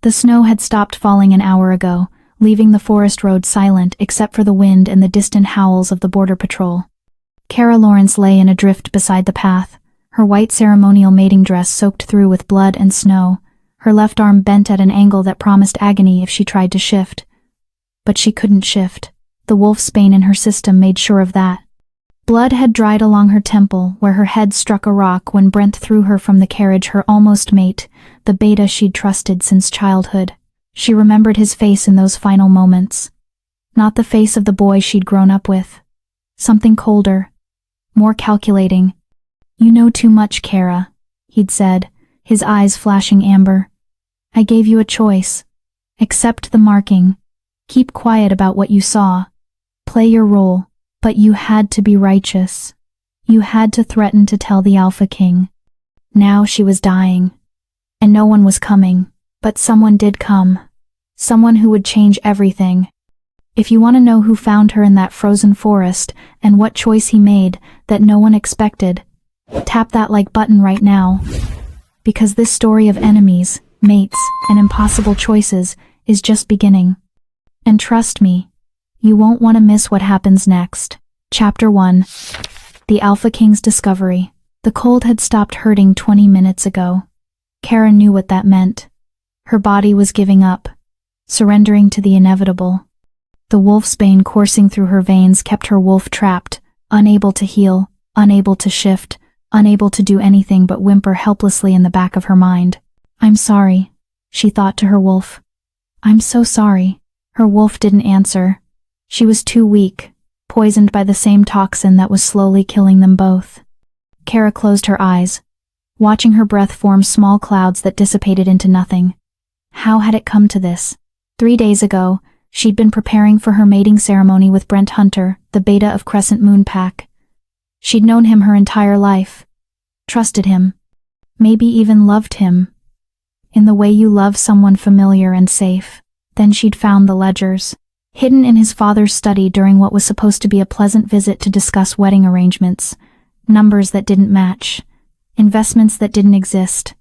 The snow had stopped falling an hour ago, leaving the forest road silent except for the wind and the distant howls of the border patrol. Kara Lawrence lay in a drift beside the path, her white ceremonial mating dress soaked through with blood and snow, her left arm bent at an angle that promised agony if she tried to shift. But she couldn't shift. The wolfsbane in her system made sure of that. Blood had dried along her temple, where her head struck a rock when Brent threw her from the carriage, her almost mate, the beta she'd trusted since childhood. She remembered his face in those final moments. Not the face of the boy she'd grown up with. Something colder, more calculating. "You know too much, Kara," he'd said, his eyes flashing amber. "I gave you a choice. Accept the marking. Keep quiet about what you saw. Play your role. But you had to be righteous. You had to threaten to tell the Alpha King." Now she was dying. And no one was coming. But someone did come. Someone who would change everything. If you want to know who found her in that frozen forest, and what choice he made that no one expected, tap that like button right now. Because this story of enemies, mates, and impossible choices is just beginning. And trust me, you won't want to miss what happens next. Chapter 1. The Alpha King's Discovery. The cold had stopped hurting 20 minutes ago. Kara knew what that meant. Her body was giving up, surrendering to the inevitable. The wolfsbane coursing through her veins kept her wolf trapped, unable to heal, unable to shift, unable to do anything but whimper helplessly in the back of her mind. "I'm sorry," she thought to her wolf. "I'm so sorry." Her wolf didn't answer. She was too weak, poisoned by the same toxin that was slowly killing them both. Kara closed her eyes, watching her breath form small clouds that dissipated into nothing. How had it come to this? 3 days ago, she'd been preparing for her mating ceremony with Brent Hunter, the beta of Crescent Moon Pack. She'd known him her entire life, trusted him, maybe even loved him. In the way you love someone familiar and safe. Then she'd found the ledgers, hidden in his father's study during what was supposed to be a pleasant visit to discuss wedding arrangements. Numbers that didn't match. Investments that didn't exist.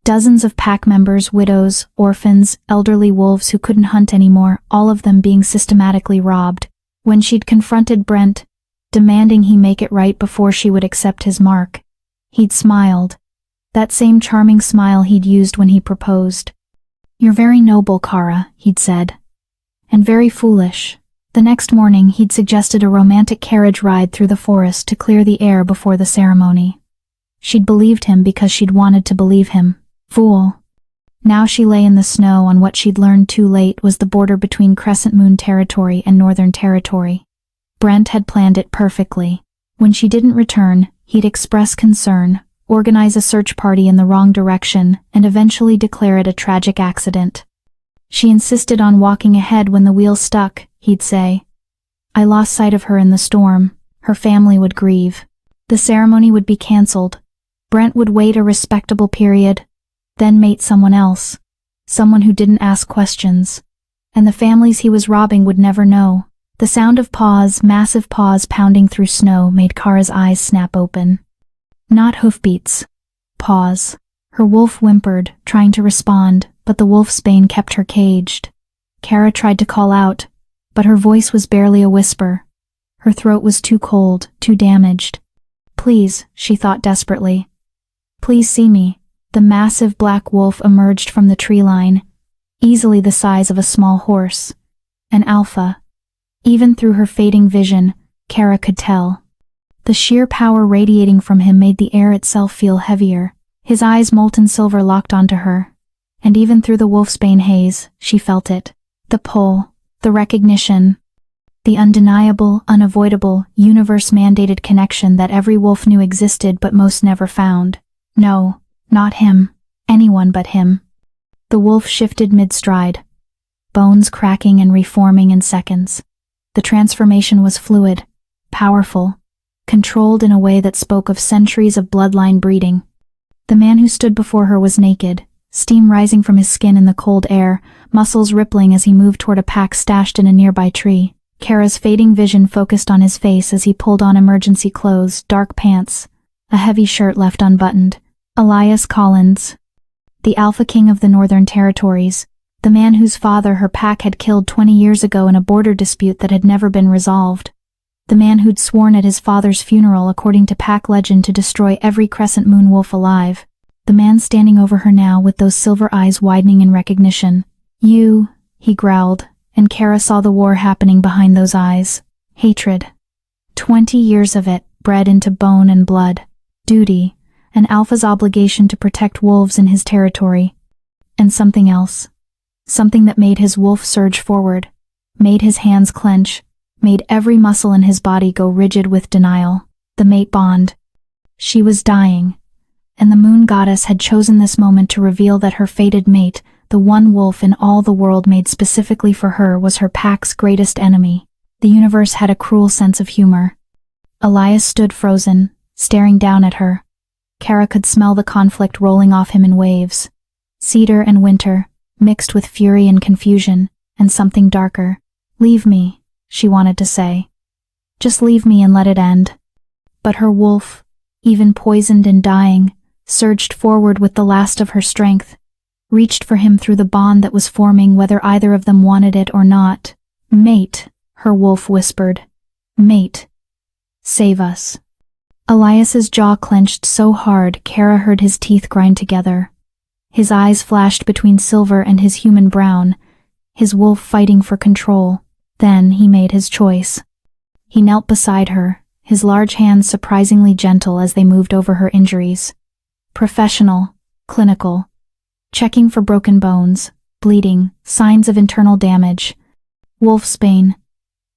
Dozens of pack members, widows, orphans, elderly wolves who couldn't hunt anymore, all of them being systematically robbed. When she'd confronted Brent, demanding he make it right before she would accept his mark, he'd smiled. That same charming smile he'd used when he proposed. "You're very noble, Kara," he'd said. "And very foolish." The next morning he'd suggested a romantic carriage ride through the forest to clear the air before the ceremony. She'd believed him because she'd wanted to believe him. Fool. Now she lay in the snow on what she'd learned too late was the border between Crescent Moon Territory and Northern Territory. Brent had planned it perfectly. When she didn't return, he'd express concern, organize a search party in the wrong direction, and eventually declare it a tragic accident. She insisted on walking ahead when the wheel stuck, he'd say. "I lost sight of her in the storm. Her family would grieve. The ceremony would be cancelled. Brent would wait a respectable period, then mate someone else. Someone who didn't ask questions. And the families he was robbing would never know." The sound of paws, massive paws pounding through snow, made Kara's eyes snap open. Not hoofbeats. Paws. Her wolf whimpered, trying to respond, but the wolfsbane kept her caged. Kara tried to call out, but her voice was barely a whisper. Her throat was too cold, too damaged. "Please," she thought desperately. "Please see me." The massive black wolf emerged from the tree line, easily the size of a small horse. An alpha. Even through her fading vision, Kara could tell. The sheer power radiating from him made the air itself feel heavier. His eyes molten silver locked onto her. And even through the wolfsbane haze, she felt it. The pull, the recognition, the undeniable, unavoidable, universe-mandated connection that every wolf knew existed but most never found. No, not him. Anyone but him. The wolf shifted mid-stride, bones cracking and reforming in seconds. The transformation was fluid, powerful, controlled in a way that spoke of centuries of bloodline breeding. The man who stood before her was naked, steam rising from his skin in the cold air, muscles rippling as he moved toward a pack stashed in a nearby tree. Kara's fading vision focused on his face as he pulled on emergency clothes, dark pants, a heavy shirt left unbuttoned. Elias Collins, the Alpha King of the Northern Territories, The man whose father her pack had killed 20 years ago in a border dispute that had never been resolved. The man who'd sworn at his father's funeral, according to pack legend, to destroy every crescent moon wolf alive. The man standing over her now with those silver eyes widening in recognition. "You," he growled, and Kara saw the war happening behind those eyes. Hatred. 20 years of it, bred into bone and blood. Duty, an alpha's obligation to protect wolves in his territory. And something else. Something that made his wolf surge forward, made his hands clench, made every muscle in his body go rigid with denial. The mate bond. She was dying, and the moon goddess had chosen this moment to reveal that her fated mate, the one wolf in all the world made specifically for her, was her pack's greatest enemy. The universe had a cruel sense of humor. Elias stood frozen, staring down at her. Kara could smell the conflict rolling off him in waves. Cedar and winter, mixed with fury and confusion, and something darker. "Leave me," she wanted to say. "Just leave me and let it end." But her wolf, even poisoned and dying, surged forward with the last of her strength, reached for him through the bond that was forming whether either of them wanted it or not. "Mate," her wolf whispered. "Mate. Save us." Elias's jaw clenched so hard Kara heard his teeth grind together. His eyes flashed between silver and his human brown, his wolf fighting for control. Then he made his choice. He knelt beside her, his large hands surprisingly gentle as they moved over her injuries. Professional, clinical, checking for broken bones, bleeding, signs of internal damage. "Wolfsbane,"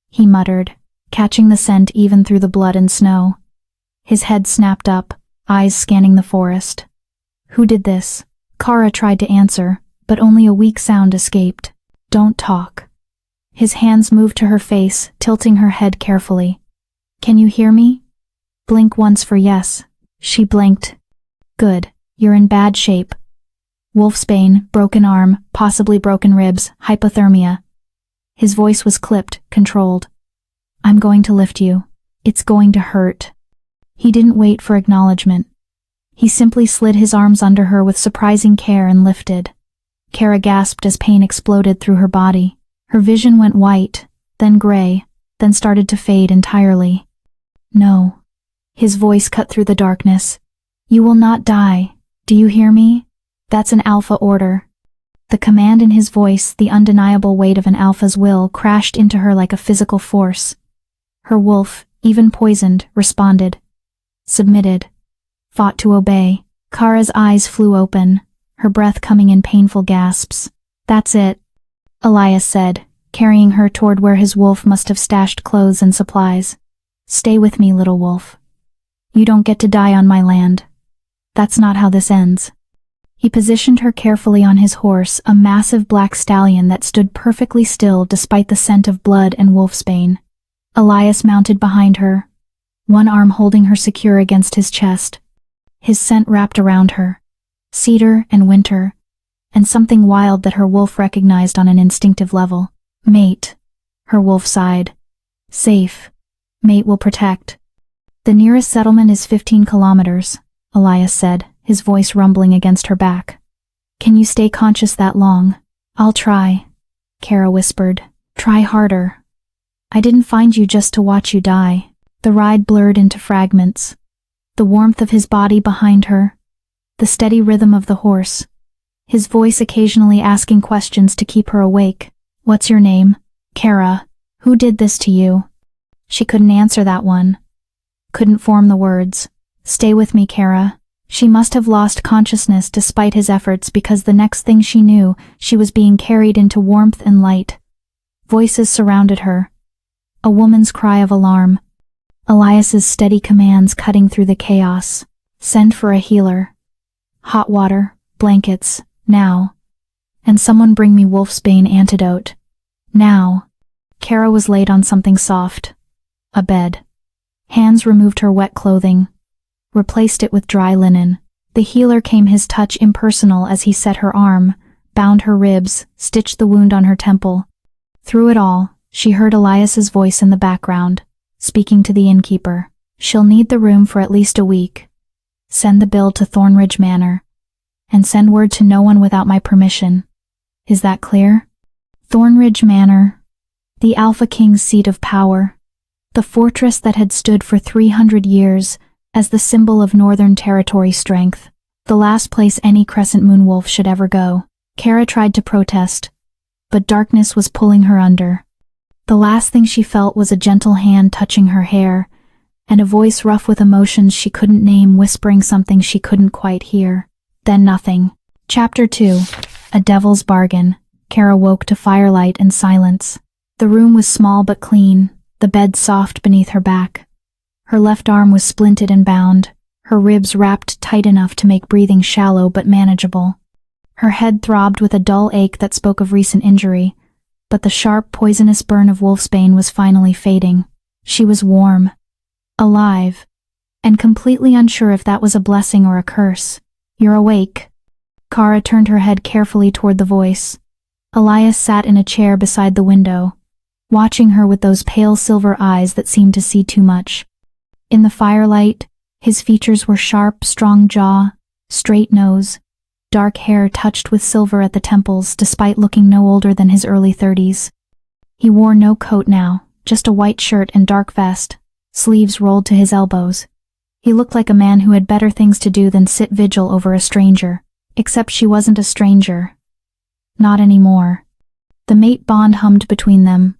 he muttered, catching the scent even through the blood and snow. His head snapped up, eyes scanning the forest. "Who did this?" Kara tried to answer, but only a weak sound escaped. "Don't talk." His hands moved to her face, tilting her head carefully. "Can you hear me? Blink once for yes." She blinked. "Good, you're in bad shape. Wolfsbane, broken arm, possibly broken ribs, hypothermia." His voice was clipped, controlled. "I'm going to lift you. It's going to hurt." He didn't wait for acknowledgement. He simply slid his arms under her with surprising care and lifted. Kara gasped as pain exploded through her body. Her vision went white, then gray, then started to fade entirely. "No." His voice cut through the darkness. "You will not die. Do you hear me? That's an alpha order." The command in his voice, the undeniable weight of an alpha's will, crashed into her like a physical force. Her wolf, even poisoned, responded. Submitted. Fought to obey. Kara's eyes flew open, her breath coming in painful gasps. "That's it," Elias said, carrying her toward where his wolf must have stashed clothes and supplies. "Stay with me, little wolf. You don't get to die on my land. That's not how this ends." He positioned her carefully on his horse, a massive black stallion that stood perfectly still despite the scent of blood and wolfsbane. Elias mounted behind her, one arm holding her secure against his chest. His scent wrapped around her, cedar and winter, and something wild that her wolf recognized on an instinctive level. "Mate," her wolf sighed. "Safe. Mate will protect." "The nearest settlement is 15 kilometers, Elias said, his voice rumbling against her back. "Can you stay conscious that long?" "I'll try," Kara whispered. "Try harder. I didn't find you just to watch you die." The ride blurred into fragments. The warmth of his body behind her, the steady rhythm of the horse, his voice occasionally asking questions to keep her awake. "What's your name?" "Kara." "Who did this to you?" She couldn't answer that one. Couldn't form the words. "Stay with me, Kara." She must have lost consciousness despite his efforts, because the next thing she knew, she was being carried into warmth and light. Voices surrounded her. A woman's cry of alarm. Elias's steady commands cutting through the chaos. "Send for a healer. Hot water, blankets, now. And someone bring me wolfsbane antidote. Now." Kara was laid on something soft. A bed. Hands removed her wet clothing, replaced it with dry linen. The healer came, his touch impersonal as he set her arm, bound her ribs, stitched the wound on her temple. Through it all, she heard Elias's voice in the background, speaking to the innkeeper. "She'll need the room for at least a week. Send the bill to Thornridge Manor. And send word to no one without my permission." Is that clear? Thornridge Manor, the Alpha King's seat of power, the fortress that had stood for 300 years as the symbol of Northern Territory strength, the last place any Crescent Moon wolf should ever go. Kara tried to protest, but darkness was pulling her under. The last thing she felt was a gentle hand touching her hair, and a voice rough with emotions she couldn't name whispering something she couldn't quite hear. Then nothing. Chapter 2. A Devil's Bargain. Kara woke to firelight and silence. The room was small but clean, the bed soft beneath her back. Her left arm was splinted and bound, her ribs wrapped tight enough to make breathing shallow but manageable. Her head throbbed with a dull ache that spoke of recent injury, but the sharp, poisonous burn of wolfsbane was finally fading. She was warm, alive, and completely unsure if that was a blessing or a curse. "You're awake." Kara turned her head carefully toward the voice. Elias sat in a chair beside the window, watching her with those pale silver eyes that seemed to see too much. In the firelight, his features were sharp, strong jaw, straight nose, dark hair touched with silver at the temples despite looking no older than his early 30s. He wore no coat now, just a white shirt and dark vest, sleeves rolled to his elbows. He looked like a man who had better things to do than sit vigil over a stranger, except she wasn't a stranger. Not anymore. The mate bond hummed between them,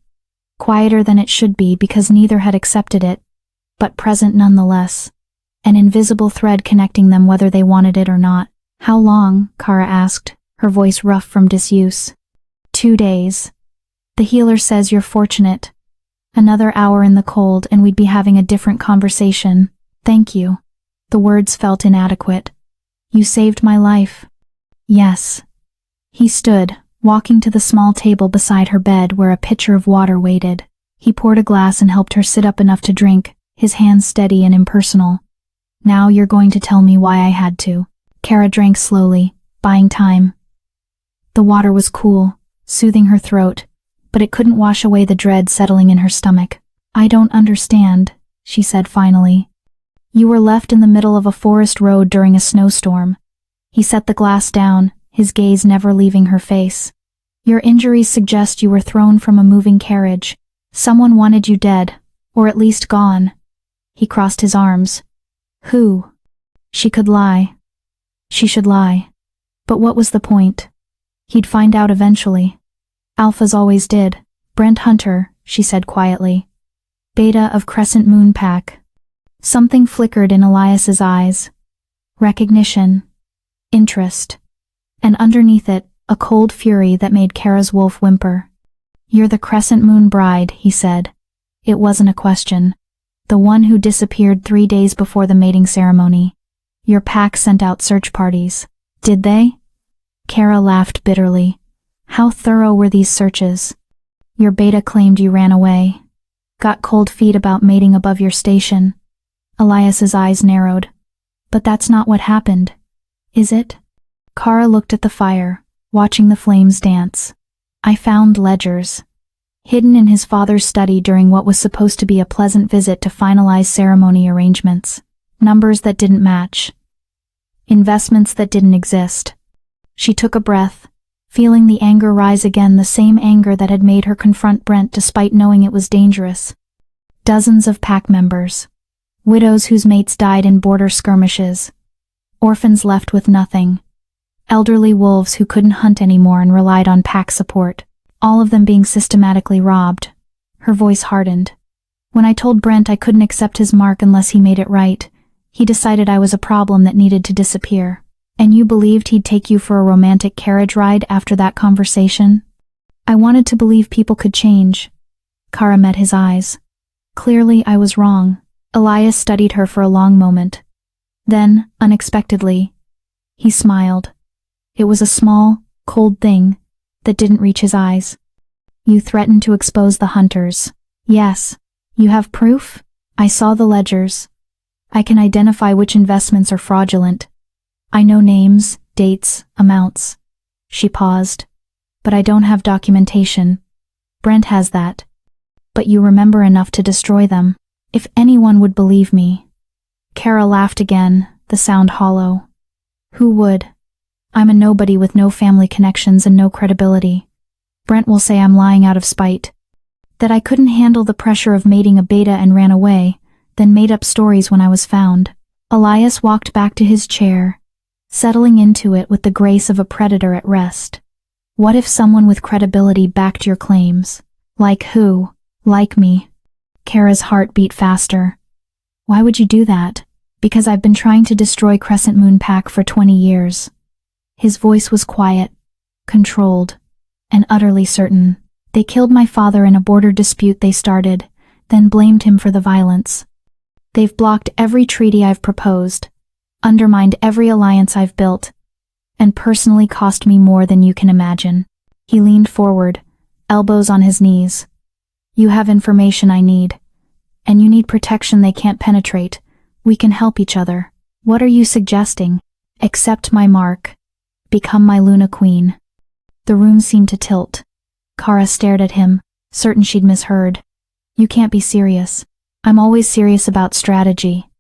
quieter than it should be because neither had accepted it, but present nonetheless, an invisible thread connecting them whether they wanted it or not. "How long?" Kara asked, her voice rough from disuse. 2 days. "The healer says you're fortunate. Another hour in the cold and we'd be having a different conversation. Thank you." The words felt inadequate. "You saved my life." "Yes." He stood, walking to the small table beside her bed where a pitcher of water waited. He poured a glass and helped her sit up enough to drink, his hands steady and impersonal. "Now you're going to tell me why I had to." Kara drank slowly, buying time. The water was cool, soothing her throat, but it couldn't wash away the dread settling in her stomach. "I don't understand," she said finally. "You were left in the middle of a forest road during a snowstorm." He set the glass down, his gaze never leaving her face. "Your injuries suggest you were thrown from a moving carriage. Someone wanted you dead, or at least gone." He crossed his arms. "Who?" She could lie. She should lie. But what was the point? He'd find out eventually. Alphas always did. "Brent Hunter," she said quietly. "Beta of Crescent Moon Pack." Something flickered in Elias's eyes. Recognition. Interest. And underneath it, a cold fury that made Kara's wolf whimper. "You're the Crescent Moon bride," he said. It wasn't a question. "The one who disappeared 3 days before the mating ceremony. Your pack sent out search parties." "Did they?" Kara laughed bitterly. "How thorough were these searches?" "Your beta claimed you ran away. Got cold feet about mating above your station." Elias's eyes narrowed. "But that's not what happened, is it?" Kara looked at the fire, watching the flames dance. "I found ledgers. Hidden in his father's study during what was supposed to be a pleasant visit to finalize ceremony arrangements. Numbers that didn't match. Investments that didn't exist." She took a breath, feeling the anger rise again, the same anger that had made her confront Brent despite knowing it was dangerous. Dozens of pack members. Widows whose mates died in border skirmishes. Orphans left with nothing. Elderly wolves who couldn't hunt anymore and relied on pack support. All of them being systematically robbed. Her voice hardened. "When I told Brent I couldn't accept his mark unless he made it right, he decided I was a problem that needed to disappear. And you believed he'd take you for a romantic carriage ride after that conversation?" "I wanted to believe people could change." Kara met his eyes. "Clearly I was wrong." Elias studied her for a long moment. Then, unexpectedly, he smiled. It was a small, cold thing that didn't reach his eyes. "You threatened to expose the hunters." "Yes." "You have proof?" "I saw the ledgers. I can identify which investments are fraudulent. I know names, dates, amounts." She paused. "But I don't have documentation. Brent has that." "But you remember enough to destroy them." "If anyone would believe me." Kara laughed again, the sound hollow. "Who would?" I'm a nobody with no family connections and no credibility. Brent will say I'm lying out of spite. That I couldn't handle the pressure of mating a beta and ran away, then made up stories when I was found. Elias walked back to his chair, settling into it with the grace of a predator at rest. What if someone with credibility backed your claims? Like who? Like me. Kara's heart beat faster. Why would you do that? Because I've been trying to destroy Crescent Moon Pack for 20 years. His voice was quiet, controlled, and utterly certain. They killed my father in a border dispute they started, then blamed him for the violence. They've blocked every treaty I've proposed, undermined every alliance I've built, and personally cost me more than you can imagine. He leaned forward, elbows on his knees. You have information I need, and you need protection they can't penetrate. We can help each other. What are you suggesting? Accept my mark. Become my Luna Queen. The room seemed to tilt. Kara stared at him, certain she'd misheard. You can't be serious. I'm always serious about strategy.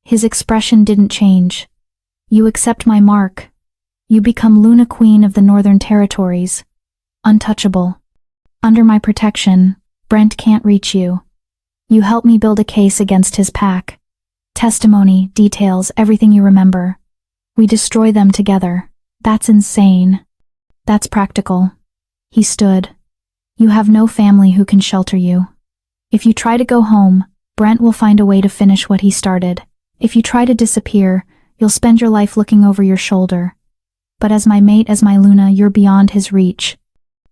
His expression didn't change. You accept my mark. You become Luna Queen of the Northern Territories. Untouchable. Under my protection, Brent can't reach you. You help me build a case against his pack. Testimony, details, everything you remember. We destroy them together. That's insane. That's practical. He stood. You have no family who can shelter you. If you try to go home, Brent will find a way to finish what he started. If you try to disappear, you'll spend your life looking over your shoulder. But as my mate, as my Luna, you're beyond his reach.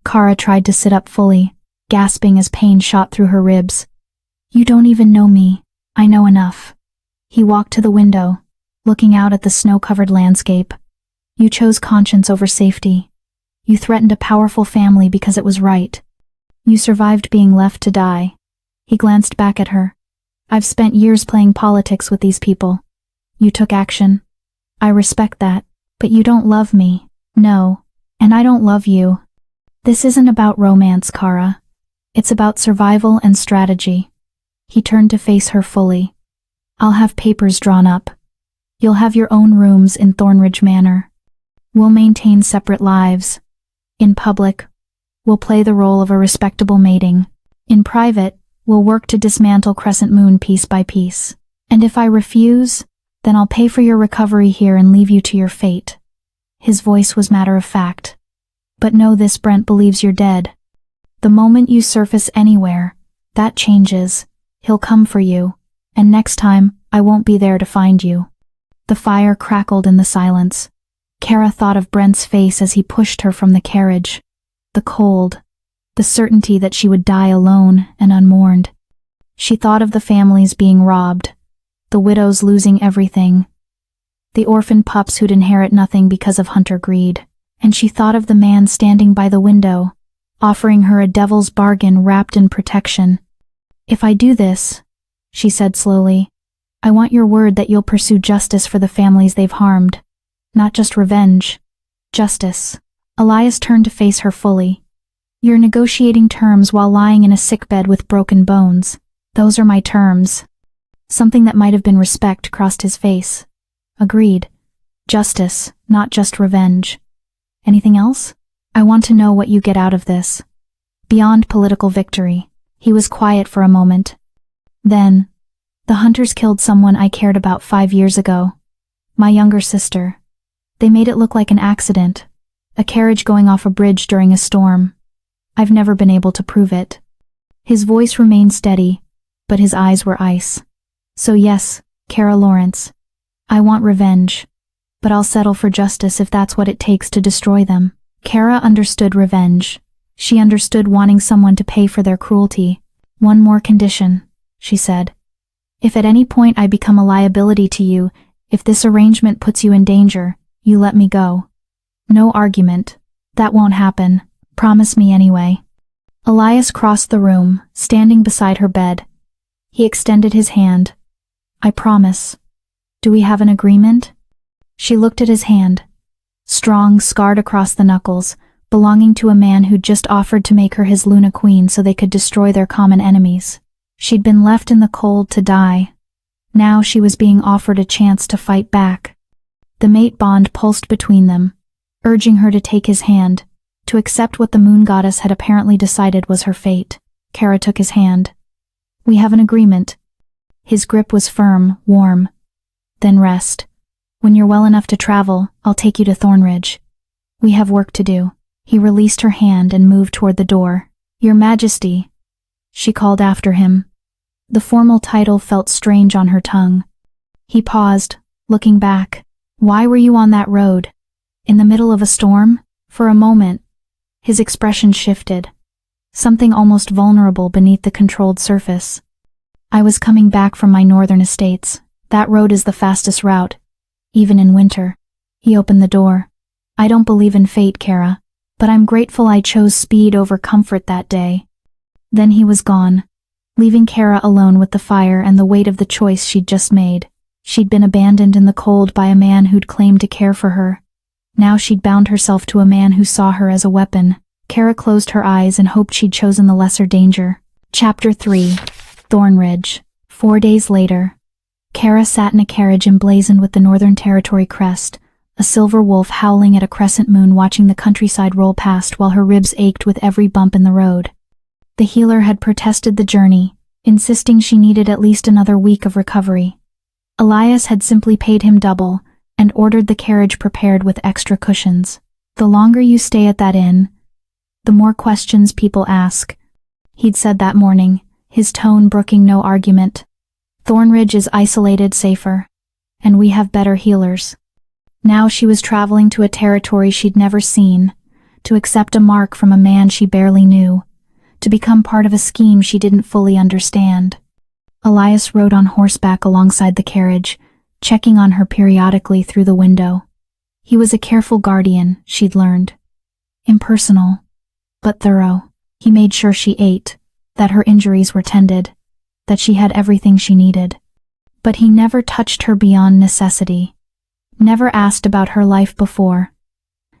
Kara tried to sit up fully, gasping as pain shot through her ribs. You don't even know me. I know enough. He walked to the window, looking out at the snow-covered landscape. You chose conscience over safety. You threatened a powerful family because it was right. You survived being left to die. He glanced back at her. I've spent years playing politics with these people. You took action. I respect that, but you don't love me. No, and I don't love you. This isn't about romance, Kara. It's about survival and strategy. He turned to face her fully. I'll have papers drawn up. You'll have your own rooms in Thornridge Manor. We'll maintain separate lives. In public, we'll play the role of a respectable mating. In private, we'll work to dismantle Crescent Moon piece by piece. And if I refuse, then I'll pay for your recovery here and leave you to your fate. His voice was matter of fact. But know this, Brent believes you're dead. The moment you surface anywhere, that changes. He'll come for you, and next time, I won't be there to find you. The fire crackled in the silence. Kara thought of Brent's face as he pushed her from the carriage. The cold, the certainty that she would die alone and unmourned. She thought of the families being robbed, the widows losing everything, the orphan pups who'd inherit nothing because of hunter greed, and she thought of the man standing by the window, offering her a devil's bargain wrapped in protection. If I do this, she said slowly, I want your word that you'll pursue justice for the families they've harmed. Not just revenge. Justice. Elias turned to face her fully. You're negotiating terms while lying in a sickbed with broken bones. Those are my terms. Something that might have been respect crossed his face. Agreed. Justice, not just revenge. Anything else? I want to know what you get out of this. Beyond political victory. He was quiet for a moment. Then, the hunters killed someone I cared about 5 years ago. My younger sister. They made it look like an accident. A carriage going off a bridge during a storm. I've never been able to prove it. His voice remained steady, but his eyes were ice. So yes, Kara Lawrence. I want revenge. But I'll settle for justice if that's what it takes to destroy them. Kara understood revenge. She understood wanting someone to pay for their cruelty. One more condition, she said. If at any point I become a liability to you, if this arrangement puts you in danger, you let me go. No argument. That won't happen. Promise me anyway. Elias crossed the room, standing beside her bed. He extended his hand. I promise. Do we have an agreement? She looked at his hand. Strong, scarred across the knuckles, belonging to a man who'd just offered to make her his Luna Queen so they could destroy their common enemies. She'd been left in the cold to die. Now she was being offered a chance to fight back. The mate bond pulsed between them. urging her to take his hand, to accept what the moon goddess had apparently decided was her fate. Kara took his hand. "We have an agreement." His grip was firm, warm. "Then rest. When you're well enough to travel, I'll take you to Thornridge. We have work to do." He released her hand and moved toward the door. "Your Majesty," she called after him. The formal title felt strange on her tongue. He paused, looking back. "Why were you on that road? In the middle of a storm?" For a moment, his expression shifted, something almost vulnerable beneath the controlled surface. "I was coming back from my northern estates. That road is the fastest route, even in winter." He opened the door. "I don't believe in fate, Kara, but I'm grateful I chose speed over comfort that day." Then he was gone, leaving Kara alone with the fire and the weight of the choice she'd just made. She'd been abandoned in the cold by a man who'd claimed to care for her. Now she'd bound herself to a man who saw her as a weapon. Kara closed her eyes and hoped she'd chosen the lesser danger. Chapter 3. Thornridge. 4 days later, Kara sat in a carriage emblazoned with the Northern Territory crest, a silver wolf howling at a crescent moon, watching the countryside roll past while her ribs ached with every bump in the road. The healer had protested the journey, insisting she needed at least another week of recovery. Elias had simply paid him double and ordered the carriage prepared with extra cushions. "The longer you stay at that inn, the more questions people ask," he'd said that morning, his tone brooking no argument. "Thornridge is isolated, safer, and we have better healers." Now she was traveling to a territory she'd never seen, to accept a mark from a man she barely knew, to become part of a scheme she didn't fully understand. Elias rode on horseback alongside the carriage, checking on her periodically through the window. He was a careful guardian, she'd learned. Impersonal, but thorough. He made sure she ate, that her injuries were tended, that she had everything she needed. But he never touched her beyond necessity. Never asked about her life before.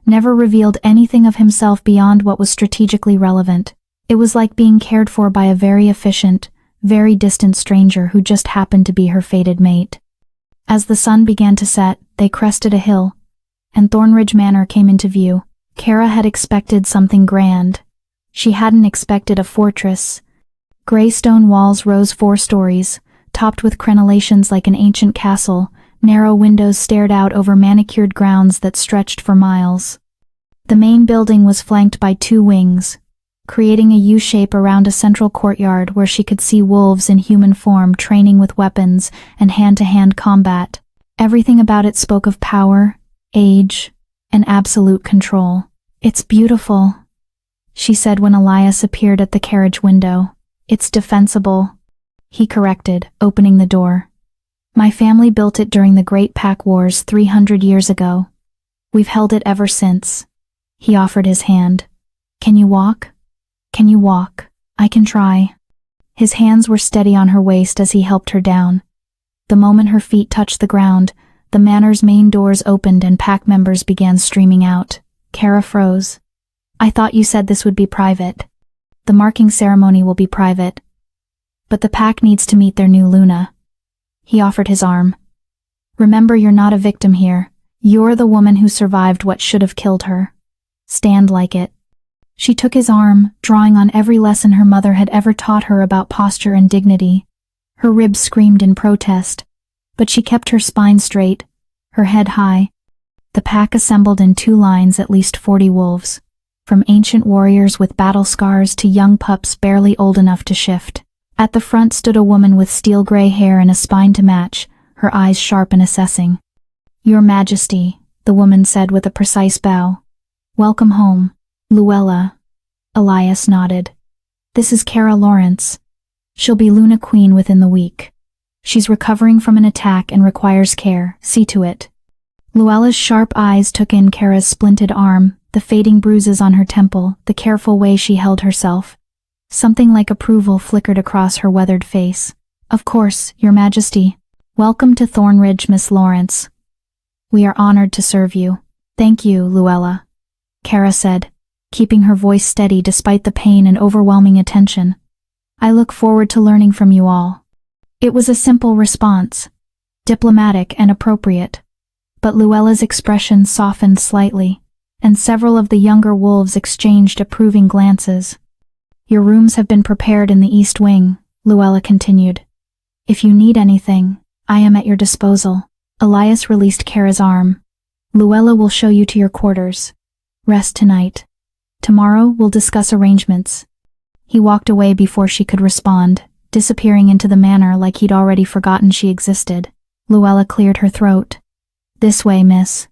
Never revealed anything of himself beyond what was strategically relevant. It was like being cared for by a very efficient, very distant stranger who just happened to be her fated mate. As the sun began to set, they crested a hill, and Thornridge Manor came into view. Kara had expected something grand. She hadn't expected a fortress. Gray stone walls rose 4 stories, topped with crenellations like an ancient castle. Narrow windows stared out over manicured grounds that stretched for miles. The main building was flanked by 2 wings, creating a U-shape around a central courtyard where she could see wolves in human form training with weapons and hand-to-hand combat. Everything about it spoke of power, age, and absolute control. "It's beautiful," she said when Elias appeared at the carriage window. "It's defensible," he corrected, opening the door. "My family built it during the Great Pack Wars 300 years ago. We've held it ever since." He offered his hand. "Can you walk? Can you walk? I can try." His hands were steady on her waist as he helped her down. The moment her feet touched the ground, the manor's main doors opened and pack members began streaming out. Kara froze. "I thought you said this would be private." "The marking ceremony will be private, but the pack needs to meet their new Luna." He offered his arm. "Remember, you're not a victim here. You're the woman who survived what should have killed her. Stand like it." She took his arm, drawing on every lesson her mother had ever taught her about posture and dignity. Her ribs screamed in protest, but she kept her spine straight, her head high. The pack assembled in 2 lines, at least 40 wolves, from ancient warriors with battle scars to young pups barely old enough to shift. At the front stood a woman with steel-gray hair and a spine to match, her eyes sharp and assessing. "Your Majesty," the woman said with a precise bow. "Welcome home, Luella." Elias nodded. "This is Kara Lawrence. She'll be Luna Queen within the week. She's recovering from an attack and requires care. See to it." Luella's sharp eyes took in Kara's splinted arm, the fading bruises on her temple, the careful way she held herself. Something like approval flickered across her weathered face. "Of course, Your Majesty. Welcome to Thornridge, Miss Lawrence. We are honored to serve you." "Thank you, Luella," Kara said, keeping her voice steady despite the pain and overwhelming attention. "I look forward to learning from you all." It was a simple response, diplomatic and appropriate, but Luella's expression softened slightly. and several of the younger wolves exchanged approving glances. Your rooms have been prepared in the East Wing, Luella continued. If you need anything, I am at your disposal. Elias released Kara's arm. Luella will show you to your quarters. Rest tonight. Tomorrow we'll discuss arrangements. He walked away before she could respond, disappearing into the manor like he'd already forgotten she existed. Luella cleared her throat. This way, miss.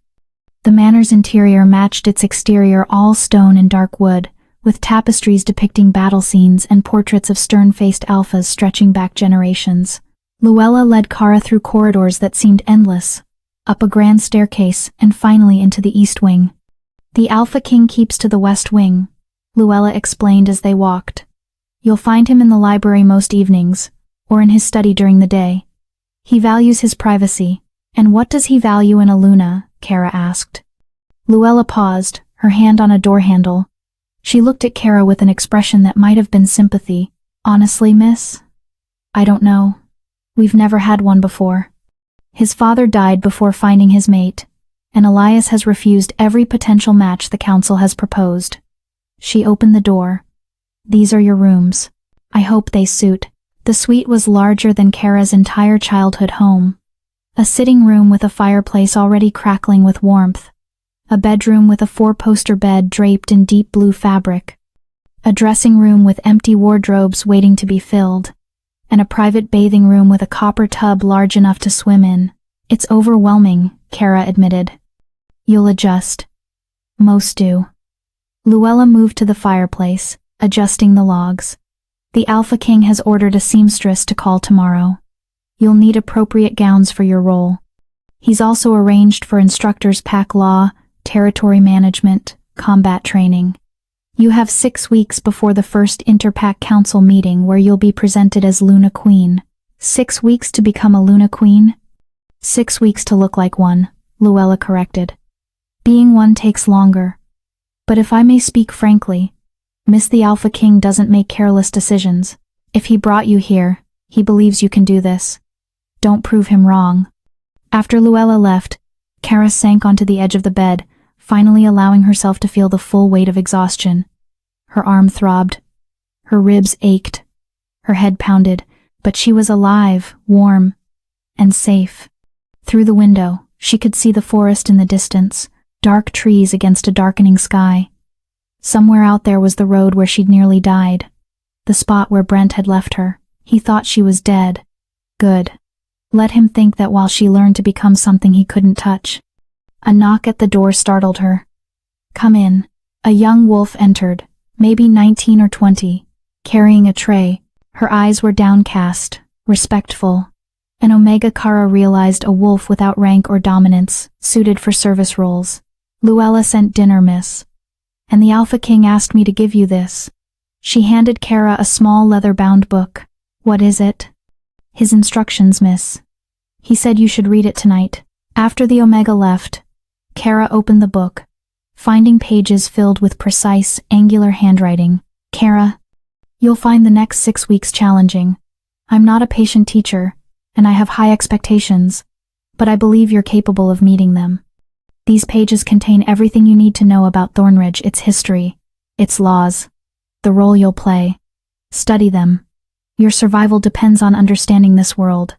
The manor's interior matched its exterior, all stone and dark wood, with tapestries depicting battle scenes and portraits of stern-faced alphas stretching back generations. Luella led Kara through corridors that seemed endless, up a grand staircase, and finally into the East Wing. The Alpha King keeps to the West Wing, Luella explained as they walked. You'll find him in the library most evenings, or in his study during the day. He values his privacy. And what does he value in a Luna? Kara asked. Luella paused, her hand on a door handle. She looked at Kara with an expression that might have been sympathy. Honestly, miss? I don't know. We've never had one before. His father died before finding his mate, and Elias has refused every potential match the council has proposed. She opened the door. These are your rooms. I hope they suit. The suite was larger than Kara's entire childhood home. A sitting room with a fireplace already crackling with warmth. A bedroom with a 4-poster bed draped in deep blue fabric. A dressing room with empty wardrobes waiting to be filled. And a private bathing room with a copper tub large enough to swim in. It's overwhelming, Kara admitted. You'll adjust. Most do. Luella moved to the fireplace, adjusting the logs. The Alpha King has ordered a seamstress to call tomorrow. You'll need appropriate gowns for your role. He's also arranged for instructors pack law, territory management, combat training. You have 6 weeks before the first Interpack Council meeting where you'll be presented as Luna Queen. 6 weeks to become a Luna Queen? 6 weeks to look like one, Luella corrected. Being one takes longer. But if I may speak frankly, Miss the Alpha King doesn't make careless decisions. If he brought you here, he believes you can do this. Don't prove him wrong. After Luella left, Kara sank onto the edge of the bed, finally allowing herself to feel the full weight of exhaustion. Her arm throbbed. Her ribs ached. Her head pounded, but she was alive, warm, and safe. Through the window, she could see the forest in the distance, dark trees against a darkening sky. Somewhere out there was the road where she'd nearly died. The spot where Brent had left her. He thought she was dead. Good. Let him think that while she learned to become something he couldn't touch. A knock at the door startled her. Come in. A young wolf entered, maybe 19 or 20, carrying a tray. Her eyes were downcast, respectful. And Omega Kara realized a wolf without rank or dominance, suited for service roles. Luella sent dinner, miss. And the Alpha King asked me to give you this. She handed Kara a small leather-bound book. What is it? His instructions, miss. He said you should read it tonight. After the Omega left, Kara opened the book, finding pages filled with precise, angular handwriting. Kara, you'll find the next 6 weeks challenging. I'm not a patient teacher, and I have high expectations, but I believe you're capable of meeting them. These pages contain everything you need to know about Thornridge, its history, its laws, the role you'll play. Study them. Your survival depends on understanding this world.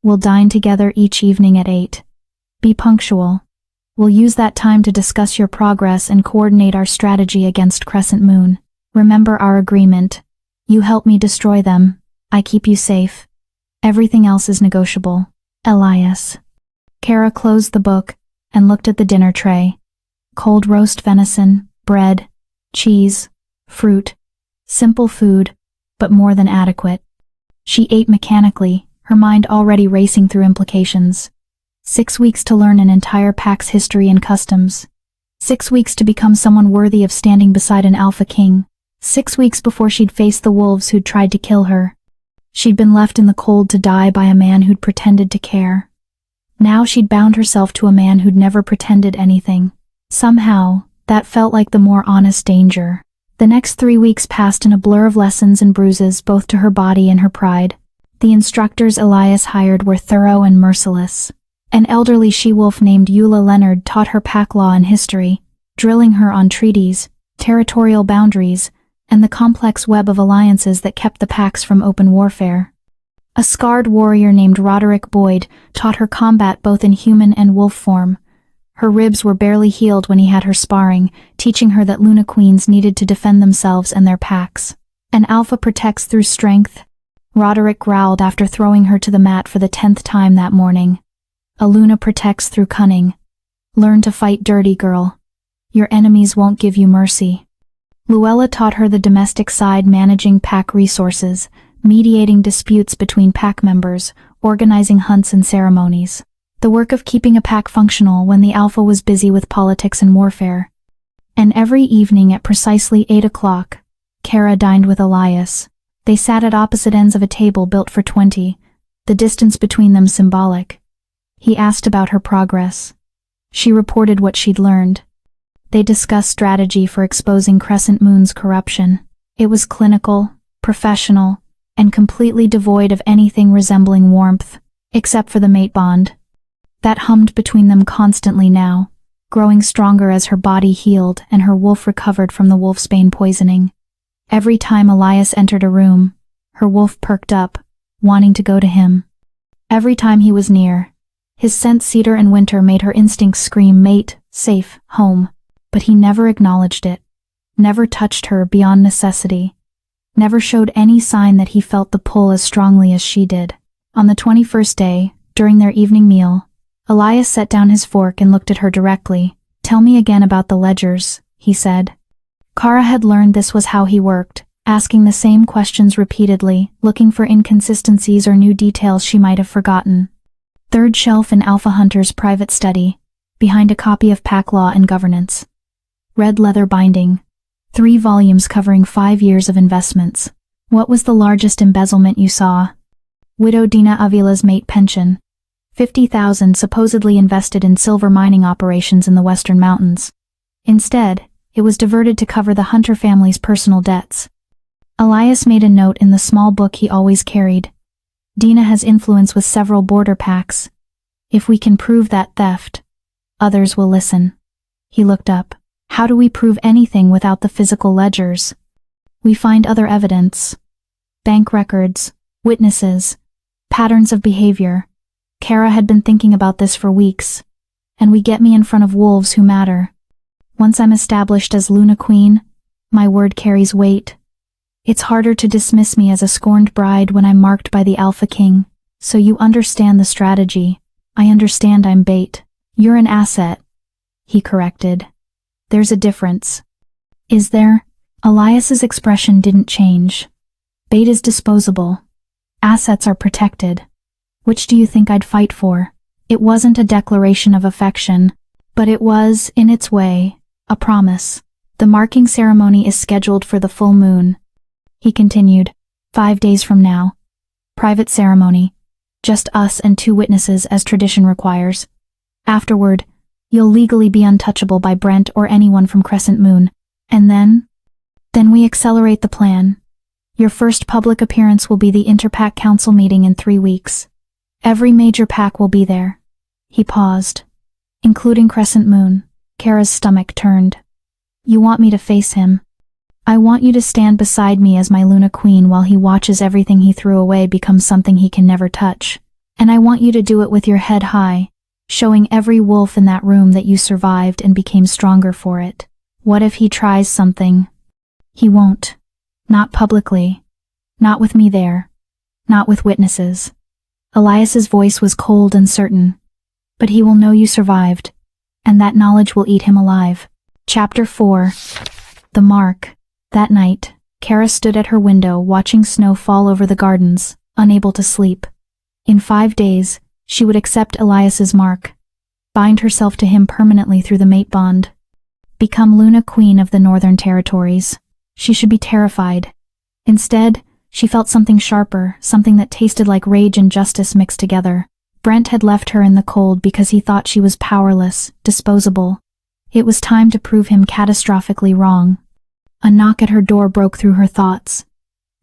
We'll dine together each evening at 8. Be punctual. We'll use that time to discuss your progress and coordinate our strategy against Crescent Moon. Remember our agreement. You help me destroy them. I keep you safe. Everything else is negotiable. Elias. Kara closed the book and looked at the dinner tray. Cold roast venison, bread, cheese, fruit. Simple food, but more than adequate. She ate mechanically, her mind already racing through implications. 6 weeks to learn an entire pack's history and customs. 6 weeks to become someone worthy of standing beside an Alpha King. 6 weeks before she'd face the wolves who'd tried to kill her. She'd been left in the cold to die by a man who'd pretended to care. Now she'd bound herself to a man who'd never pretended anything. Somehow, that felt like the more honest danger. The next 3 weeks passed in a blur of lessons and bruises both to her body and her pride. The instructors Elias hired were thorough and merciless. An elderly she-wolf named Eula Leonard taught her pack law and history, drilling her on treaties, territorial boundaries, and the complex web of alliances that kept the packs from open warfare. A scarred warrior named Roderick Boyd taught her combat both in human and wolf form. Her ribs were barely healed when he had her sparring, teaching her that Luna Queens needed to defend themselves and their packs. An alpha protects through strength, Roderick growled after throwing her to the mat for the 10th time that morning. A Luna protects through cunning. Learn to fight dirty, girl. Your enemies won't give you mercy. Luella taught her the domestic side, managing pack resources, mediating disputes between pack members, organizing hunts and ceremonies. The work of keeping a pack functional when the alpha was busy with politics and warfare. And every evening at precisely 8 o'clock, Kara dined with Elias. They sat at opposite ends of a table built for 20, the distance between them symbolic. He asked about her progress. She reported what she'd learned. They discussed strategy for exposing Crescent Moon's corruption. It was clinical, professional, and completely devoid of anything resembling warmth, except for the mate bond that hummed between them constantly now, growing stronger as her body healed and her wolf recovered from the wolfsbane poisoning. Every time Elias entered a room, her wolf perked up, wanting to go to him. Every time he was near, his scent cedar and winter made her instincts scream mate, safe, home, but he never acknowledged it, never touched her beyond necessity, never showed any sign that he felt the pull as strongly as she did. On the 21st day, during their evening meal, Elias set down his fork and looked at her directly. Tell me again about the ledgers, he said. Kara had learned this was how he worked, asking the same questions repeatedly, looking for inconsistencies or new details she might have forgotten. Third shelf in Alpha Hunter's private study, behind a copy of Pack Law and Governance. Red leather binding. 3 volumes covering 5 years of investments. What was the largest embezzlement you saw? Widow Dina Avila's mate pension. 50,000 supposedly invested in silver mining operations in the Western Mountains. Instead, it was diverted to cover the Hunter family's personal debts. Elias made a note in the small book he always carried. Dina has influence with several border packs. If we can prove that theft, others will listen. He looked up. How do we prove anything without the physical ledgers? We find other evidence. Bank records, witnesses, patterns of behavior. Kara had been thinking about this for weeks. And we get me in front of wolves who matter. Once I'm established as Luna Queen, my word carries weight. It's harder to dismiss me as a scorned bride when I'm marked by the Alpha King. So you understand the strategy. I understand I'm bait. You're an asset. He corrected. There's a difference. Is there? Elias's expression didn't change. Bait is disposable. Assets are protected. Which do you think I'd fight for? It wasn't a declaration of affection, but it was, in its way, a promise. The marking ceremony is scheduled for the full moon. He continued, 5 days from now. Private ceremony. Just us and 2 witnesses as tradition requires. Afterward, you'll legally be untouchable by Brent or anyone from Crescent Moon. And then we accelerate the plan. Your first public appearance will be the Interpack Council meeting in 3 weeks. Every major pack will be there. He paused. Including Crescent Moon. Kara's stomach turned. You want me to face him? I want you to stand beside me as my Luna Queen while he watches everything he threw away become something he can never touch. And I want you to do it with your head high, showing every wolf in that room that you survived and became stronger for it. What if he tries something? He won't. Not publicly. Not with me there. Not with witnesses. Elias's voice was cold and certain. But he will know you survived, and that knowledge will eat him alive. Chapter 4. The Mark. That night, Kara stood at her window watching snow fall over the gardens, unable to sleep. In 5 days, she would accept Elias's mark, bind herself to him permanently through the mate bond, become Luna Queen of the Northern Territories. She should be terrified. Instead, she felt something sharper, something that tasted like rage and justice mixed together. Brent had left her in the cold because he thought she was powerless, disposable. It was time to prove him catastrophically wrong. A knock at her door broke through her thoughts.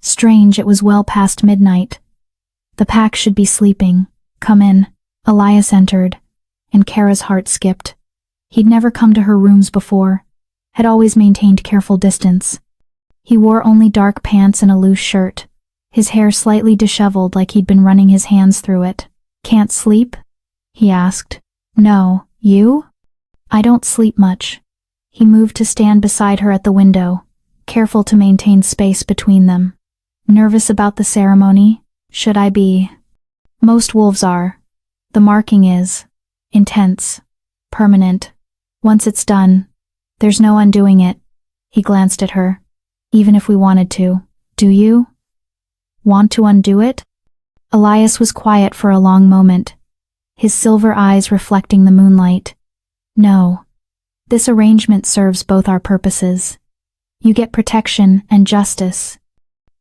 Strange, it was well past midnight. The pack should be sleeping. Come in. Elias entered, and Kara's heart skipped. He'd never come to her rooms before, had always maintained careful distance. He wore only dark pants and a loose shirt, his hair slightly disheveled like he'd been running his hands through it. "Can't sleep?" he asked. "No, you?" "I don't sleep much." He moved to stand beside her at the window, careful to maintain space between them. "Nervous about the ceremony? Should I be?" "Most wolves are. The marking is intense, permanent. Once it's done, there's no undoing it." He glanced at her. "Even if we wanted to. Do you want to undo it?" Elias was quiet for a long moment, his silver eyes reflecting the moonlight. "No. This arrangement serves both our purposes. You get protection and justice.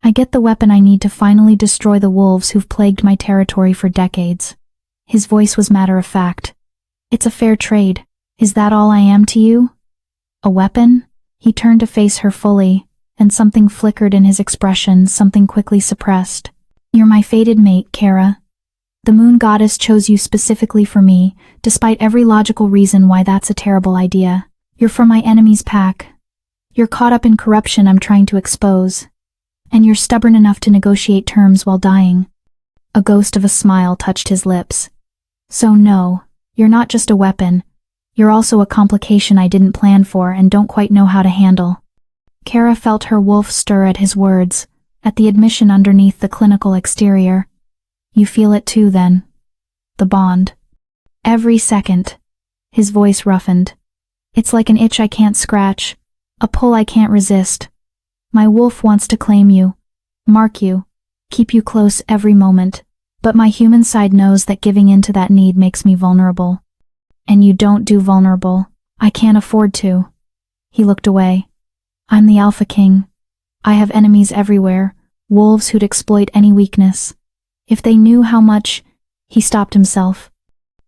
I get the weapon I need to finally destroy the wolves who've plagued my territory for decades." His voice was matter of fact. "It's a fair trade. Is that all I am to you? A weapon?" He turned to face her fully, and something flickered in his expression, something quickly suppressed. "You're my fated mate, Kara. The moon goddess chose you specifically for me, despite every logical reason why that's a terrible idea. You're from my enemy's pack. You're caught up in corruption I'm trying to expose. And you're stubborn enough to negotiate terms while dying." A ghost of a smile touched his lips. "So no, you're not just a weapon. You're also a complication I didn't plan for and don't quite know how to handle." Kara felt her wolf stir at his words, at the admission underneath the clinical exterior. "You feel it too, then? The bond?" "Every second." His voice roughened. "It's like an itch I can't scratch, a pull I can't resist. My wolf wants to claim you, mark you, keep you close every moment, but my human side knows that giving in to that need makes me vulnerable. And you don't do vulnerable. I can't afford to." He looked away. "I'm the Alpha King. I have enemies everywhere, wolves who'd exploit any weakness. If they knew how much—" He stopped himself.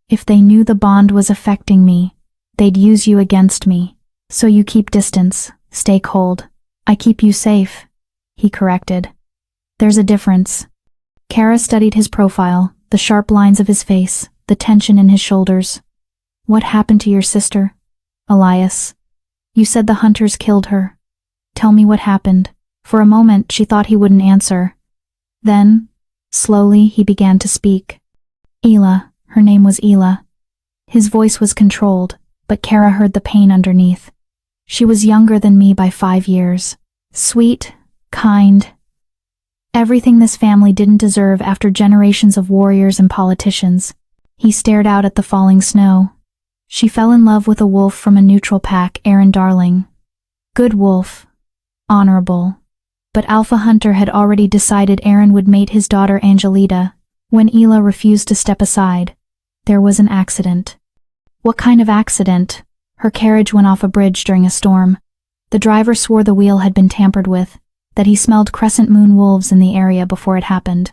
"If they knew the bond was affecting me, they'd use you against me. So you keep distance, stay cold. I keep you safe," he corrected. "There's a difference." Kara studied his profile, the sharp lines of his face, the tension in his shoulders. "What happened to your sister, Elias? You said the hunters killed her. Tell me what happened." For a moment she thought he wouldn't answer. Then, slowly, he began to speak. "Ela, her name was Ela." His voice was controlled, but Kara heard the pain underneath. "She was younger than me by 5 years. Sweet, kind. Everything this family didn't deserve after generations of warriors and politicians." He stared out at the falling snow. "She fell in love with a wolf from a neutral pack, Aaron Darling. Good wolf. Honorable. But Alpha Hunter had already decided Aaron would mate his daughter Angelita. When Ela refused to step aside, there was an accident." "What kind of accident?" "Her carriage went off a bridge during a storm. The driver swore the wheel had been tampered with, that he smelled crescent moon wolves in the area before it happened.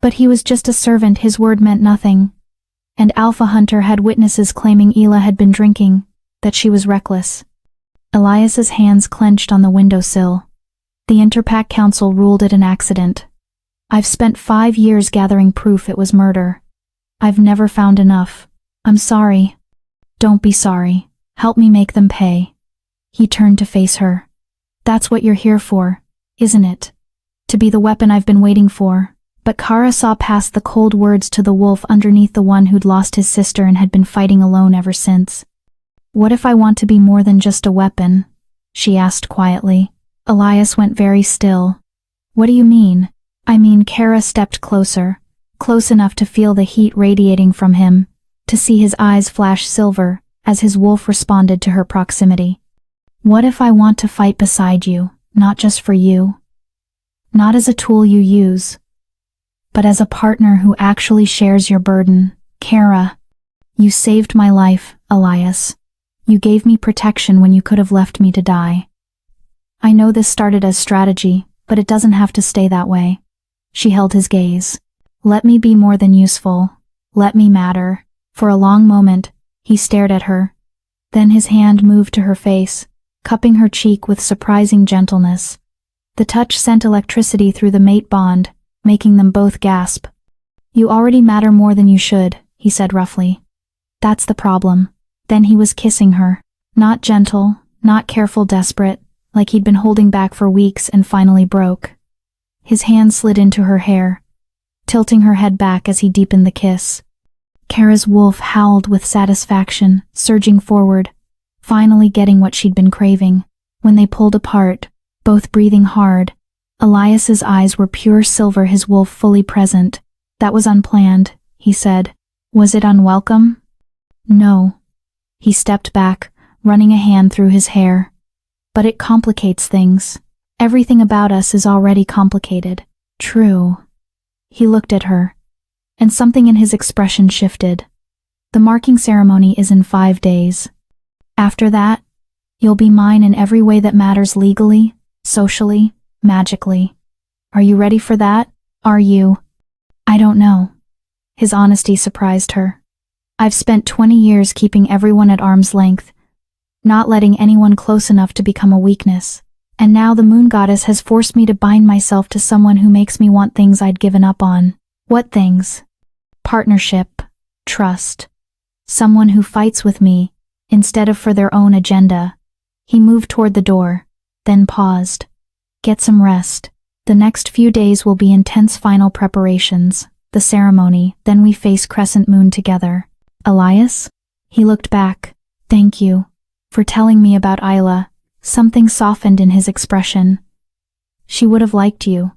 But he was just a servant, his word meant nothing. And Alpha Hunter had witnesses claiming Ela had been drinking, that she was reckless." Elias's hands clenched on the windowsill. "The Interpack Council ruled it an accident. I've spent 5 years gathering proof it was murder. I've never found enough. I'm sorry." "Don't be sorry. Help me make them pay." He turned to face her. "That's what you're here for, isn't it? To be the weapon I've been waiting for." But Kara saw past the cold words to the wolf underneath, the one who'd lost his sister and had been fighting alone ever since. "What if I want to be more than just a weapon?" she asked quietly. Elias went very still. "What do you mean?" "I mean," Kara stepped closer, close enough to feel the heat radiating from him, to see his eyes flash silver as his wolf responded to her proximity. "What if I want to fight beside you, not just for you? Not as a tool you use, but as a partner who actually shares your burden, Kara. You saved my life, Elias. You gave me protection when you could have left me to die. I know this started as strategy, but it doesn't have to stay that way." She held his gaze. "Let me be more than useful. Let me matter." For a long moment, he stared at her. Then his hand moved to her face, cupping her cheek with surprising gentleness. The touch sent electricity through the mate bond, making them both gasp. "You already matter more than you should," he said roughly. "That's the problem." Then he was kissing her. Not gentle, not careful, desperate, like he'd been holding back for weeks and finally broke. His hand slid into her hair, tilting her head back as he deepened the kiss. Kara's wolf howled with satisfaction, surging forward, finally getting what she'd been craving. When they pulled apart, both breathing hard, Elias's eyes were pure silver, his wolf fully present. That was unplanned, he said. Was it unwelcome? No. He stepped back, running a hand through his hair. But it complicates things. Everything about us is already complicated. True. He looked at her, and something in his expression shifted. The marking ceremony is in 5 days. After that, you'll be mine in every way that matters, legally, socially, magically. Are you ready for that? Are you? I don't know. His honesty surprised her. I've spent 20 years keeping everyone at arm's length, not letting anyone close enough to become a weakness. And now the moon goddess has forced me to bind myself to someone who makes me want things I'd given up on. What things? Partnership, trust. Someone who fights with me, instead of for their own agenda. He moved toward the door, then paused. Get some rest. The next few days will be intense final preparations, the ceremony, then we face Crescent Moon together. Elias? He looked back. Thank you for telling me about Isla. Something softened in his expression. She would have liked you.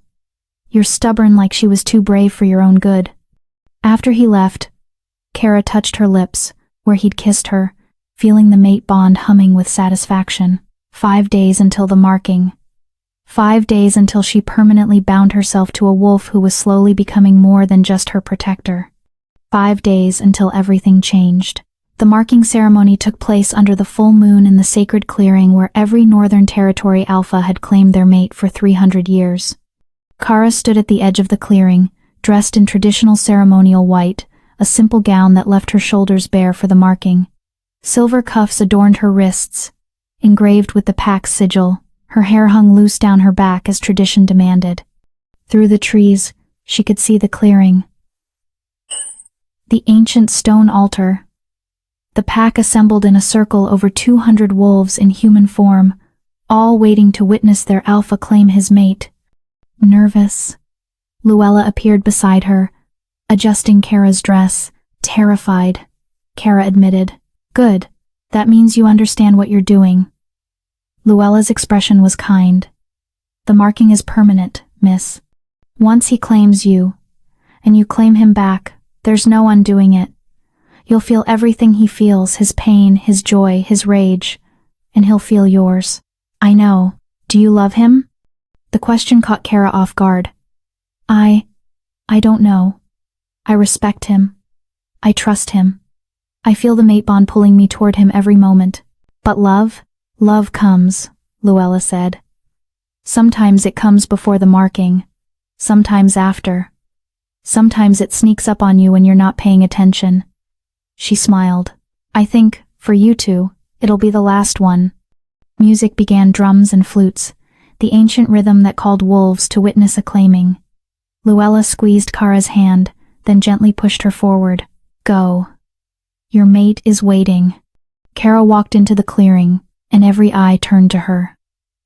You're stubborn, like she was too brave for your own good. After he left, Kara touched her lips, where he'd kissed her, feeling the mate bond humming with satisfaction. 5 days until the marking. 5 days until she permanently bound herself to a wolf who was slowly becoming more than just her protector. 5 days until everything changed. The marking ceremony took place under the full moon in the sacred clearing where every Northern Territory alpha had claimed their mate for 300 years. Kara stood at the edge of the clearing, dressed in traditional ceremonial white, a simple gown that left her shoulders bare for the marking. Silver cuffs adorned her wrists, engraved with the pack's sigil. Her hair hung loose down her back as tradition demanded. Through the trees, she could see the clearing. The ancient stone altar. The pack assembled in a circle, over 200 wolves in human form, all waiting to witness their alpha claim his mate. Nervous. Luella appeared beside her, adjusting Kara's dress. Terrified, Kara admitted. Good. That means you understand what you're doing. Luella's expression was kind. The marking is permanent, miss. Once he claims you, and you claim him back, there's no undoing it. You'll feel everything he feels, his pain, his joy, his rage, and he'll feel yours. I know. Do you love him? The question caught Kara off guard. I don't know. I respect him. I trust him. I feel the mate bond pulling me toward him every moment. But love? Love comes, Luella said. Sometimes it comes before the marking. Sometimes after. Sometimes it sneaks up on you when you're not paying attention. She smiled. I think, for you two, it'll be the last one. Music began, drums and flutes, the ancient rhythm that called wolves to witness a claiming. Luella squeezed Kara's hand, then gently pushed her forward. Go. Your mate is waiting. Kara walked into the clearing, and every eye turned to her.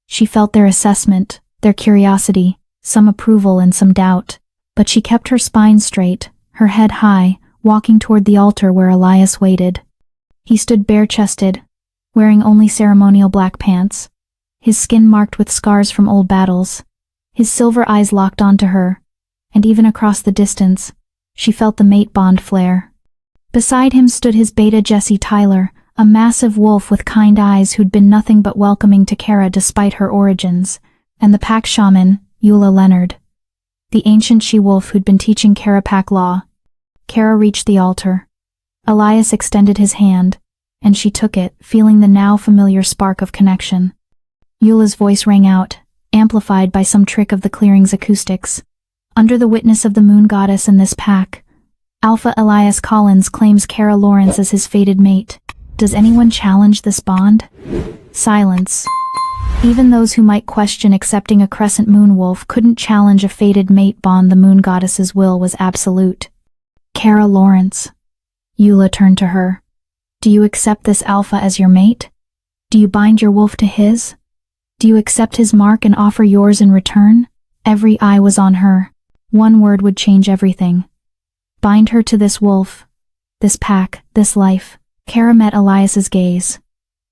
She felt their assessment, their curiosity, some approval and some doubt, but she kept her spine straight, her head high, walking toward the altar where Elias waited. He stood bare-chested, wearing only ceremonial black pants, his skin marked with scars from old battles. His silver eyes locked onto her, and even across the distance, she felt the mate bond flare. Beside him stood his beta Jesse Tyler, a massive wolf with kind eyes who'd been nothing but welcoming to Kara despite her origins, and the pack shaman, Eula Leonard, the ancient she-wolf who'd been teaching Kara pack law. Kara reached the altar. Elias extended his hand, and she took it, feeling the now familiar spark of connection. Eula's voice rang out, amplified by some trick of the clearing's acoustics. Under the witness of the moon goddess and this pack, Alpha Elias Collins claims Kara Lawrence as his fated mate. Does anyone challenge this bond? Silence. Even those who might question accepting a crescent moon wolf couldn't challenge a fated mate bond. The moon goddess's will was absolute. Kara Lawrence. Eula turned to her. Do you accept this alpha as your mate? Do you bind your wolf to his? Do you accept his mark and offer yours in return? Every eye was on her. One word would change everything. Bind her to this wolf, this pack, this life. Kara met Elias's gaze,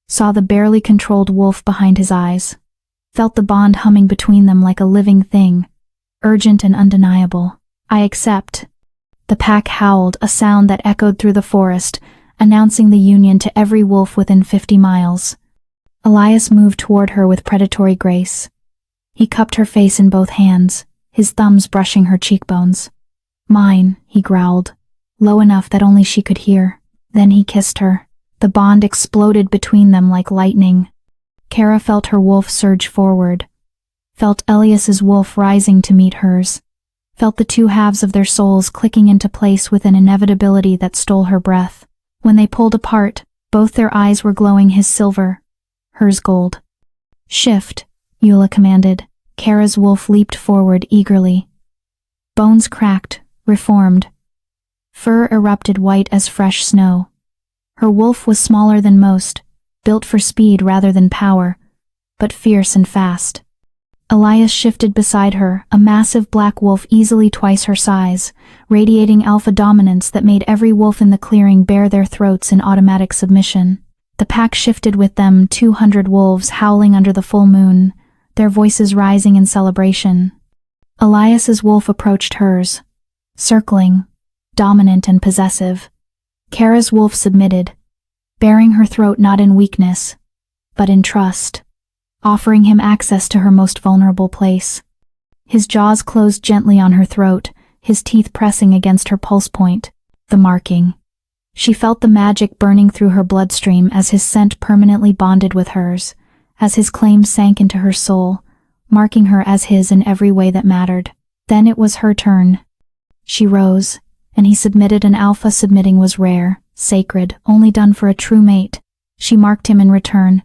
saw the barely controlled wolf behind his eyes, felt the bond humming between them like a living thing, urgent and undeniable. I accept. The pack howled, a sound that echoed through the forest, announcing the union to every wolf within 50 miles. Elias moved toward her with predatory grace. He cupped her face in both hands, his thumbs brushing her cheekbones. Mine, he growled, low enough that only she could hear. Then he kissed her. The bond exploded between them like lightning. Kara felt her wolf surge forward, felt Elias's wolf rising to meet hers, felt the two halves of their souls clicking into place with an inevitability that stole her breath. When they pulled apart, both their eyes were glowing, his silver, hers gold. Shift, Eula commanded. Kara's wolf leaped forward eagerly. Bones cracked, reformed. Fur erupted white as fresh snow. Her wolf was smaller than most, built for speed rather than power, but fierce and fast. Elias shifted beside her, a massive black wolf easily twice her size, radiating alpha dominance that made every wolf in the clearing bare their throats in automatic submission. The pack shifted with them, 200 wolves howling under the full moon, their voices rising in celebration. Elias's wolf approached hers, circling, dominant and possessive. Kara's wolf submitted, baring her throat not in weakness, but in trust, offering him access to her most vulnerable place. His jaws closed gently on her throat, his teeth pressing against her pulse point, the marking. She felt the magic burning through her bloodstream as his scent permanently bonded with hers, as his claim sank into her soul, marking her as his in every way that mattered. Then it was her turn. She rose, and he submitted, and alpha submitting was rare, sacred, only done for a true mate. She marked him in return,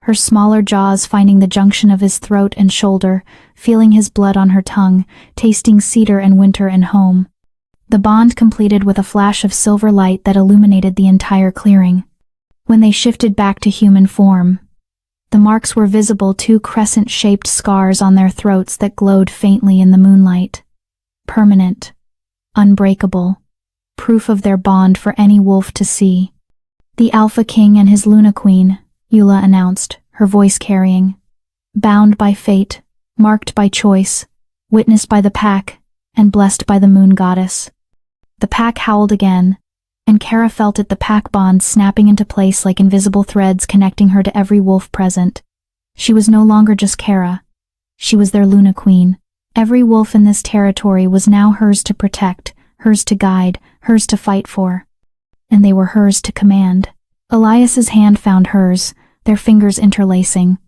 her smaller jaws finding the junction of his throat and shoulder, feeling his blood on her tongue, tasting cedar and winter and home. The bond completed with a flash of silver light that illuminated the entire clearing. When they shifted back to human form, the marks were visible, 2 crescent-shaped scars on their throats that glowed faintly in the moonlight. Permanent. Unbreakable, proof of their bond for any wolf to see. The Alpha King and his Luna Queen, Eula announced, her voice carrying. Bound by fate, marked by choice, witnessed by the pack, and blessed by the moon goddess. The pack howled again, and Kara felt it, the pack bond snapping into place like invisible threads connecting her to every wolf present. She was no longer just Kara. She was their Luna Queen. Every wolf in this territory was now hers to protect, hers to guide, hers to fight for. And they were hers to command. Elias's hand found hers, their fingers interlacing.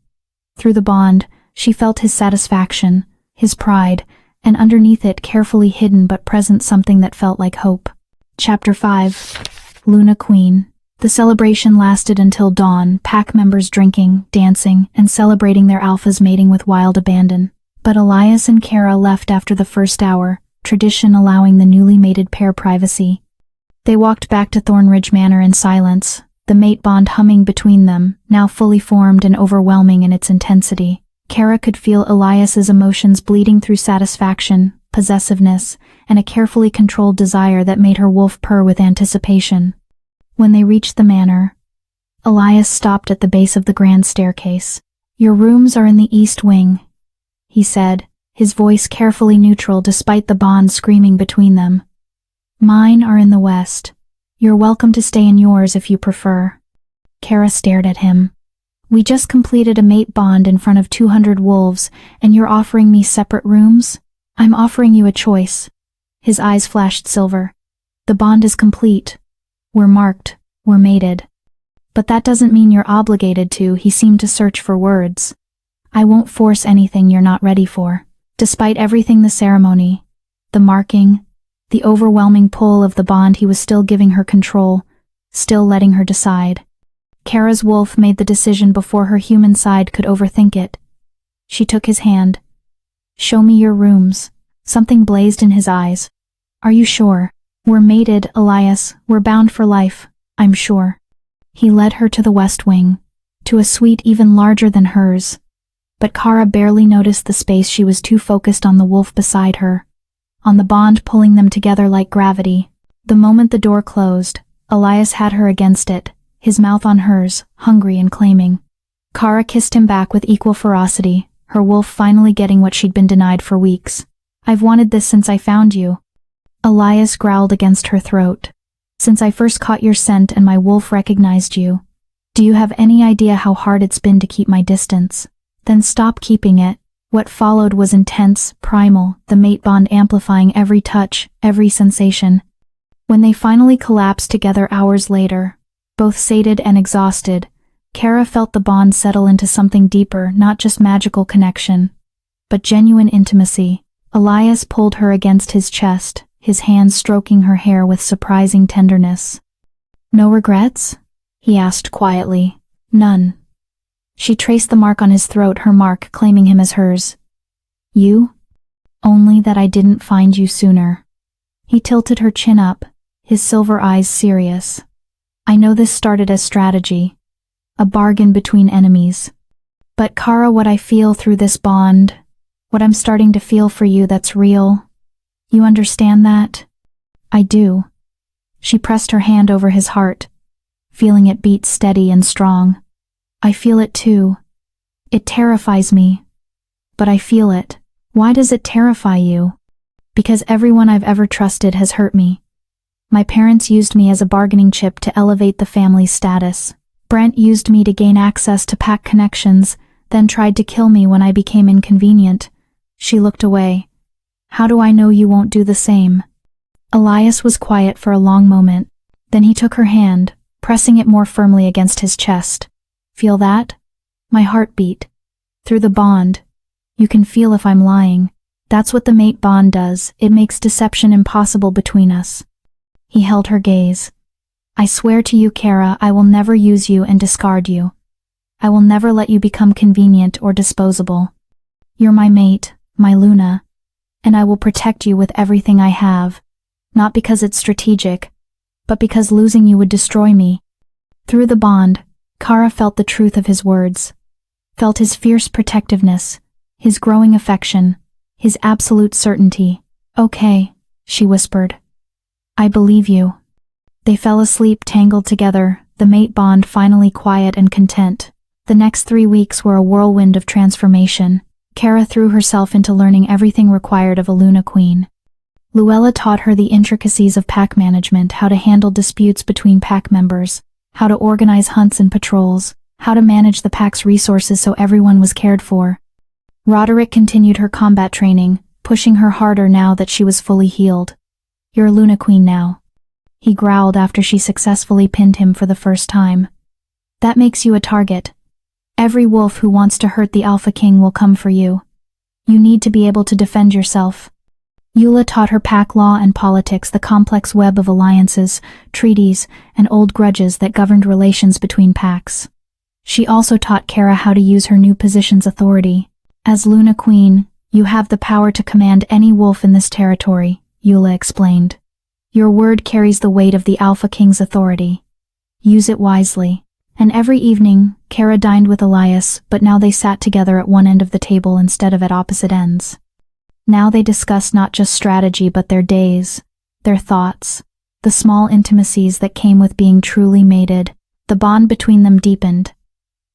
Through the bond, she felt his satisfaction, his pride, and underneath it, carefully hidden but present, something that felt like hope. Chapter 5. Luna Queen. The celebration lasted until dawn, pack members drinking, dancing, and celebrating their alphas mating with wild abandon. But Elias and Kara left after the first hour, tradition allowing the newly mated pair privacy. They walked back to Thornridge Manor in silence, the mate bond humming between them, now fully formed and overwhelming in its intensity. Kara could feel Elias's emotions bleeding through satisfaction, possessiveness, and a carefully controlled desire that made her wolf purr with anticipation. When they reached the manor, Elias stopped at the base of the grand staircase. "Your rooms are in the east wing," he said, his voice carefully neutral despite the bond screaming between them. "Mine are in the west. You're welcome to stay in yours if you prefer." Kara stared at him. "We just completed a mate bond in front of 200 wolves, and you're offering me separate rooms? I'm offering you a choice." His eyes flashed silver. "The bond is complete. We're marked, we're mated. But that doesn't mean you're obligated to," he seemed to search for words. "I won't force anything you're not ready for." Despite everything, the ceremony, the marking, the overwhelming pull of the bond, he was still giving her control, still letting her decide. Kara's wolf made the decision before her human side could overthink it. She took his hand. "Show me your rooms." Something blazed in his eyes. "Are you sure?" "We're mated, Elias. We're bound for life, I'm sure." He led her to the west wing, to a suite even larger than hers. But Kara barely noticed the space. She was too focused on the wolf beside her, on the bond pulling them together like gravity. The moment the door closed, Elias had her against it, his mouth on hers, hungry and claiming. Kara kissed him back with equal ferocity, her wolf finally getting what she'd been denied for weeks. "I've wanted this since I found you." Elias growled against her throat. "Since I first caught your scent and my wolf recognized you. Do you have any idea how hard it's been to keep my distance? Then stop keeping it." What followed was intense, primal, the mate bond amplifying every touch, every sensation. When they finally collapsed together hours later, both sated and exhausted, Kara felt the bond settle into something deeper, not just magical connection, but genuine intimacy. Elias pulled her against his chest, his hands stroking her hair with surprising tenderness. "No regrets?" he asked quietly. "None." She traced the mark on his throat, her mark claiming him as hers. "You? Only that I didn't find you sooner." He tilted her chin up, his silver eyes serious. "I know this started as strategy, a bargain between enemies. But Kara, what I feel through this bond, what I'm starting to feel for you, that's real. You understand that?" "I do." She pressed her hand over his heart, feeling it beat steady and strong. "I feel it too. It terrifies me. But I feel it." "Why does it terrify you?" "Because everyone I've ever trusted has hurt me. My parents used me as a bargaining chip to elevate the family's status. Brent used me to gain access to pack connections, then tried to kill me when I became inconvenient." She looked away. "How do I know you won't do the same?" Elias was quiet for a long moment. Then he took her hand, pressing it more firmly against his chest. "Feel that? My heartbeat. Through the bond. You can feel if I'm lying. That's what the mate bond does. It makes deception impossible between us." He held her gaze. "I swear to you, Kara, I will never use you and discard you. I will never let you become convenient or disposable. You're my mate, my Luna, and I will protect you with everything I have, not because it's strategic, but because losing you would destroy me." Through the bond, Kara felt the truth of his words, felt his fierce protectiveness, his growing affection, his absolute certainty. "Okay," she whispered. "I believe you." They fell asleep tangled together, the mate bond finally quiet and content. The next 3 weeks were a whirlwind of transformation. Kara threw herself into learning everything required of a Luna Queen. Luella taught her the intricacies of pack management, how to handle disputes between pack members, how to organize hunts and patrols, how to manage the pack's resources so everyone was cared for. Roderick continued her combat training, pushing her harder now that she was fully healed. "You're a Luna Queen now," he growled after she successfully pinned him for the first time. "That makes you a target. Every wolf who wants to hurt the Alpha King will come for you. You need to be able to defend yourself." Eula taught her pack law and politics, the complex web of alliances, treaties, and old grudges that governed relations between packs. She also taught Kara how to use her new position's authority. "As Luna Queen, you have the power to command any wolf in this territory," Eula explained. "Your word carries the weight of the Alpha King's authority. Use it wisely." And every evening, Kara dined with Elias, but now they sat together at one end of the table instead of at opposite ends. Now they discussed not just strategy but their days, their thoughts, the small intimacies that came with being truly mated. The bond between them deepened.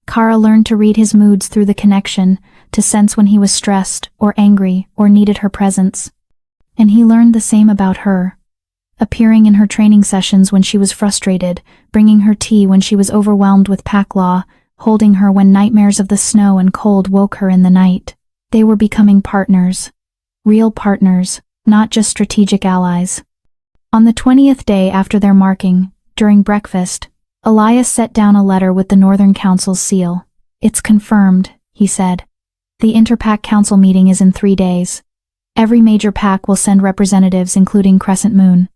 Kara learned to read his moods through the connection, to sense when he was stressed or angry or needed her presence. And he learned the same about her, appearing in her training sessions when she was frustrated, bringing her tea when she was overwhelmed with pack law, holding her when nightmares of the snow and cold woke her in the night. They were becoming partners. Real partners, not just strategic allies. On the 20th day after their marking, during breakfast, Elias set down a letter with the Northern Council's seal. "It's confirmed," he said. "The Interpack Council meeting is in 3 days. Every major pack will send representatives, including Crescent Moon."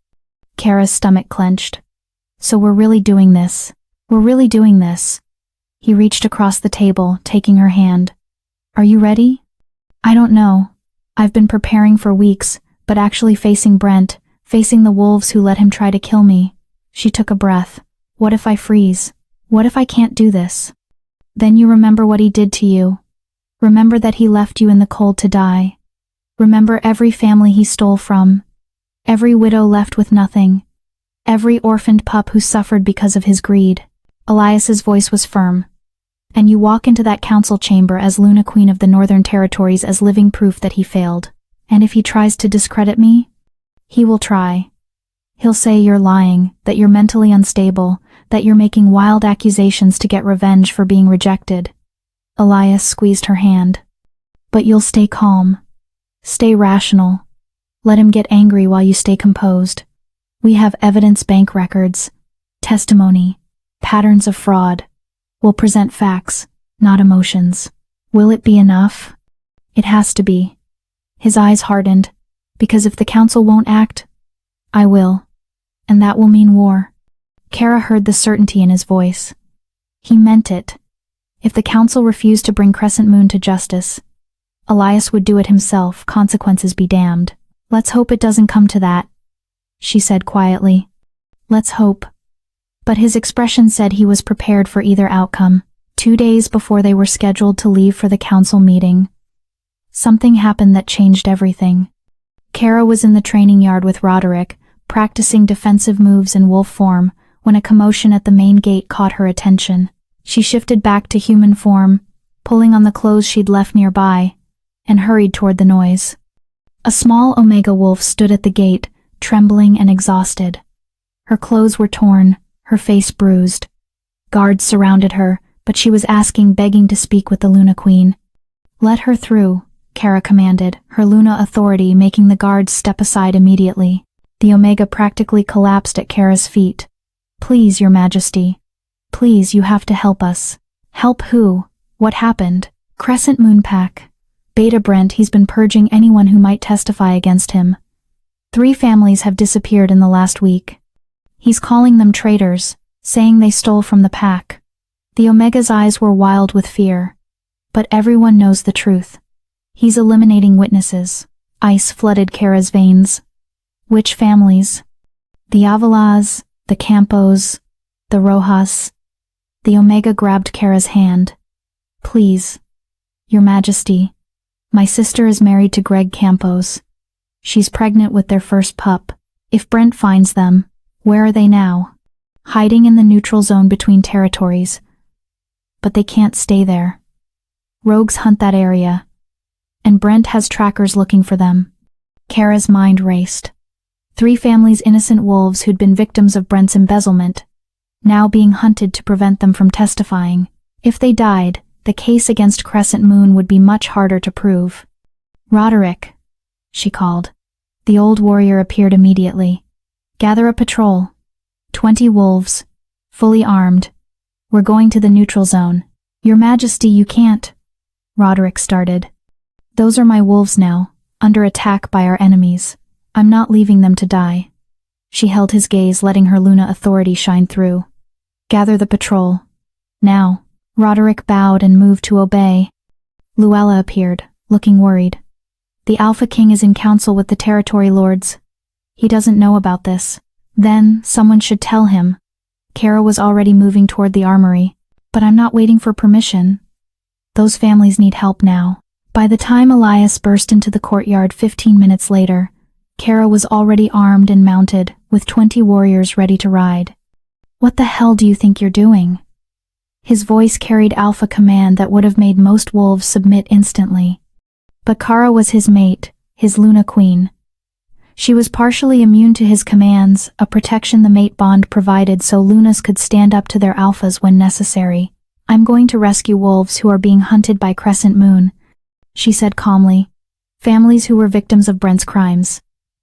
Kara's stomach clenched. "So we're really doing this. We're really doing this." He reached across the table, taking her hand. "Are you ready?" "I don't know. I've been preparing for weeks, but actually facing Brent, facing the wolves who let him try to kill me." She took a breath. "What if I freeze? What if I can't do this?" Then you remember what he did to you. Remember that he left you in the cold to die. Remember every family he stole from. Every widow left with nothing. Every orphaned pup who suffered because of his greed. Elias's voice was firm. And you walk into that council chamber as Luna Queen of the Northern Territories as living proof that he failed. And if he tries to discredit me, he will try. He'll say you're lying, that you're mentally unstable, that you're making wild accusations to get revenge for being rejected. Elias squeezed her hand. But you'll stay calm. Stay rational. Let him get angry while you stay composed. We have evidence, bank records, testimony, patterns of fraud. We'll present facts, not emotions. Will it be enough? It has to be. His eyes hardened, because if the council won't act, I will. And that will mean war. Kara heard the certainty in his voice. He meant it. If the council refused to bring Crescent Moon to justice, Elias would do it himself, consequences be damned. Let's hope it doesn't come to that, she said quietly. Let's hope. But his expression said he was prepared for either outcome. 2 days before they were scheduled to leave for the council meeting, something happened that changed everything. Kara was in the training yard with Roderick, practicing defensive moves in wolf form, when a commotion at the main gate caught her attention. She shifted back to human form, pulling on the clothes she'd left nearby, and hurried toward the noise. A small Omega wolf stood at the gate, trembling and exhausted. Her clothes were torn, her face bruised. Guards surrounded her, but she was begging to speak with the Luna Queen. Let her through, Kara commanded, her Luna authority making the guards step aside immediately. The Omega practically collapsed at Kara's feet. Please, Your Majesty. Please, you have to help us. Help who? What happened? Crescent Moon Pack. Beta Brent, he's been purging anyone who might testify against him. 3 families have disappeared in the last week. He's calling them traitors, saying they stole from the pack. The Omega's eyes were wild with fear. But everyone knows the truth. He's eliminating witnesses. Ice flooded Kara's veins. Which families? The Avalas, the Campos, the Rojas. The Omega grabbed Kara's hand. Please, Your Majesty. My sister is married to Greg Campos. She's pregnant with their first pup. If Brent finds them, where are they now? Hiding in the neutral zone between territories. But they can't stay there. Rogues hunt that area. And Brent has trackers looking for them. Kara's mind raced. 3 families' innocent wolves who'd been victims of Brent's embezzlement, now being hunted to prevent them from testifying. If they died, the case against Crescent Moon would be much harder to prove. Roderick, she called. The old warrior appeared immediately. Gather a patrol. 20 wolves, fully armed. We're going to the neutral zone. Your Majesty, you can't. Roderick started. Those are my wolves now, under attack by our enemies. I'm not leaving them to die. She held his gaze, letting her Luna authority shine through. Gather the patrol. Now. Roderick bowed and moved to obey. Luella appeared, looking worried. The Alpha King is in council with the territory lords. He doesn't know about this. Then, someone should tell him. Kara was already moving toward the armory. But I'm not waiting for permission. Those families need help now. By the time Elias burst into the courtyard 15 minutes later, Kara was already armed and mounted, with 20 warriors ready to ride. What the hell do you think you're doing? His voice carried alpha command that would have made most wolves submit instantly. But Kara was his mate, his Luna Queen. She was partially immune to his commands, a protection the mate bond provided so Lunas could stand up to their alphas when necessary. I'm going to rescue wolves who are being hunted by Crescent Moon, she said calmly. Families who were victims of Brent's crimes.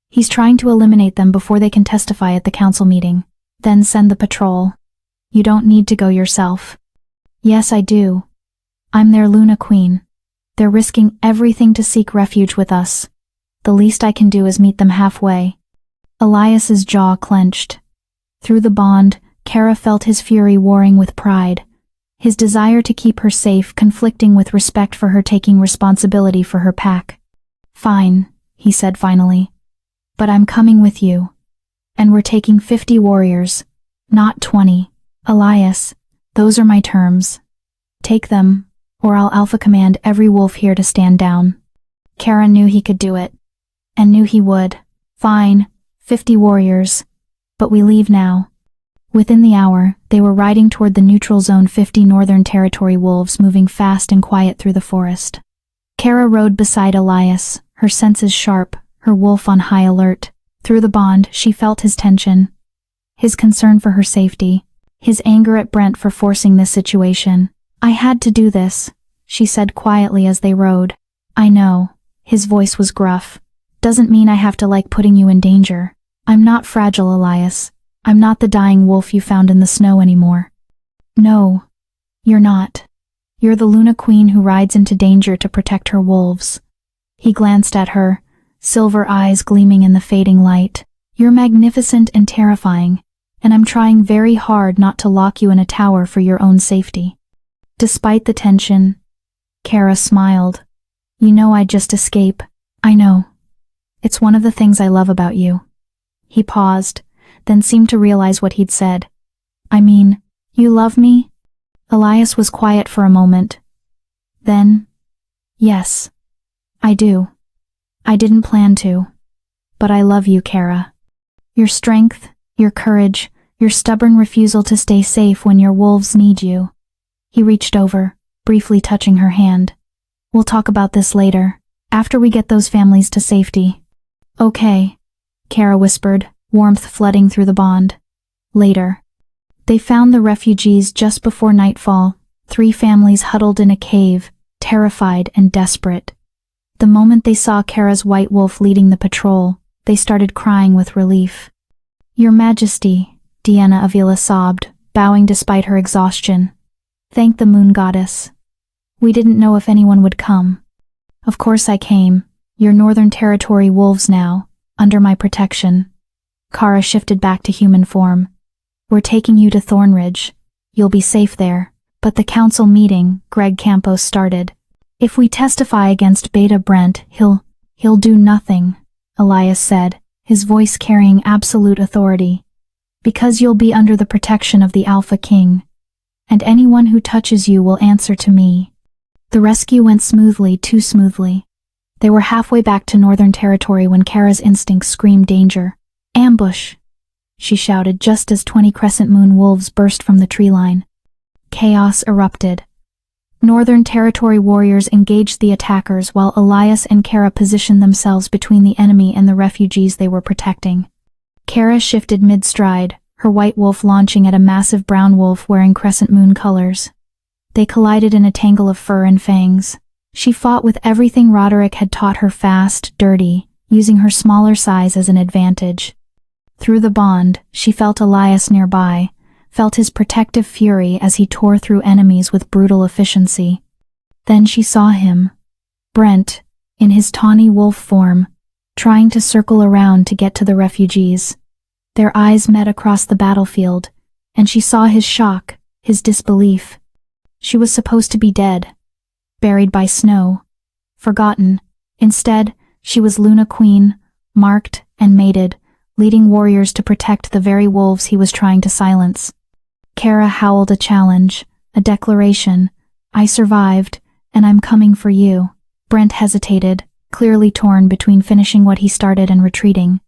He's trying to eliminate them before they can testify at the council meeting. Then send the patrol. You don't need to go yourself. Yes, I do. I'm their Luna Queen. They're risking everything to seek refuge with us. The least I can do is meet them halfway. Elias's jaw clenched. Through the bond, Kara felt his fury warring with pride. His desire to keep her safe conflicting with respect for her taking responsibility for her pack. Fine, he said finally. But I'm coming with you. And we're taking 50 warriors, not 20. Elias, those are my terms. Take them, or I'll alpha command every wolf here to stand down. Kara knew he could do it. And knew he would. Fine, 50 warriors. But we leave now. Within the hour, they were riding toward the neutral zone. 50 Northern Territory wolves moving fast and quiet through the forest. Kara rode beside Elias, her senses sharp, her wolf on high alert. Through the bond, she felt his tension. His concern for her safety. His anger at Brent for forcing this situation. I had to do this, she said quietly as they rode. I know. His voice was gruff. Doesn't mean I have to like putting you in danger. I'm not fragile, Elias. I'm not the dying wolf you found in the snow anymore. No, you're not. You're the Luna Queen who rides into danger to protect her wolves. He glanced at her, silver eyes gleaming in the fading light. You're magnificent and terrifying, and I'm trying very hard not to lock you in a tower for your own safety. Despite the tension, Kara smiled. You know I'd just escape. I know. It's one of the things I love about you. He paused, then seemed to realize what he'd said. I mean, you love me? Elias was quiet for a moment. Then, yes, I do. I didn't plan to. But I love you, Kara. Your strength, your courage, your stubborn refusal to stay safe when your wolves need you. He reached over, briefly touching her hand. We'll talk about this later, after we get those families to safety. Okay, Kara whispered, warmth flooding through the bond. Later. They found the refugees just before nightfall, 3 families huddled in a cave, terrified and desperate. The moment they saw Kara's white wolf leading the patrol, they started crying with relief. Your Majesty, Deanna Avila sobbed, bowing despite her exhaustion. Thank the moon goddess. We didn't know if anyone would come. Of course I came. Your Northern Territory wolves now, under my protection. Kara shifted back to human form. We're taking you to Thornridge. You'll be safe there. But the council meeting, Greg Campos started. If we testify against Beta Brent, he'll do nothing, Elias said, his voice carrying absolute authority. Because you'll be under the protection of the Alpha King. And anyone who touches you will answer to me. The rescue went smoothly, too smoothly. They were halfway back to Northern Territory when Kara's instincts screamed danger. Ambush! She shouted just as 20 Crescent Moon wolves burst from the tree line. Chaos erupted. Northern Territory warriors engaged the attackers while Elias and Kara positioned themselves between the enemy and the refugees they were protecting. Kara shifted mid-stride, her white wolf launching at a massive brown wolf wearing Crescent Moon colors. They collided in a tangle of fur and fangs. She fought with everything Roderick had taught her, fast, dirty, using her smaller size as an advantage. Through the bond, she felt Elias nearby, felt his protective fury as he tore through enemies with brutal efficiency. Then she saw him, Brent, in his tawny wolf form, trying to circle around to get to the refugees. Their eyes met across the battlefield, and she saw his shock, his disbelief. She was supposed to be dead. Buried by snow, forgotten. Instead, she was Luna Queen, marked and mated, leading warriors to protect the very wolves he was trying to silence. Kara howled a challenge, a declaration. I survived, and I'm coming for you. Brent hesitated, clearly torn between finishing what he started and retreating.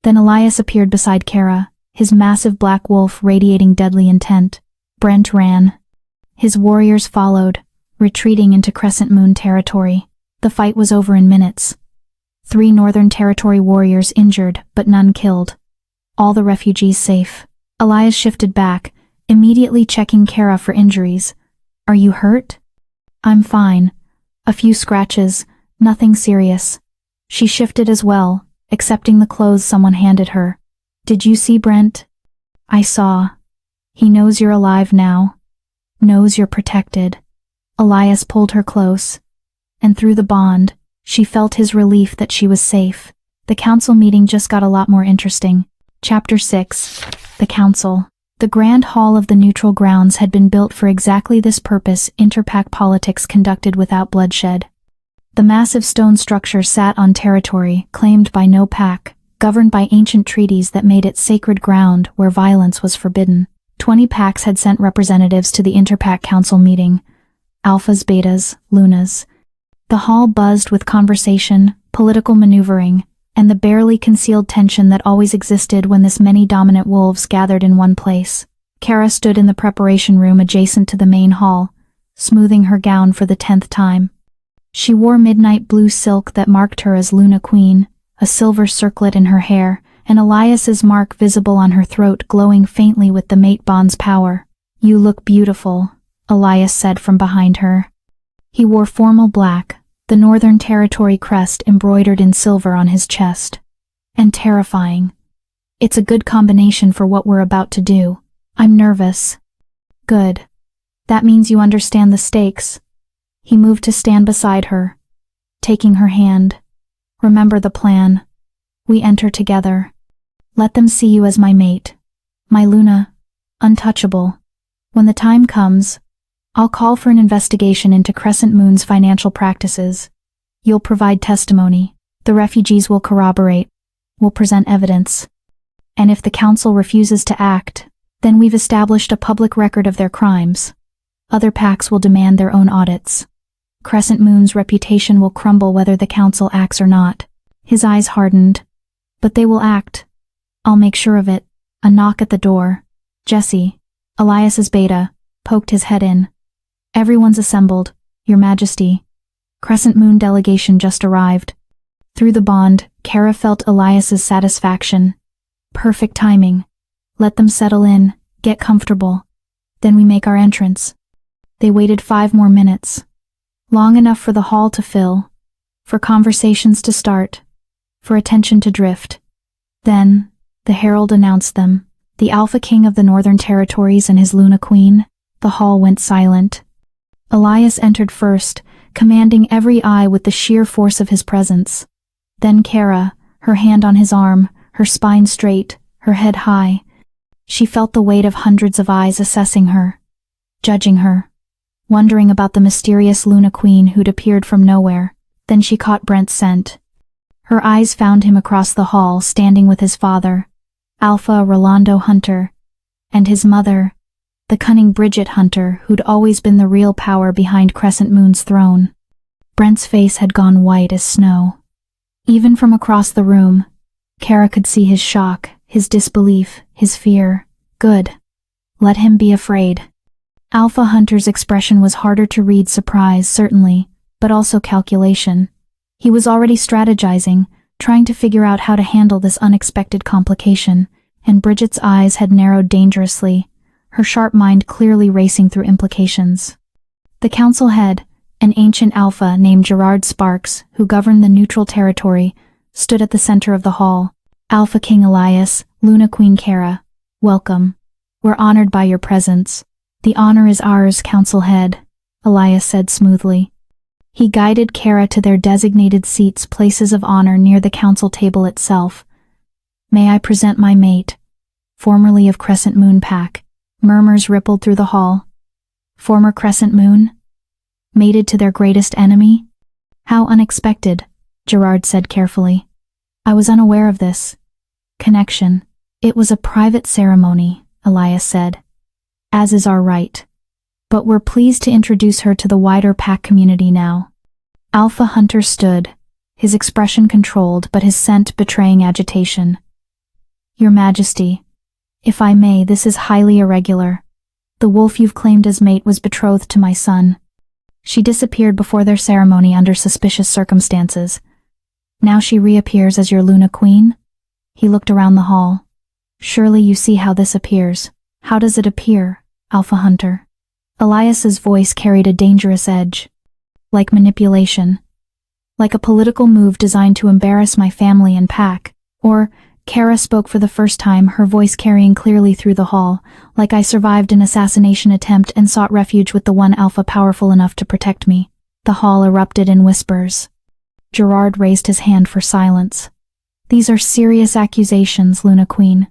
Then Elias appeared beside Kara, his massive black wolf radiating deadly intent. Brent ran. His warriors followed, retreating into Crescent Moon territory. The fight was over in minutes. 3 Northern Territory warriors injured, but none killed. All the refugees safe. Elias shifted back, immediately checking Kara for injuries. Are you hurt? I'm fine. A few scratches, nothing serious. She shifted as well, accepting the clothes someone handed her. Did you see Brent? I saw. He knows you're alive now. Knows you're protected. Elias pulled her close. And through the bond, she felt his relief that she was safe. The council meeting just got a lot more interesting. Chapter 6. The Council. The Grand Hall of the Neutral Grounds had been built for exactly this purpose: interpack politics conducted without bloodshed. The massive stone structure sat on territory claimed by no pack, governed by ancient treaties that made it sacred ground where violence was forbidden. 20 packs had sent representatives to the Interpack Council meeting, Alphas, betas, lunas. The hall buzzed with conversation, political maneuvering, and the barely concealed tension that always existed when this many dominant wolves gathered in one place. Kara stood in the preparation room adjacent to the main hall, smoothing her gown for the 10th time. She wore midnight blue silk that marked her as Luna Queen, a silver circlet in her hair, and Elias's mark visible on her throat glowing faintly with the mate bond's power. "You look beautiful," Elias said from behind her. He wore formal black, the Northern Territory crest embroidered in silver on his chest. "And terrifying. It's a good combination for what we're about to do. I'm nervous." "Good. That means you understand the stakes." He moved to stand beside her, taking her hand. "Remember the plan. We enter together. Let them see you as my mate. My Luna, untouchable. When the time comes, I'll call for an investigation into Crescent Moon's financial practices. You'll provide testimony. The refugees will corroborate. We'll present evidence. And if the council refuses to act, then we've established a public record of their crimes. Other packs will demand their own audits. Crescent Moon's reputation will crumble whether the council acts or not." His eyes hardened. "But they will act. I'll make sure of it." A knock at the door. Jesse, Elias's beta, poked his head in. "Everyone's assembled, Your Majesty. Crescent Moon delegation just arrived." Through the bond, Kara felt Elias's satisfaction. Perfect timing. Let them settle in, get comfortable. Then we make our entrance. They waited 5 more minutes. Long enough for the hall to fill, for conversations to start, for attention to drift. Then, the herald announced them, the Alpha King of the Northern Territories and his Luna Queen. The hall went silent. Elias entered first, commanding every eye with the sheer force of his presence. Then Kara, her hand on his arm, her spine straight, her head high. She felt the weight of hundreds of eyes assessing her, judging her, wondering about the mysterious Luna Queen who'd appeared from nowhere. Then she caught Brent's scent. Her eyes found him across the hall, standing with his father, Alpha Rolando Hunter, and his mother, the cunning Bridget Hunter, who'd always been the real power behind Crescent Moon's throne. Brent's face had gone white as snow. Even from across the room, Kara could see his shock, his disbelief, his fear. Good. Let him be afraid. Alpha Hunter's expression was harder to read: surprise, certainly, but also calculation. He was already strategizing, trying to figure out how to handle this unexpected complication, and Bridget's eyes had narrowed dangerously, her sharp mind clearly racing through implications. The council head, an ancient alpha named Gerard Sparks, who governed the neutral territory, stood at the center of the hall. "Alpha King Elias, Luna Queen Kara, welcome. We're honored by your presence." "The honor is ours, council head," Elias said smoothly. He guided Kara to their designated seats, places of honor near the council table itself. "May I present my mate, formerly of Crescent Moon Pack." Murmurs rippled through the hall. Former Crescent Moon? Mated to their greatest enemy? How unexpected, Gerard said carefully. "I was unaware of this connection." "It was a private ceremony," Elias said, "as is our right. But we're pleased to introduce her to the wider pack community now." Alpha Hunter stood, his expression controlled but his scent betraying agitation. "Your Majesty, if I may, this is highly irregular. The wolf you've claimed as mate was betrothed to my son. She disappeared before their ceremony under suspicious circumstances. Now she reappears as your Luna Queen?" He looked around the hall. "Surely you see how this appears." "How does it appear, Alpha Hunter?" Elias's voice carried a dangerous edge. "Like manipulation. Like a political move designed to embarrass my family and pack. Or," Kara spoke for the first time, her voice carrying clearly through the hall, "like I survived an assassination attempt and sought refuge with the one alpha powerful enough to protect me." The hall erupted in whispers. Gerard raised his hand for silence. "These are serious accusations, Luna Queen."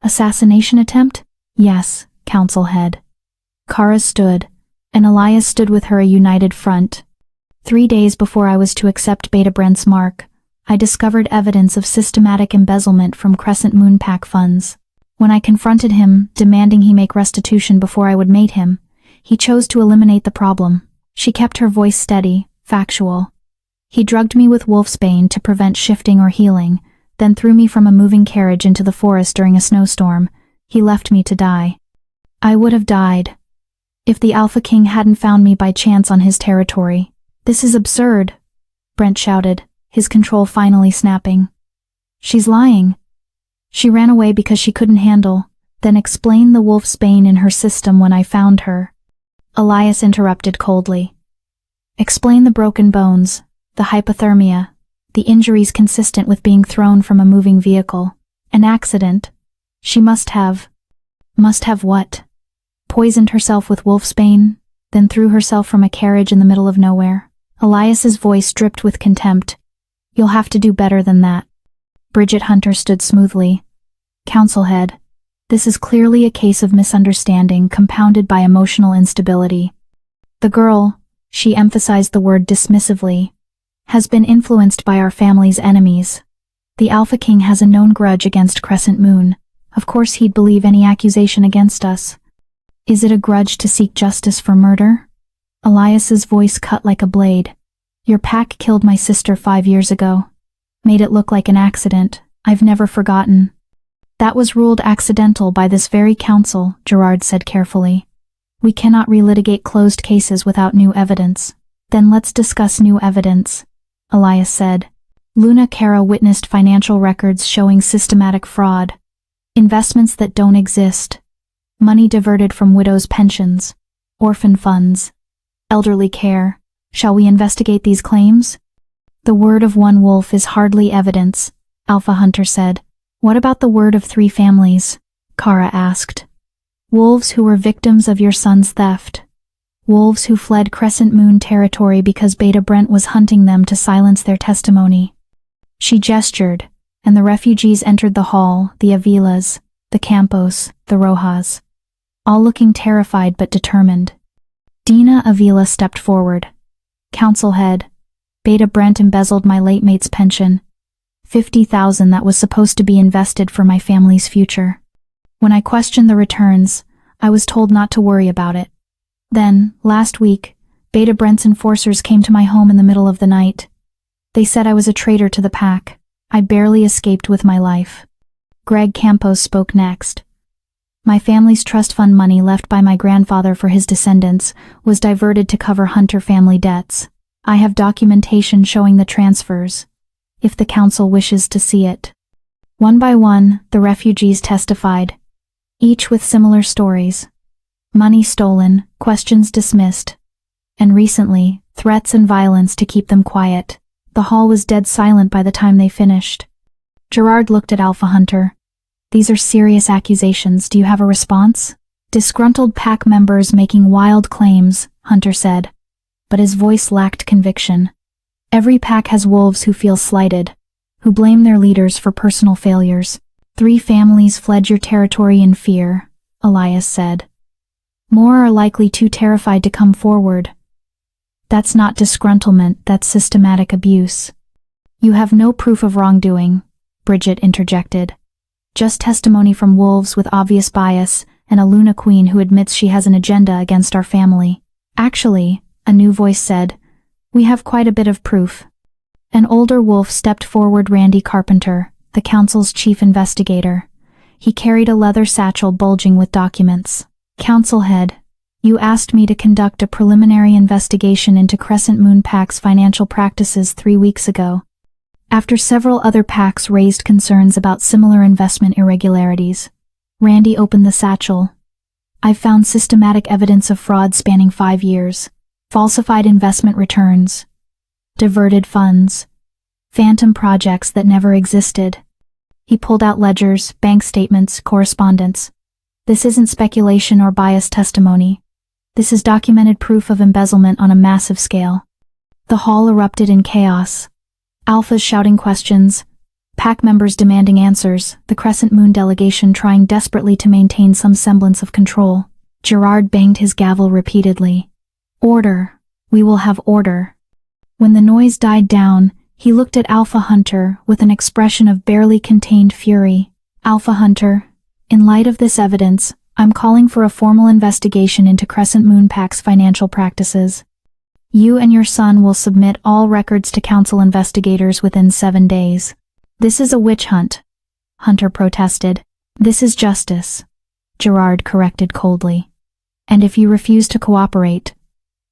"Assassination attempt?" "Yes, council head." Kara stood, and Elias stood with her, a united front. 3 days before I was to accept Beta Brent's mark, I discovered evidence of systematic embezzlement from Crescent Moon Pack funds. When I confronted him, demanding he make restitution before I would mate him, he chose to eliminate the problem, She kept her voice steady, factual. He drugged me with wolfsbane to prevent shifting or healing, then threw me from a moving carriage into the forest during a snowstorm. He left me to die. I would have died if the Alpha King hadn't found me by chance on his territory. This is absurd, Brent shouted, his control finally snapping. She's lying. She ran away because she couldn't handle, then explained the wolfsbane in her system when I found her. Elias interrupted coldly. Explain the broken bones, the hypothermia, the injuries consistent with being thrown from a moving vehicle. An accident. She must have what? Poisoned herself with wolfsbane, then threw herself from a carriage in the middle of nowhere. Elias's voice dripped with contempt. You'll have to do better than that. Bridget Hunter stood smoothly. Council head, this is clearly a case of misunderstanding compounded by emotional instability. The girl, she emphasized the word dismissively, has been influenced by our family's enemies. The Alpha King has a known grudge against Crescent Moon. Of course he'd believe any accusation against us. Is it a grudge to seek justice for murder? Elias's voice cut like a blade. Your pack killed my sister 5 years ago. Made it look like an accident. I've never forgotten. That was ruled accidental by this very council, Gerard said carefully. We cannot relitigate closed cases without new evidence. Then let's discuss new evidence, Elias said. Luna Kara witnessed financial records showing systematic fraud. Investments that don't exist. Money diverted from widows' pensions. Orphan funds. Elderly care. Shall we investigate these claims? The word of one wolf is hardly evidence, Alpha Hunter said. What about the word of 3 families? Kara asked. Wolves who were victims of your son's theft. Wolves who fled Crescent Moon territory because Beta Brent was hunting them to silence their testimony. She gestured, and the refugees entered the hall, the Avilas, the Campos, the Rojas, all looking terrified but determined. Dina Avila stepped forward. Council head, Beta Brent embezzled my late mate's pension. 50,000 that was supposed to be invested for my family's future. When I questioned the returns, I was told not to worry about it. Then, last week, Beta Brent's enforcers came to my home in the middle of the night. They said I was a traitor to the pack. I barely escaped with my life. Greg Campos spoke next. My family's trust fund money left by my grandfather for his descendants was diverted to cover Hunter family debts. I have documentation showing the transfers, if the council wishes to see it. One by one, the refugees testified, each with similar stories. Money stolen, questions dismissed, and recently, threats and violence to keep them quiet. The hall was dead silent by the time they finished. Gerard looked at Alpha Hunter. These are serious accusations. Do you have a response? Disgruntled pack members making wild claims, Hunter said. But his voice lacked conviction. Every pack has wolves who feel slighted, who blame their leaders for personal failures. 3 families fled your territory in fear, Elias said. More are likely too terrified to come forward. That's not disgruntlement, that's systematic abuse. You have no proof of wrongdoing, Bridget interjected. Just testimony from wolves with obvious bias and a Luna Queen who admits she has an agenda against our family. Actually, a new voice said, we have quite a bit of proof. An older wolf stepped forward. Randy Carpenter, the council's chief investigator. He carried a leather satchel bulging with documents. Council head, you asked me to conduct a preliminary investigation into Crescent Moon Pack's financial practices 3 weeks ago. After several other packs raised concerns about similar investment irregularities, Randy opened the satchel. I've found systematic evidence of fraud spanning 5 years. Falsified investment returns, diverted funds, phantom projects that never existed. He pulled out ledgers, bank statements, correspondence. This isn't speculation or biased testimony. This is documented proof of embezzlement on a massive scale. The hall erupted in chaos. Alphas shouting questions, pack members demanding answers, the Crescent Moon delegation trying desperately to maintain some semblance of control. Gerard banged his gavel repeatedly. Order. We will have order. When the noise died down, he looked at Alpha Hunter with an expression of barely contained fury. Alpha Hunter, in light of this evidence, I'm calling for a formal investigation into Crescent Moon Pack's financial practices. You and your son will submit all records to council investigators within 7 days. This is a witch hunt, Hunter protested. This is justice, Gerard corrected coldly. And if you refuse to cooperate,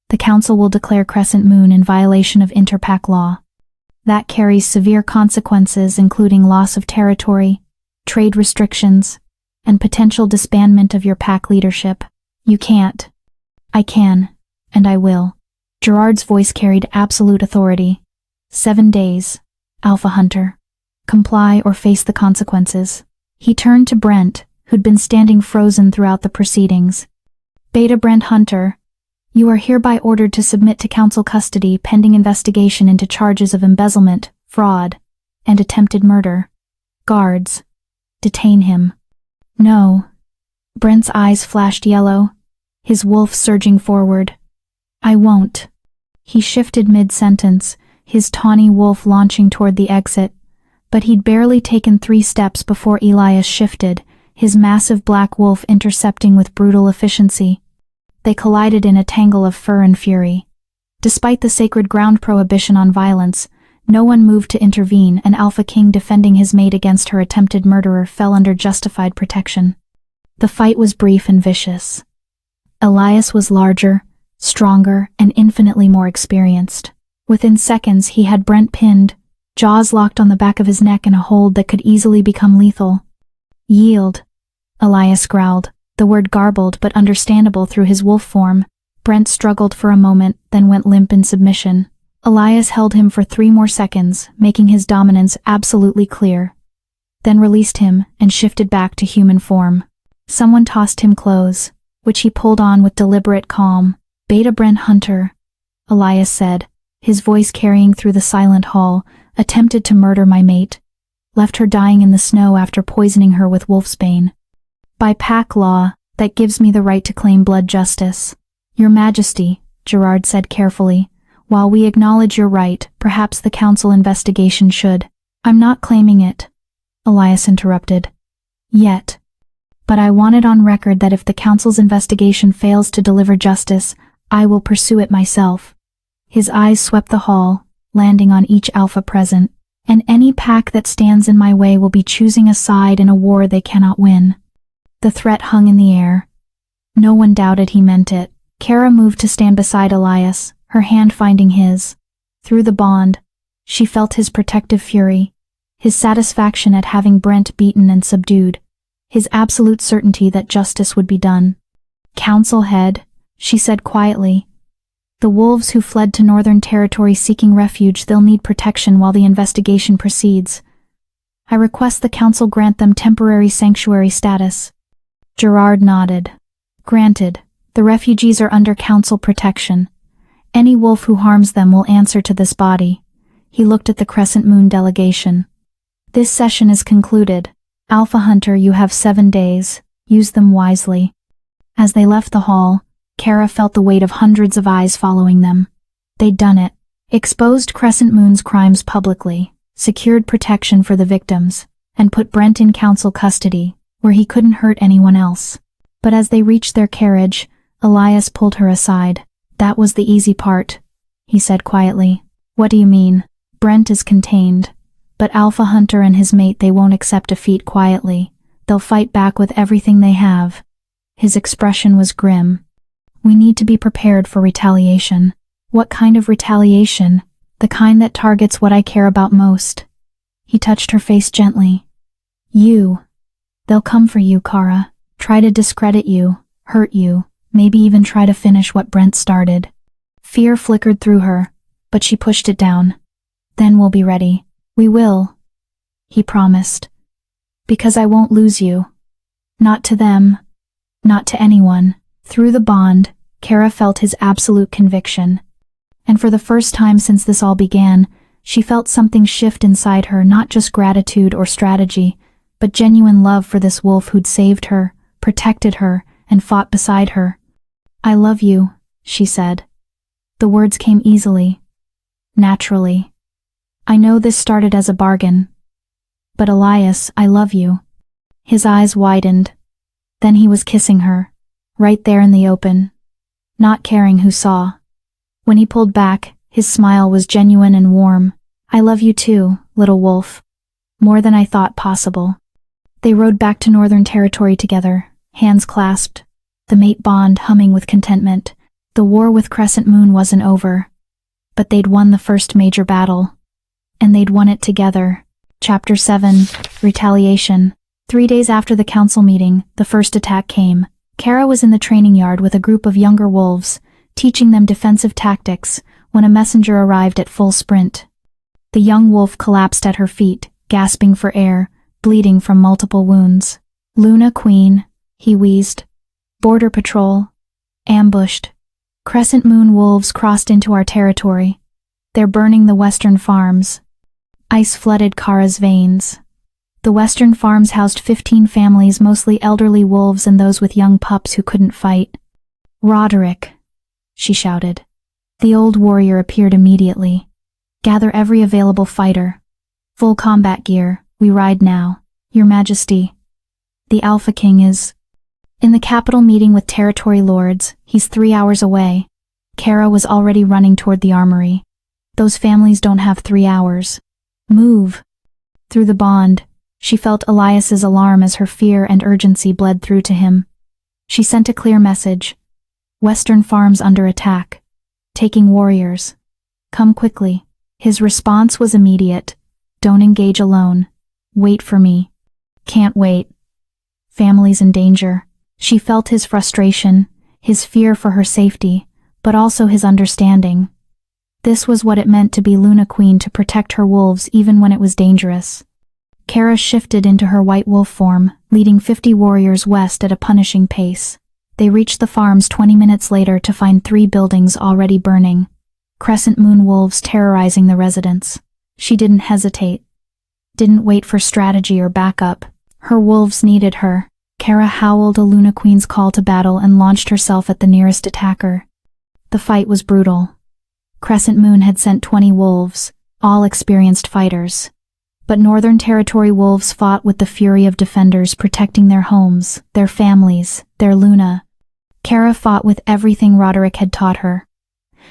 the council will declare Crescent Moon in violation of Interpack law. That carries severe consequences, including loss of territory, trade restrictions, and potential disbandment of your pack leadership. You can't. I can, and I will. Gerard's voice carried absolute authority. 7 days, Alpha Hunter. Comply or face the consequences. He turned to Brent, who'd been standing frozen throughout the proceedings. Beta Brent Hunter, you are hereby ordered to submit to council custody pending investigation into charges of embezzlement, fraud, and attempted murder. Guards, detain him. No. Brent's eyes flashed yellow, his wolf surging forward. I won't. He shifted mid-sentence, his tawny wolf launching toward the exit, but he'd barely taken 3 steps before Elias shifted, his massive black wolf intercepting with brutal efficiency. They collided in a tangle of fur and fury. Despite the sacred ground prohibition on violence, no one moved to intervene, and Alpha King defending his mate against her attempted murderer fell under justified protection. The fight was brief and vicious. Elias was larger, stronger, and infinitely more experienced. Within seconds he had Brent pinned, jaws locked on the back of his neck in a hold that could easily become lethal. Yield, Elias growled, the word garbled but understandable through his wolf form. Brent struggled for a moment, then went limp in submission. Elias held him for 3 more seconds, making his dominance absolutely clear. Then released him and shifted back to human form. Someone tossed him clothes, which he pulled on with deliberate calm. Beta Brent Hunter, Elias said, his voice carrying through the silent hall, attempted to murder my mate. Left her dying in the snow after poisoning her with wolfsbane. By pack law, that gives me the right to claim blood justice. Your Majesty, Gerard said carefully, while we acknowledge your right, perhaps the council investigation should. I'm not claiming it, Elias interrupted. Yet. But I want it on record that if the council's investigation fails to deliver justice, I will pursue it myself. His eyes swept the hall, landing on each alpha present. And any pack that stands in my way will be choosing a side in a war they cannot win. The threat hung in the air. No one doubted he meant it. Kara moved to stand beside Elias, her hand finding his. Through the bond, she felt his protective fury, his satisfaction at having Brent beaten and subdued, his absolute certainty that justice would be done. Council head, she said quietly. The wolves who fled to Northern Territory seeking refuge, they'll need protection while the investigation proceeds. I request the council grant them temporary sanctuary status. Gerard nodded. Granted, the refugees are under council protection. Any wolf who harms them will answer to this body. He looked at the Crescent Moon delegation. This session is concluded. Alpha Hunter, you have 7 days. Use them wisely. As they left the hall, Kara felt the weight of hundreds of eyes following them. They'd done it. Exposed Crescent Moon's crimes publicly, secured protection for the victims, and put Brent in council custody, where he couldn't hurt anyone else. But as they reached their carriage, Elias pulled her aside. That was the easy part, he said quietly. What do you mean? Brent is contained. But Alpha Hunter and his mate, they won't accept defeat quietly. They'll fight back with everything they have. His expression was grim. We need to be prepared for retaliation. What kind of retaliation? The kind that targets what I care about most. He touched her face gently. You. They'll come for you, Kara. Try to discredit you, hurt you, maybe even try to finish what Brent started. Fear flickered through her, but she pushed it down. Then we'll be ready. We will, he promised. Because I won't lose you. Not to them. Not to anyone. Through the bond, Kara felt his absolute conviction. And for the first time since this all began, she felt something shift inside her, not just gratitude or strategy, but genuine love for this wolf who'd saved her, protected her, and fought beside her. I love you, she said. The words came easily, naturally. I know this started as a bargain. But Elias, I love you. His eyes widened. Then he was kissing her, right there in the open, not caring who saw. When he pulled back, his smile was genuine and warm. I love you too, little wolf. More than I thought possible. They rode back to Northern Territory together, hands clasped, the mate bond humming with contentment. The war with Crescent Moon wasn't over. But they'd won the first major battle. And they'd won it together. Chapter 7, Retaliation. 3 days after the council meeting, the first attack came. Kara was in the training yard with a group of younger wolves, teaching them defensive tactics, when a messenger arrived at full sprint. The young wolf collapsed at her feet, gasping for air, bleeding from multiple wounds. Luna Queen, he wheezed. Border Patrol. Ambushed. Crescent Moon wolves crossed into our territory. They're burning the western farms. Ice flooded Kara's veins. The western farms housed 15 families, mostly elderly wolves and those with young pups who couldn't fight. Roderick, she shouted. The old warrior appeared immediately. Gather every available fighter. Full combat gear, we ride now. Your Majesty. The Alpha King is in the capital meeting with territory lords. He's 3 hours away. Kara was already running toward the armory. Those families don't have 3 hours. Move. Through the bond, she felt Elias's alarm as her fear and urgency bled through to him. She sent a clear message. Western farms under attack. Taking warriors. Come quickly. His response was immediate. Don't engage alone. Wait for me. Can't wait. Families in danger. She felt his frustration, his fear for her safety, but also his understanding. This was what it meant to be Luna Queen, to protect her wolves even when it was dangerous. Kara shifted into her white wolf form, leading 50 warriors west at a punishing pace. They reached the farms 20 minutes later to find 3 buildings already burning. Crescent Moon wolves terrorizing the residents. She didn't hesitate. Didn't wait for strategy or backup. Her wolves needed her. Kara howled a Luna Queen's call to battle and launched herself at the nearest attacker. The fight was brutal. Crescent Moon had sent 20 wolves, all experienced fighters. But Northern Territory wolves fought with the fury of defenders, protecting their homes, their families, their Luna. Kara fought with everything Roderick had taught her.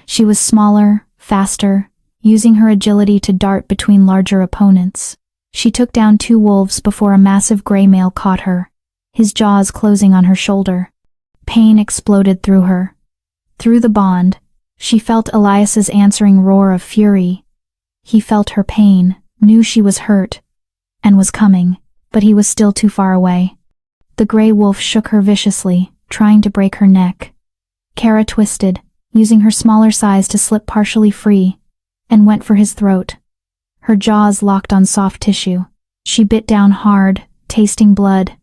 She was smaller, faster, using her agility to dart between larger opponents. She took down 2 wolves before a massive gray male caught her, his jaws closing on her shoulder. Pain exploded through her. Through the bond, she felt Elias's answering roar of fury. He felt her pain, knew she was hurt, and was coming, but he was still too far away. The gray wolf shook her viciously, trying to break her neck. Kara twisted, using her smaller size to slip partially free, and went for his throat. Her jaws locked on soft tissue. She bit down hard, tasting blood,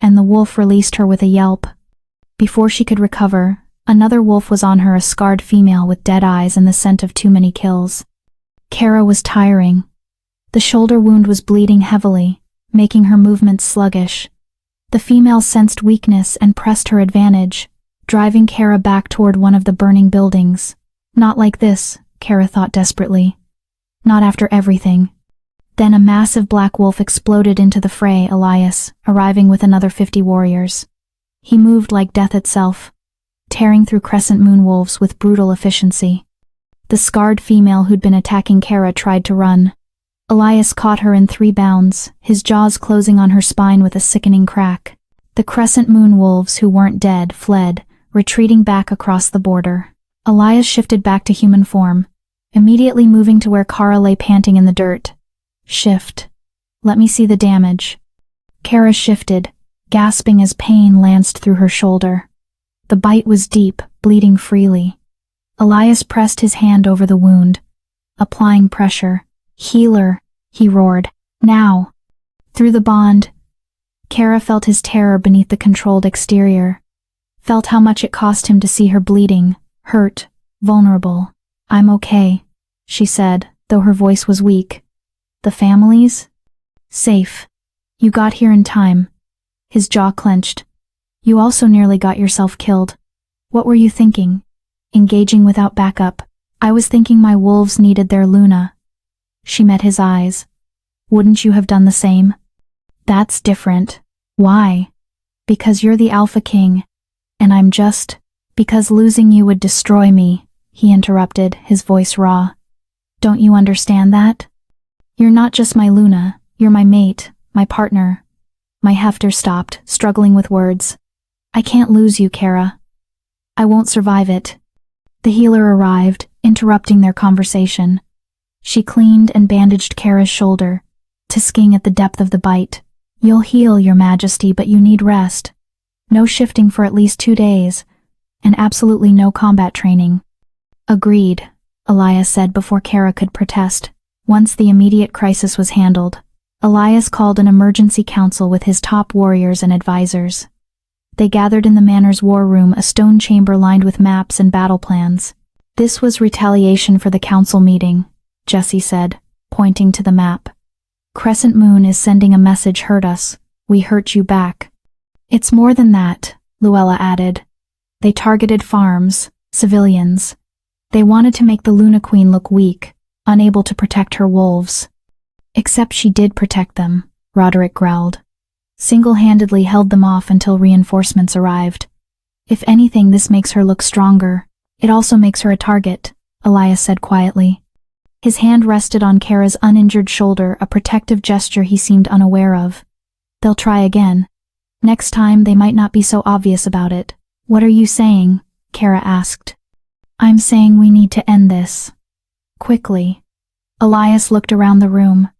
and the wolf released her with a yelp. Before she could recover, another wolf was on her, a scarred female with dead eyes and the scent of too many kills. Kara was tiring. The shoulder wound was bleeding heavily, making her movements sluggish. The female sensed weakness and pressed her advantage, driving Kara back toward one of the burning buildings. Not like this, Kara thought desperately. Not after everything. Then a massive black wolf exploded into the fray, Elias, arriving with another 50 warriors. He moved like death itself, tearing through Crescent Moon wolves with brutal efficiency. The scarred female who'd been attacking Kara tried to run. Elias caught her in 3 bounds, his jaws closing on her spine with a sickening crack. The Crescent Moon wolves who weren't dead fled, retreating back across the border. Elias shifted back to human form, immediately moving to where Kara lay panting in the dirt. Shift. Let me see the damage. Kara shifted, gasping as pain lanced through her shoulder. The bite was deep, bleeding freely. Elias pressed his hand over the wound, applying pressure. Healer, he roared. Now. Through the bond, Kara felt his terror beneath the controlled exterior, felt how much it cost him to see her bleeding, hurt, vulnerable. I'm okay, she said, though her voice was weak. The families? Safe. You got here in time. His jaw clenched. You also nearly got yourself killed. What were you thinking? Engaging without backup. I was thinking my wolves needed their Luna. She met his eyes. Wouldn't you have done the same? That's different. Why? Because you're the Alpha King, and I'm just, because losing you would destroy me, he interrupted, his voice raw. Don't you understand that? You're not just my Luna, you're my mate, my partner. My Hefter stopped, struggling with words. I can't lose you, Kara. I won't survive it. The healer arrived, interrupting their conversation. She cleaned and bandaged Kara's shoulder, tisking at the depth of the bite. You'll heal, Your Majesty, but you need rest. No shifting for at least 2 days, and absolutely no combat training. Agreed, Elias said before Kara could protest. Once the immediate crisis was handled, Elias called an emergency council with his top warriors and advisors. They gathered in the manor's war room, a stone chamber lined with maps and battle plans. This was retaliation for the council meeting, Jesse said, pointing to the map. Crescent Moon is sending a message, hurt us, we hurt you back. It's more than that, Luella added. They targeted farms, civilians. They wanted to make the Luna Queen look weak, unable to protect her wolves. Except she did protect them, Roderick growled. Single-handedly held them off until reinforcements arrived. If anything, this makes her look stronger. It also makes her a target, Elias said quietly. His hand rested on Kara's uninjured shoulder, a protective gesture he seemed unaware of. They'll try again. Next time they might not be so obvious about it. What are you saying? Kara asked. I'm saying we need to end this. Quickly. Elias looked around the room.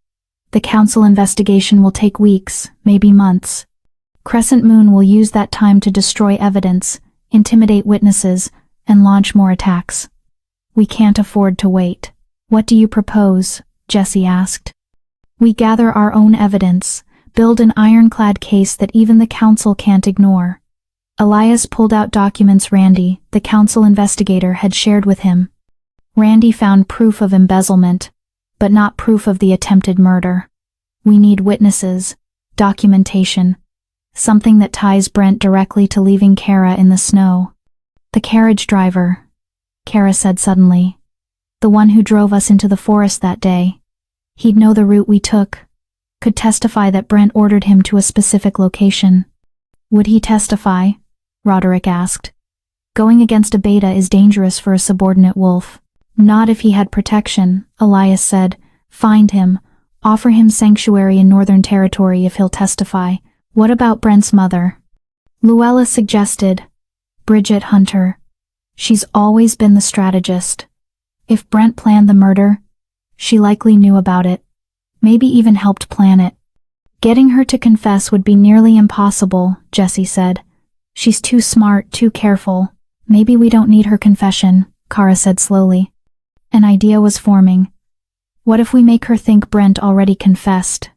The council investigation will take weeks, maybe months. Crescent Moon will use that time to destroy evidence, intimidate witnesses, and launch more attacks. We can't afford to wait. What do you propose? Jesse asked. We gather our own evidence, build an ironclad case that even the council can't ignore. Elias pulled out documents Randy, the council investigator, had shared with him. Randy found proof of embezzlement, but not proof of the attempted murder. We need witnesses, documentation, something that ties Brent directly to leaving Kara in the snow. The carriage driver, Kara said suddenly. The one who drove us into the forest that day. He'd know the route we took, could testify that Brent ordered him to a specific location. Would he testify? Roderick asked. Going against a beta is dangerous for a subordinate wolf. Not if he had protection, Elias said. Find him. Offer him sanctuary in Northern Territory if he'll testify. What about Brent's mother? Luella suggested. Bridget Hunter. She's always been the strategist. If Brent planned the murder, she likely knew about it. Maybe even helped plan it. Getting her to confess would be nearly impossible, Jesse said. She's too smart, too careful. Maybe we don't need her confession, Kara said slowly. An idea was forming. What if we make her think Brent already confessed?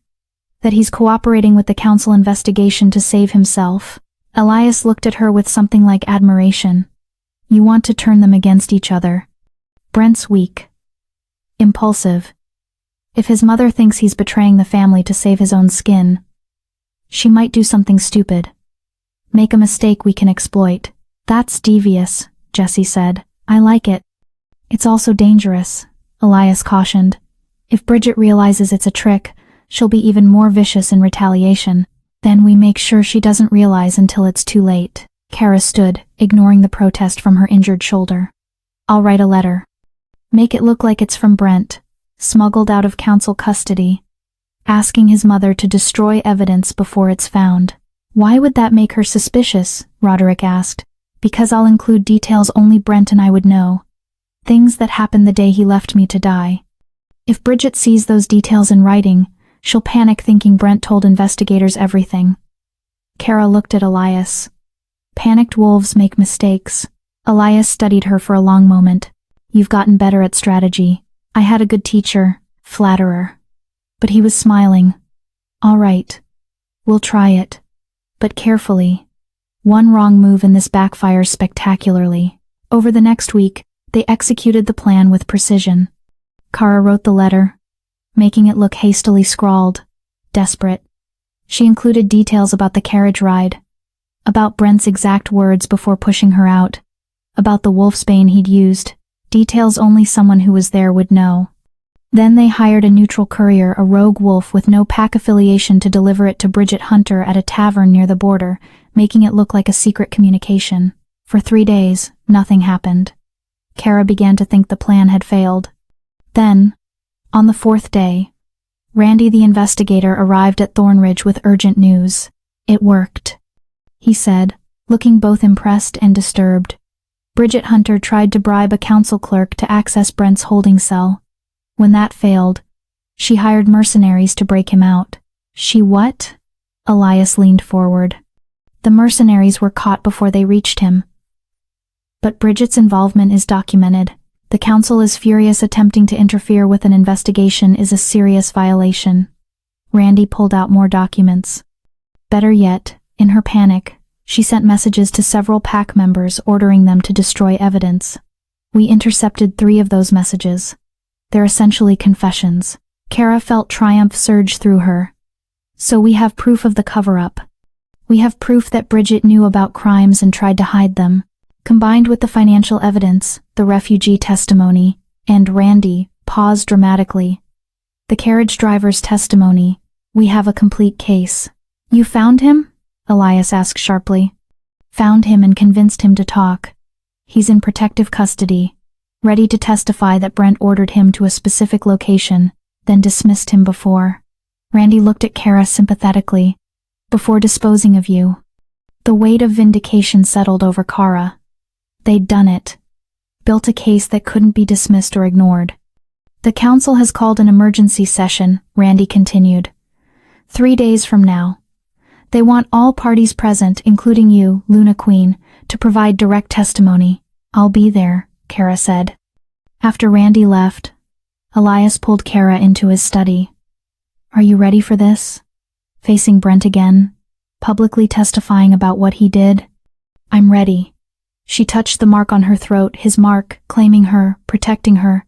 That he's cooperating with the council investigation to save himself? Elias looked at her with something like admiration. You want to turn them against each other. Brent's weak. Impulsive. If his mother thinks he's betraying the family to save his own skin, she might do something stupid. Make a mistake we can exploit. That's devious, Jesse said. I like it. It's also dangerous, Elias cautioned. If Bridget realizes it's a trick, she'll be even more vicious in retaliation. Then we make sure she doesn't realize until it's too late. Kara stood, ignoring the protest from her injured shoulder. I'll write a letter. Make it look like it's from Brent, smuggled out of council custody, asking his mother to destroy evidence before it's found. Why would that make her suspicious? Roderick asked. Because I'll include details only Brent and I would know. Things that happened the day he left me to die. If Bridget sees those details in writing, she'll panic thinking Brent told investigators everything. Kara looked at Elias. Panicked wolves make mistakes. Elias studied her for a long moment. You've gotten better at strategy. I had a good teacher, flatterer. But he was smiling. All right. We'll try it. But carefully. One wrong move and this backfires spectacularly. Over the next week, they executed the plan with precision. Kara wrote the letter, making it look hastily scrawled, desperate. She included details about the carriage ride, about Brent's exact words before pushing her out, about the wolfsbane he'd used, details only someone who was there would know. Then they hired a neutral courier, a rogue wolf with no pack affiliation, to deliver it to Bridget Hunter at a tavern near the border, making it look like a secret communication. For 3 days, nothing happened. Kara began to think the plan had failed. Then, on the fourth day, Randy the investigator arrived at Thornridge with urgent news. It worked, he said, looking both impressed and disturbed. Bridget Hunter tried to bribe a council clerk to access Brent's holding cell. When that failed, she hired mercenaries to break him out. She what? Elias leaned forward. The mercenaries were caught before they reached him. But Bridget's involvement is documented. The council is furious. Attempting to interfere with an investigation is a serious violation. Randy pulled out more documents. Better yet, in her panic, she sent messages to several pack members ordering them to destroy evidence. We intercepted 3 of those messages. They're essentially confessions. Kara felt triumph surge through her. So we have proof of the cover-up. We have proof that Bridget knew about crimes and tried to hide them. Combined with the financial evidence, the refugee testimony, and Randy paused dramatically. The carriage driver's testimony, we have a complete case. You found him? Elias asked sharply. Found him and convinced him to talk. He's in protective custody, ready to testify that Brent ordered him to a specific location, then dismissed him before. Randy looked at Kara sympathetically. Before disposing of you. The weight of vindication settled over Kara. They'd done it. Built a case that couldn't be dismissed or ignored. The council has called an emergency session, Randy continued. 3 days from now. They want all parties present, including you, Luna Queen, to provide direct testimony. I'll be there, Kara said. After Randy left, Elias pulled Kara into his study. Are you ready for this? Facing Brent again, publicly testifying about what he did. I'm ready. She touched the mark on her throat, his mark, claiming her, protecting her.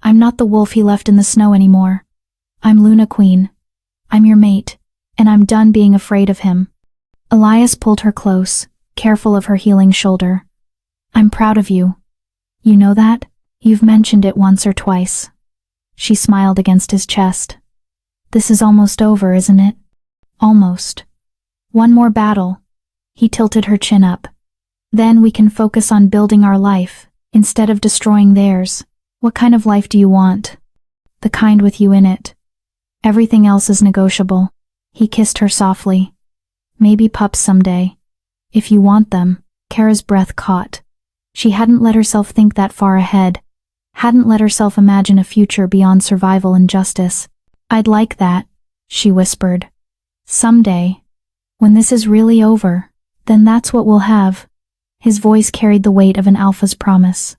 I'm not the wolf he left in the snow anymore. I'm Luna Queen. I'm your mate, and I'm done being afraid of him. Elias pulled her close, careful of her healing shoulder. I'm proud of you. You know that? You've mentioned it once or twice. She smiled against his chest. This is almost over, isn't it? Almost. One more battle. He tilted her chin up. Then we can focus on building our life, instead of destroying theirs. What kind of life do you want? The kind with you in it. Everything else is negotiable. He kissed her softly. Maybe pups someday. If you want them. Kara's breath caught. She hadn't let herself think that far ahead. Hadn't let herself imagine a future beyond survival and justice. I'd like that, she whispered. Someday. When this is really over, then that's what we'll have. His voice carried the weight of an alpha's promise.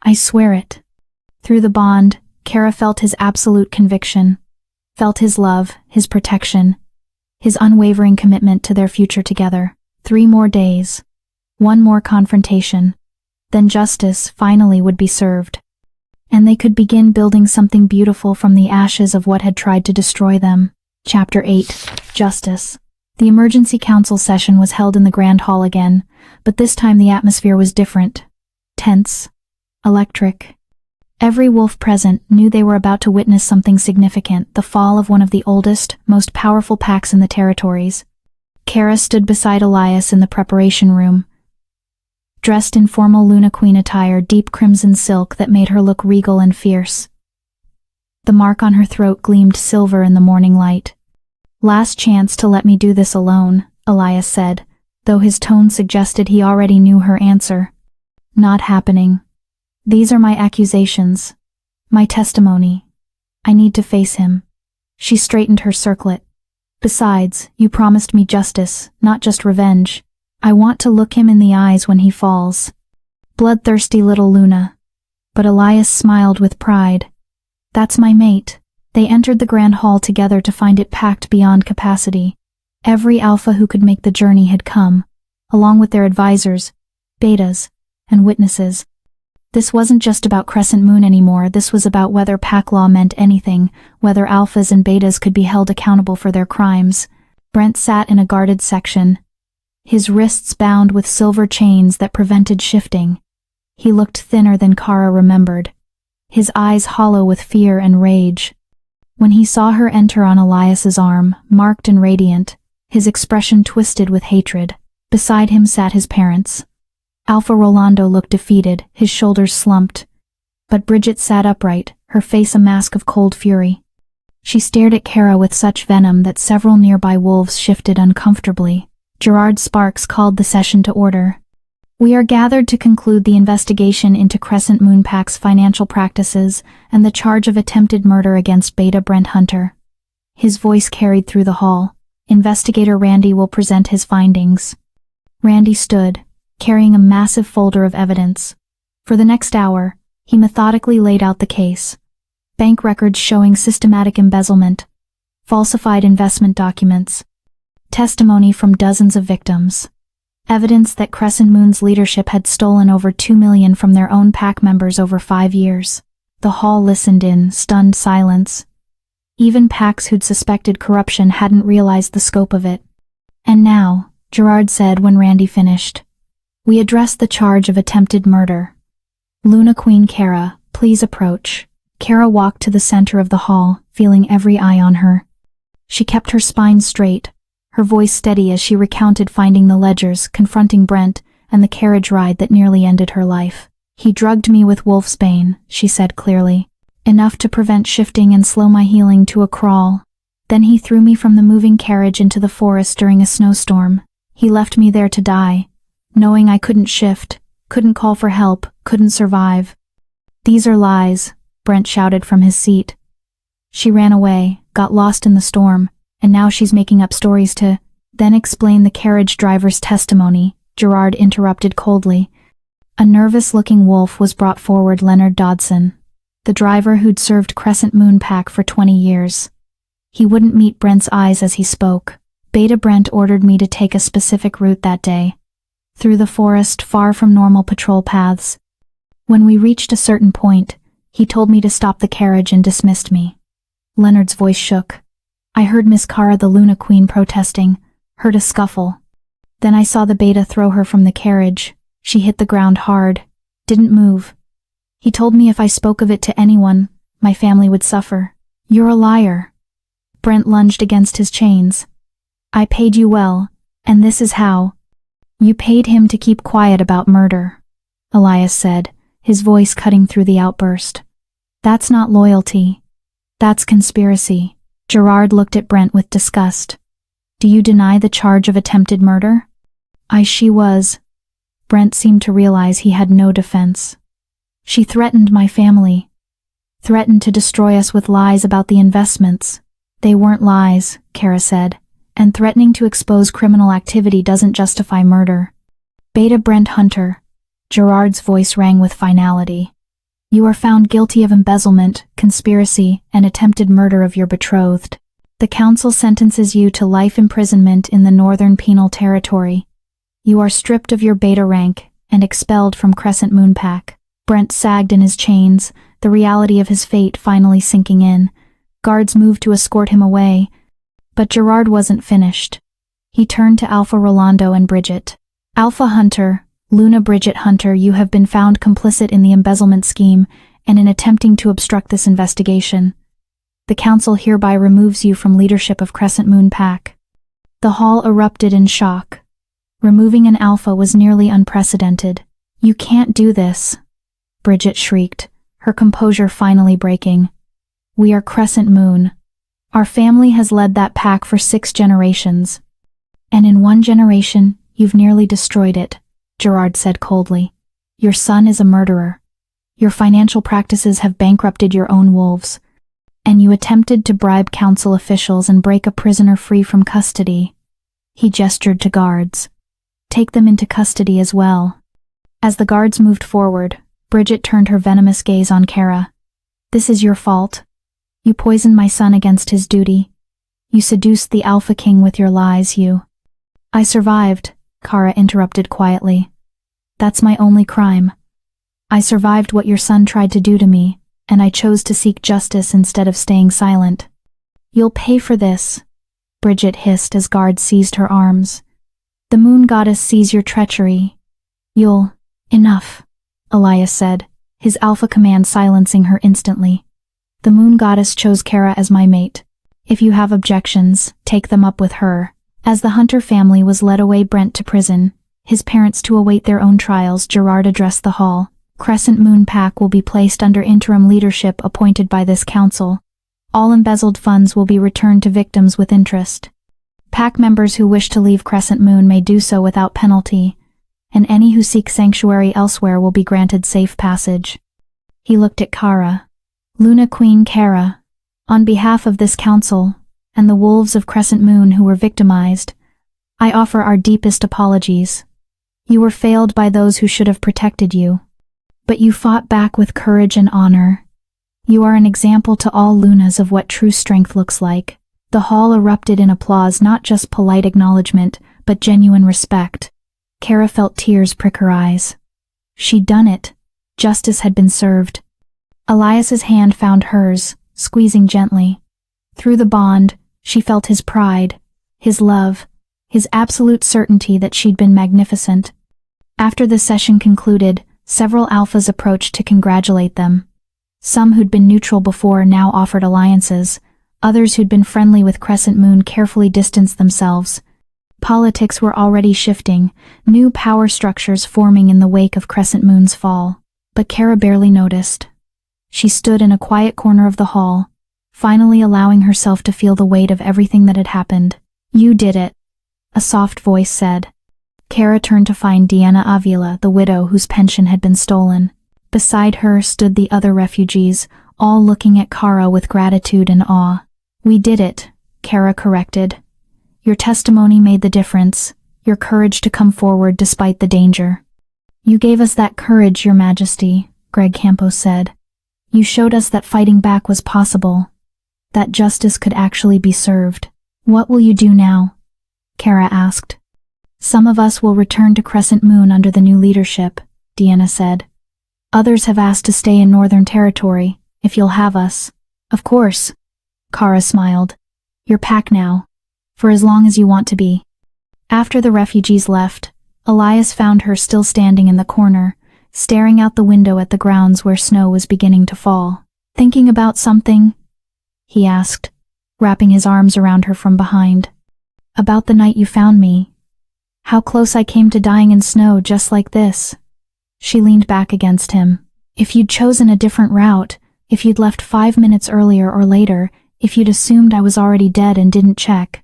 I swear it. Through the bond, Kara felt his absolute conviction. Felt his love, his protection. His unwavering commitment to their future together. 3 more days. 1 more confrontation. Then justice finally would be served. And they could begin building something beautiful from the ashes of what had tried to destroy them. Chapter 8. Justice. The emergency council session was held in the Grand Hall again, but this time the atmosphere was different. Tense. Electric. Every wolf present knew they were about to witness something significant, the fall of one of the oldest, most powerful packs in the territories. Kara stood beside Elias in the preparation room. Dressed in formal Luna Queen attire, deep crimson silk that made her look regal and fierce. The mark on her throat gleamed silver in the morning light. Last chance to let me do this alone, Elias said, though his tone suggested he already knew her answer. Not happening. These are my accusations. My testimony. I need to face him. She straightened her circlet. Besides, you promised me justice, not just revenge. I want to look him in the eyes when he falls. Bloodthirsty little Luna. But Elias smiled with pride. That's my mate. They entered the Grand Hall together to find it packed beyond capacity. Every alpha who could make the journey had come, along with their advisors, betas, and witnesses. This wasn't just about Crescent Moon anymore, this was about whether pack law meant anything, whether alphas and betas could be held accountable for their crimes. Brent sat in a guarded section, his wrists bound with silver chains that prevented shifting. He looked thinner than Kara remembered, his eyes hollow with fear and rage. When he saw her enter on Elias's arm, marked and radiant, his expression twisted with hatred. Beside him sat his parents. Alpha Rolando looked defeated, his shoulders slumped. But Bridget sat upright, her face a mask of cold fury. She stared at Kara with such venom that several nearby wolves shifted uncomfortably. Gerard Sparks called the session to order. We are gathered to conclude the investigation into Crescent Moon Pack's financial practices and the charge of attempted murder against Beta Brent Hunter. His voice carried through the hall. Investigator Randy will present his findings. Randy stood, carrying a massive folder of evidence. For the next hour, he methodically laid out the case. Bank records showing systematic embezzlement, falsified investment documents, testimony from dozens of victims, evidence that Crescent Moon's leadership had stolen over $2 million from their own pack members over 5 years. The hall listened in stunned silence. Even packs who'd suspected corruption hadn't realized the scope of it. And now, Gerard said when Randy finished, we address the charge of attempted murder. Luna Queen Kara, please approach. Kara walked to the center of the hall, feeling every eye on her. She kept her spine straight, her voice steady as she recounted finding the ledgers, confronting Brent, and the carriage ride that nearly ended her life. He drugged me with wolfsbane, she said clearly. Enough to prevent shifting and slow my healing to a crawl. Then he threw me from the moving carriage into the forest during a snowstorm. He left me there to die, knowing I couldn't shift, couldn't call for help, couldn't survive. These are lies, Brent shouted from his seat. She ran away, got lost in the storm, and now she's making up stories to then explain the carriage driver's testimony, Gerard interrupted coldly. A nervous-looking wolf was brought forward. Leonard Dodson, the driver who'd served Crescent Moon Pack for 20 years. He wouldn't meet Brent's eyes as he spoke. Beta Brent ordered me to take a specific route that day, through the forest far from normal patrol paths. When we reached a certain point, he told me to stop the carriage and dismissed me. Leonard's voice shook. I heard Miss Kara the Luna Queen protesting, heard a scuffle. Then I saw the Beta throw her from the carriage. She hit the ground hard, didn't move. He told me if I spoke of it to anyone, my family would suffer. You're a liar. Brent lunged against his chains. I paid you well, and this is how. You paid him to keep quiet about murder, Elias said, his voice cutting through the outburst. That's not loyalty. That's conspiracy. Gerard looked at Brent with disgust. Do you deny the charge of attempted murder? She was. Brent seemed to realize he had no defense. She threatened my family. Threatened to destroy us with lies about the investments. They weren't lies, Kara said, and threatening to expose criminal activity doesn't justify murder. Beta Brent Hunter. Gerard's voice rang with finality. You are found guilty of embezzlement, conspiracy, and attempted murder of your betrothed. The council sentences you to life imprisonment in the Northern Penal Territory. You are stripped of your Beta rank and expelled from Crescent Moon Pack. Brent sagged in his chains, the reality of his fate finally sinking in. Guards moved to escort him away. But Gerard wasn't finished. He turned to Alpha Rolando and Bridget. Alpha Hunter, Luna Bridget Hunter, you have been found complicit in the embezzlement scheme and in attempting to obstruct this investigation. The council hereby removes you from leadership of Crescent Moon Pack. The hall erupted in shock. Removing an alpha was nearly unprecedented. You can't do this, Bridget shrieked, her composure finally breaking. We are Crescent Moon. Our family has led that pack for 6 generations. And in 1 generation, you've nearly destroyed it, Gerard said coldly. Your son is a murderer. Your financial practices have bankrupted your own wolves. And you attempted to bribe council officials and break a prisoner free from custody. He gestured to guards. Take them into custody as well. As the guards moved forward, Bridget turned her venomous gaze on Kara. This is your fault. You poisoned my son against his duty. You seduced the Alpha King with your lies, I survived, Kara interrupted quietly. That's my only crime. I survived what your son tried to do to me, and I chose to seek justice instead of staying silent. You'll pay for this, Bridget hissed as guards seized her arms. The Moon Goddess sees your treachery. Enough, Elias said, his alpha command silencing her instantly. The Moon Goddess chose Kara as my mate. If you have objections, take them up with her. As the Hunter family was led away Brent to prison, his parents to await their own trials, Gerard addressed the hall. Crescent Moon PAC will be placed under interim leadership appointed by this council. All embezzled funds will be returned to victims with interest. PAC members who wish to leave Crescent Moon may do so without penalty, and any who seek sanctuary elsewhere will be granted safe passage. He looked at Kara. Luna Queen Kara, on behalf of this council, and the wolves of Crescent Moon who were victimized, I offer our deepest apologies. You were failed by those who should have protected you. But you fought back with courage and honor. You are an example to all Lunas of what true strength looks like. The hall erupted in applause, not just polite acknowledgement, but genuine respect. Kara felt tears prick her eyes. She'd done it. Justice had been served. Elias's hand found hers, squeezing gently. Through the bond, she felt his pride, his love, his absolute certainty that she'd been magnificent. After the session concluded, several alphas approached to congratulate them. Some who'd been neutral before now offered alliances. Others who'd been friendly with Crescent Moon carefully distanced themselves. Politics were already shifting, new power structures forming in the wake of Crescent Moon's fall. But Kara barely noticed. She stood in a quiet corner of the hall, finally allowing herself to feel the weight of everything that had happened. You did it, a soft voice said. Kara turned to find Diana Avila, the widow whose pension had been stolen. Beside her stood the other refugees, all looking at Kara with gratitude and awe. We did it, Kara corrected. Your testimony made the difference, your courage to come forward despite the danger. You gave us that courage, Your Majesty, Greg Campos said. You showed us that fighting back was possible, that justice could actually be served. What will you do now? Kara asked. Some of us will return to Crescent Moon under the new leadership, Diana said. Others have asked to stay in Northern Territory, if you'll have us. Of course. Kara smiled. You're PAC now, for as long as you want to be. After the refugees left, Elias found her still standing in the corner, staring out the window at the grounds where snow was beginning to fall. Thinking about something? He asked, wrapping his arms around her from behind. About the night you found me. How close I came to dying in snow just like this. She leaned back against him. If you'd chosen a different route, if you'd left 5 minutes earlier or later, if you'd assumed I was already dead and didn't check.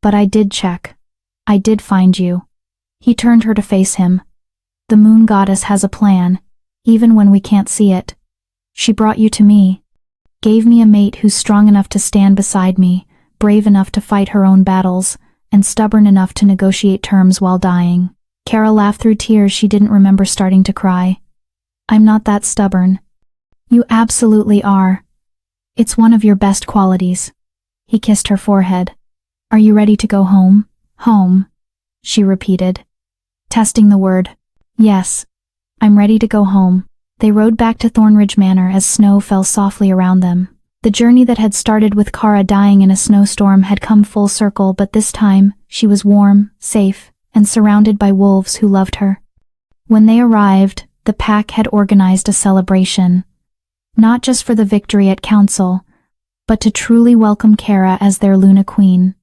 But I did check. I did find you. He turned her to face him. The moon goddess has a plan, even when we can't see it. She brought you to me. Gave me a mate who's strong enough to stand beside me, brave enough to fight her own battles, and stubborn enough to negotiate terms while dying. Kara laughed through tears she didn't remember starting to cry. I'm not that stubborn. You absolutely are. It's one of your best qualities. He kissed her forehead. Are you ready to go home? Home, she repeated, testing the word. Yes, I'm ready to go home. They rode back to Thornridge Manor as snow fell softly around them. The journey that had started with Kara dying in a snowstorm had come full circle, but this time, she was warm, safe, and surrounded by wolves who loved her. When they arrived, the PAC had organized a celebration, not just for the victory at council, but to truly welcome Kara as their Luna Queen.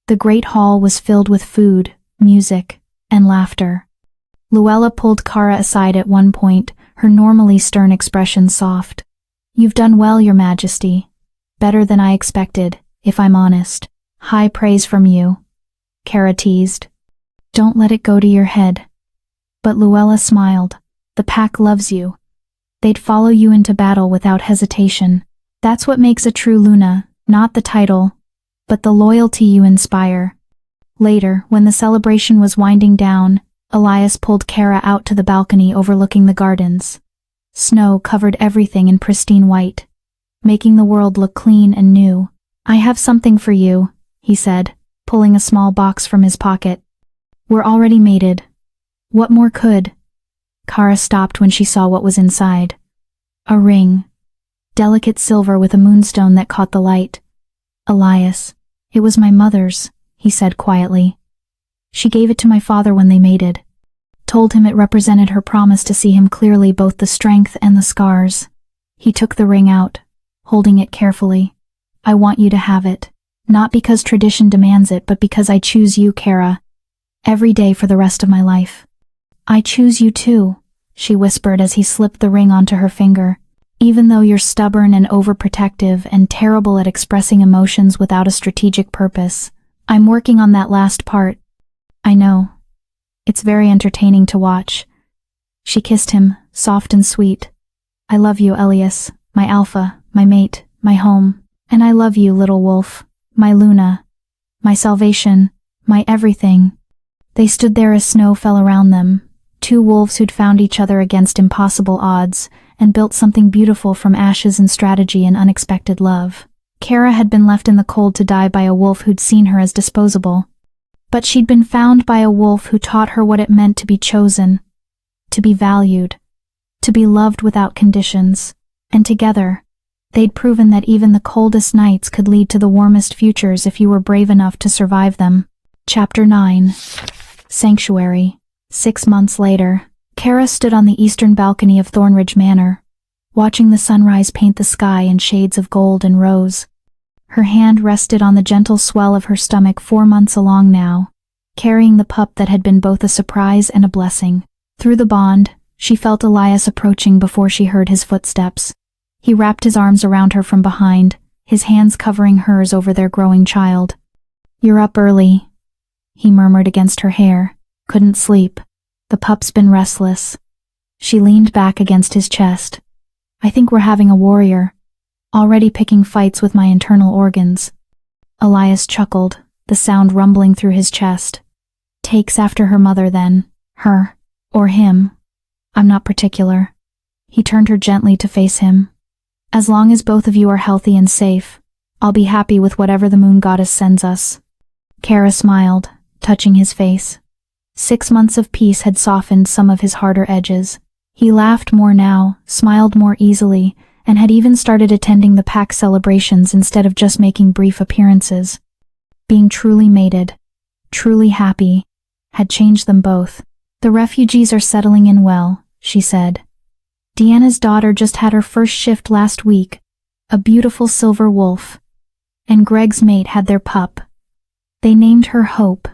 The great hall was filled with food, music, and laughter. Luella pulled Kara aside at one point, her normally stern expression soft. You've done well, Your Majesty. Better than I expected, if I'm honest. High praise from you, Kara teased. Don't let it go to your head. But Luella smiled. The PAC loves you. They'd follow you into battle without hesitation. That's what makes a true Luna, not the title, but the loyalty you inspire. Later, when the celebration was winding down, Elias pulled Kara out to the balcony overlooking the gardens. Snow covered everything in pristine white, making the world look clean and new. I have something for you, he said, pulling a small box from his pocket. We're already mated. What more could? Kara stopped when she saw what was inside. A ring. Delicate silver with a moonstone that caught the light. Elias, it was my mother's, he said quietly. She gave it to my father when they mated. Told him it represented her promise to see him clearly, both the strength and the scars. He took the ring out, holding it carefully. I want you to have it. Not because tradition demands it, but because I choose you, Kara. Every day for the rest of my life. I choose you too, she whispered as he slipped the ring onto her finger. Even though you're stubborn and overprotective and terrible at expressing emotions without a strategic purpose, I'm working on that last part. I know. It's very entertaining to watch. She kissed him, soft and sweet. I love you, Elias, my alpha, my mate, my home. And I love you, little wolf, my Luna, my salvation, my everything. They stood there as snow fell around them, two wolves who'd found each other against impossible odds and built something beautiful from ashes and strategy and unexpected love. Kara had been left in the cold to die by a wolf who'd seen her as disposable. But she'd been found by a wolf who taught her what it meant to be chosen, to be valued, to be loved without conditions. And together, they'd proven that even the coldest nights could lead to the warmest futures if you were brave enough to survive them. Chapter 9. Sanctuary. 6 months later, Kara stood on the eastern balcony of Thornridge Manor, watching the sunrise paint the sky in shades of gold and rose. Her hand rested on the gentle swell of her stomach 4 months along now, carrying the pup that had been both a surprise and a blessing. Through the bond, she felt Elias approaching before she heard his footsteps. He wrapped his arms around her from behind, his hands covering hers over their growing child. "You're up early," he murmured against her hair. "Couldn't sleep. The pup's been restless." She leaned back against his chest. "I think we're having a warrior. Already picking fights with my internal organs." Elias chuckled, the sound rumbling through his chest. "Takes after her mother then. Her. Or him. I'm not particular." He turned her gently to face him. "As long as both of you are healthy and safe, I'll be happy with whatever the moon goddess sends us." Kara smiled, touching his face. 6 months of peace had softened some of his harder edges. He laughed more now, smiled more easily, and had even started attending the pack celebrations instead of just making brief appearances. Being truly mated, truly happy, had changed them both. "The refugees are settling in well," she said. "Deanna's daughter just had her first shift last week, a beautiful silver wolf. And Greg's mate had their pup. They named her Hope.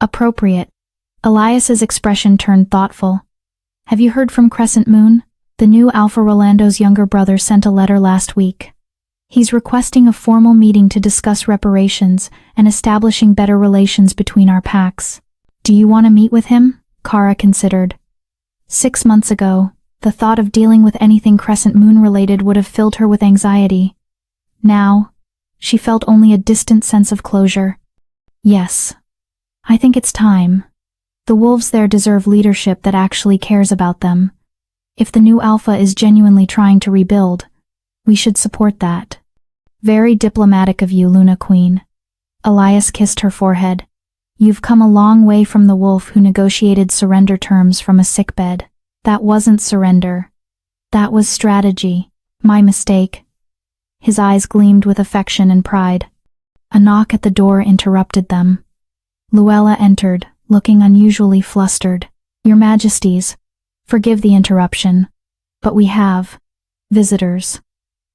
Appropriate." Elias's expression turned thoughtful. "Have you heard from Crescent Moon? The new Alpha Rolando's younger brother sent a letter last week. He's requesting a formal meeting to discuss reparations and establishing better relations between our packs. Do you want to meet with him?" Kara considered. 6 months ago, the thought of dealing with anything Crescent Moon related would have filled her with anxiety. Now, she felt only a distant sense of closure. "Yes. I think it's time. The wolves there deserve leadership that actually cares about them. If the new Alpha is genuinely trying to rebuild, we should support that." "Very diplomatic of you, Luna Queen." Elias kissed her forehead. "You've come a long way from the wolf who negotiated surrender terms from a sickbed. That wasn't surrender. That was strategy. My mistake." His eyes gleamed with affection and pride. A knock at the door interrupted them. Luella entered, looking unusually flustered. "Your Majesties, forgive the interruption, but we have visitors.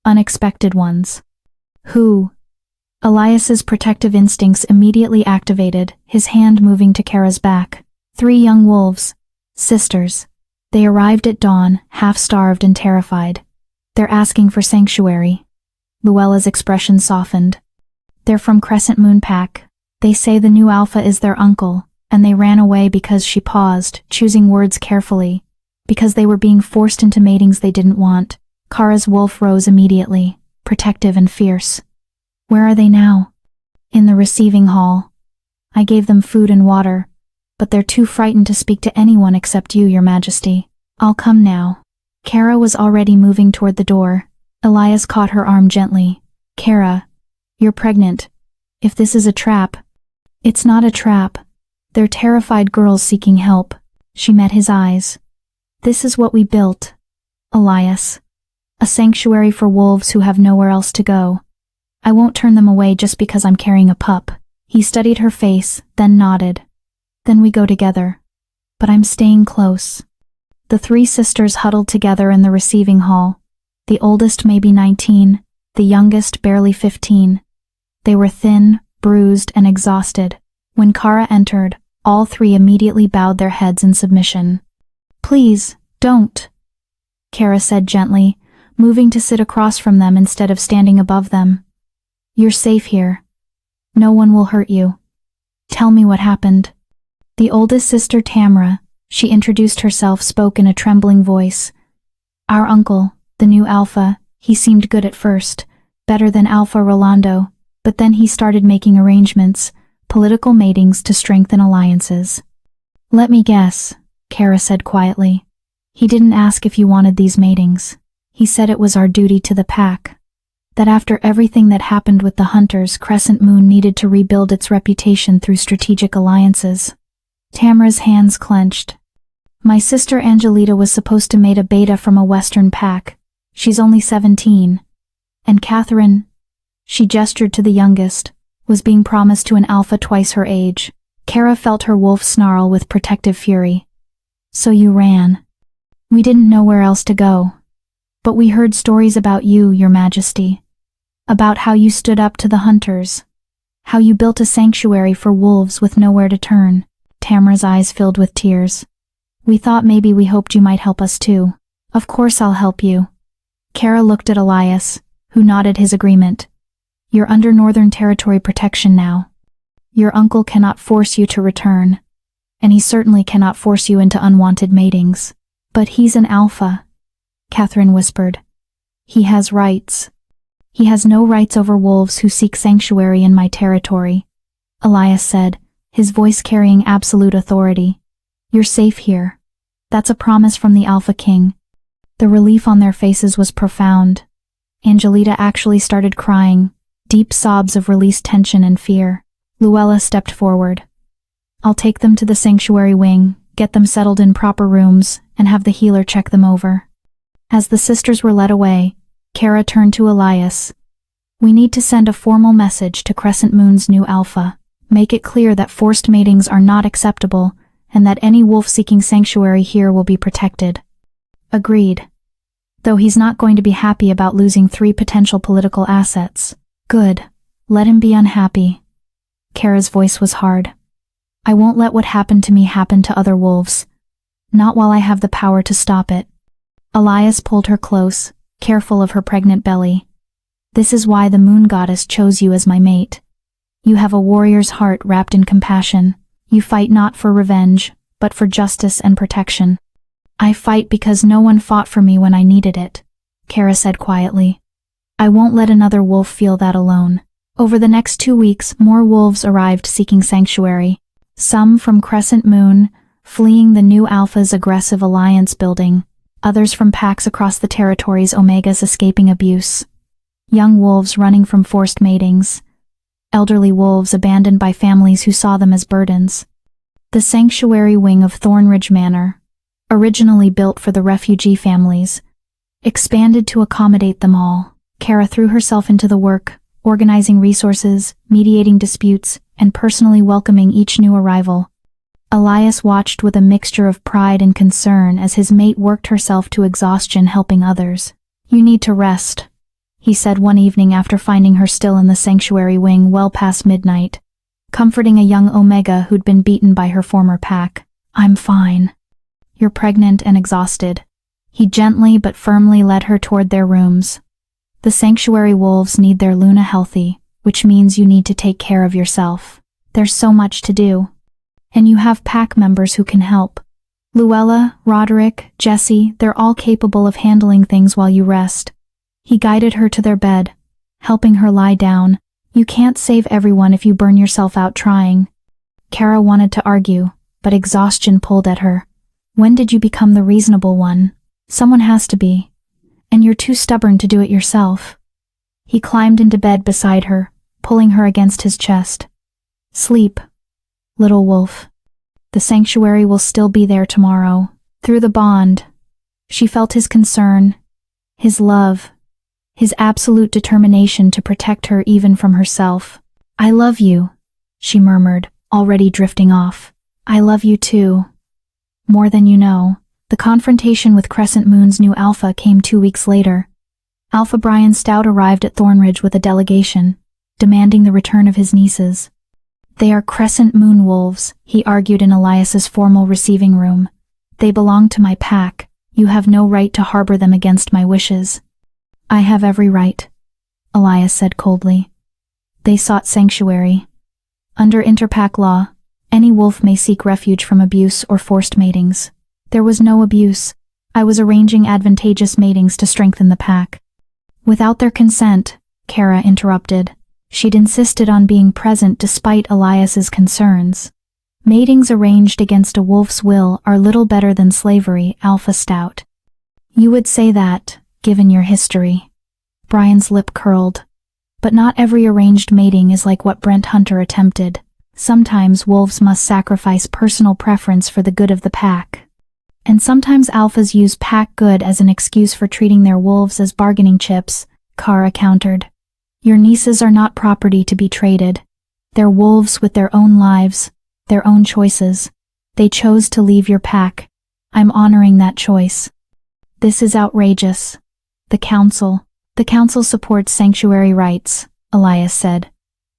Unexpected ones." "Who?" Elias's protective instincts immediately activated, his hand moving to Kara's back. 3 young wolves. Sisters. They arrived at dawn, half-starved and terrified. "They're asking for sanctuary." Luella's expression softened. "They're from Crescent Moon Pack. They say the new Alpha is their uncle, and they ran away because," she paused, choosing words carefully, "because they were being forced into matings they didn't want." Kara's wolf rose immediately, protective and fierce. "Where are they now?" "In the receiving hall. I gave them food and water, but they're too frightened to speak to anyone except you, Your Majesty." "I'll come now." Kara was already moving toward the door. Elias caught her arm gently. "Kara, you're pregnant. If this is a trap..." "It's not a trap. They're terrified girls seeking help." She met his eyes. "This is what we built, Elias. A sanctuary for wolves who have nowhere else to go. I won't turn them away just because I'm carrying a pup." He studied her face, then nodded. "Then we go together. But I'm staying close." The 3 sisters huddled together in the receiving hall. The oldest maybe 19, the youngest barely 15. They were thin, bruised, and exhausted. When Kara entered, All three immediately bowed their heads in submission. "Please, don't," Kara said gently, moving to sit across from them instead of standing above them. "You're safe here. No one will hurt you. Tell me what happened." The oldest sister, Tamra, she introduced herself, spoke in a trembling voice. "Our uncle, the new Alpha, he seemed good at first, better than Alpha Rolando, but then he started making arrangements, political matings to strengthen alliances." "Let me guess," Kara said quietly. "He didn't ask if you wanted these matings. He said it was our duty to the pack. That after everything that happened with the Hunters, Crescent Moon needed to rebuild its reputation through strategic alliances." Tamra's hands clenched. "My sister Angelita was supposed to mate a beta from a Western pack. She's only 17. And Catherine," she gestured to the youngest, "was being promised to an alpha twice her age." Kara felt her wolf snarl with protective fury. "So you ran. We didn't know where else to go. But we heard stories about you, Your Majesty. About how you stood up to the Hunters. How you built a sanctuary for wolves with nowhere to turn." Tamra's eyes filled with tears. "We thought maybe we hoped you might help us too." "Of course I'll help you." Kara looked at Elias, who nodded his agreement. "You're under Northern Territory protection now. Your uncle cannot force you to return, and he certainly cannot force you into unwanted matings. But he's an alpha," Catherine whispered. "He has rights." "He has no rights over wolves who seek sanctuary in my territory," Elias said, his voice carrying absolute authority. "You're safe here. That's a promise from the Alpha King." The relief on their faces was profound. Angelita actually started crying, deep sobs of released tension and fear. Luella stepped forward. "I'll take them to the sanctuary wing, get them settled in proper rooms, and have the healer check them over." As the sisters were led away, Kara turned to Elias. "We need to send a formal message to Crescent Moon's new Alpha. Make it clear that forced matings are not acceptable, and that any wolf seeking sanctuary here will be protected." "Agreed. Though he's not going to be happy about losing 3 potential political assets." "Good. Let him be unhappy." Kara's voice was hard. "I won't let what happened to me happen to other wolves. Not while I have the power to stop it." Elias pulled her close, careful of her pregnant belly. "This is why the Moon Goddess chose you as my mate. You have a warrior's heart wrapped in compassion. You fight not for revenge, but for justice and protection." "I fight because no one fought for me when I needed it," Kara said quietly. "I won't let another wolf feel that alone." Over the next 2 weeks, more wolves arrived seeking sanctuary. Some from Crescent Moon, fleeing the new Alpha's aggressive alliance building. Others from packs across the territories, Omegas escaping abuse. Young wolves running from forced matings. Elderly wolves abandoned by families who saw them as burdens. The sanctuary wing of Thornridge Manor, originally built for the refugee families, expanded to accommodate them all. Kara threw herself into the work, organizing resources, mediating disputes, and personally welcoming each new arrival. Elias watched with a mixture of pride and concern as his mate worked herself to exhaustion helping others. "You need to rest," he said one evening after finding her still in the sanctuary wing well past midnight, comforting a young Omega who'd been beaten by her former pack. "I'm fine." "You're pregnant and exhausted." He gently but firmly led her toward their rooms. "The sanctuary wolves need their Luna healthy, which means you need to take care of yourself. There's so much to do. And you have pack members who can help. Luella, Roderick, Jesse, they're all capable of handling things while you rest." He guided her to their bed, helping her lie down. "You can't save everyone if you burn yourself out trying." Kara wanted to argue, but exhaustion pulled at her. "When did you become the reasonable one? Someone has to be. And you're too stubborn to do it yourself." He climbed into bed beside her, pulling her against his chest. "Sleep, little wolf. The sanctuary will still be there tomorrow." Through the bond, she felt his concern, his love, his absolute determination to protect her even from herself. "I love you," she murmured, already drifting off. "I love you too. More than you know." The confrontation with Crescent Moon's new Alpha came 2 weeks later. Alpha Brian Stout arrived at Thornridge with a delegation, demanding the return of his nieces. They are crescent moon wolves, he argued in Elias's formal receiving room. They belong to my pack. You have no right to harbor them against my wishes. I have every right, Elias said coldly. They sought sanctuary. Under interpack law, any wolf may seek refuge from abuse or forced matings. There was no abuse. I was arranging advantageous matings to strengthen the pack. Without their consent, Kara interrupted. She'd insisted on being present despite Elias's concerns. Matings arranged against a wolf's will are little better than slavery, Alpha Stout. You would say that, given your history. Brian's lip curled. But not every arranged mating is like what Brent Hunter attempted. Sometimes wolves must sacrifice personal preference for the good of the pack. And sometimes alphas use pack good as an excuse for treating their wolves as bargaining chips, Kara countered. Your nieces are not property to be traded. They're wolves with their own lives, their own choices. They chose to leave your pack. I'm honoring that choice. This is outrageous. The council supports sanctuary rights, Elias said.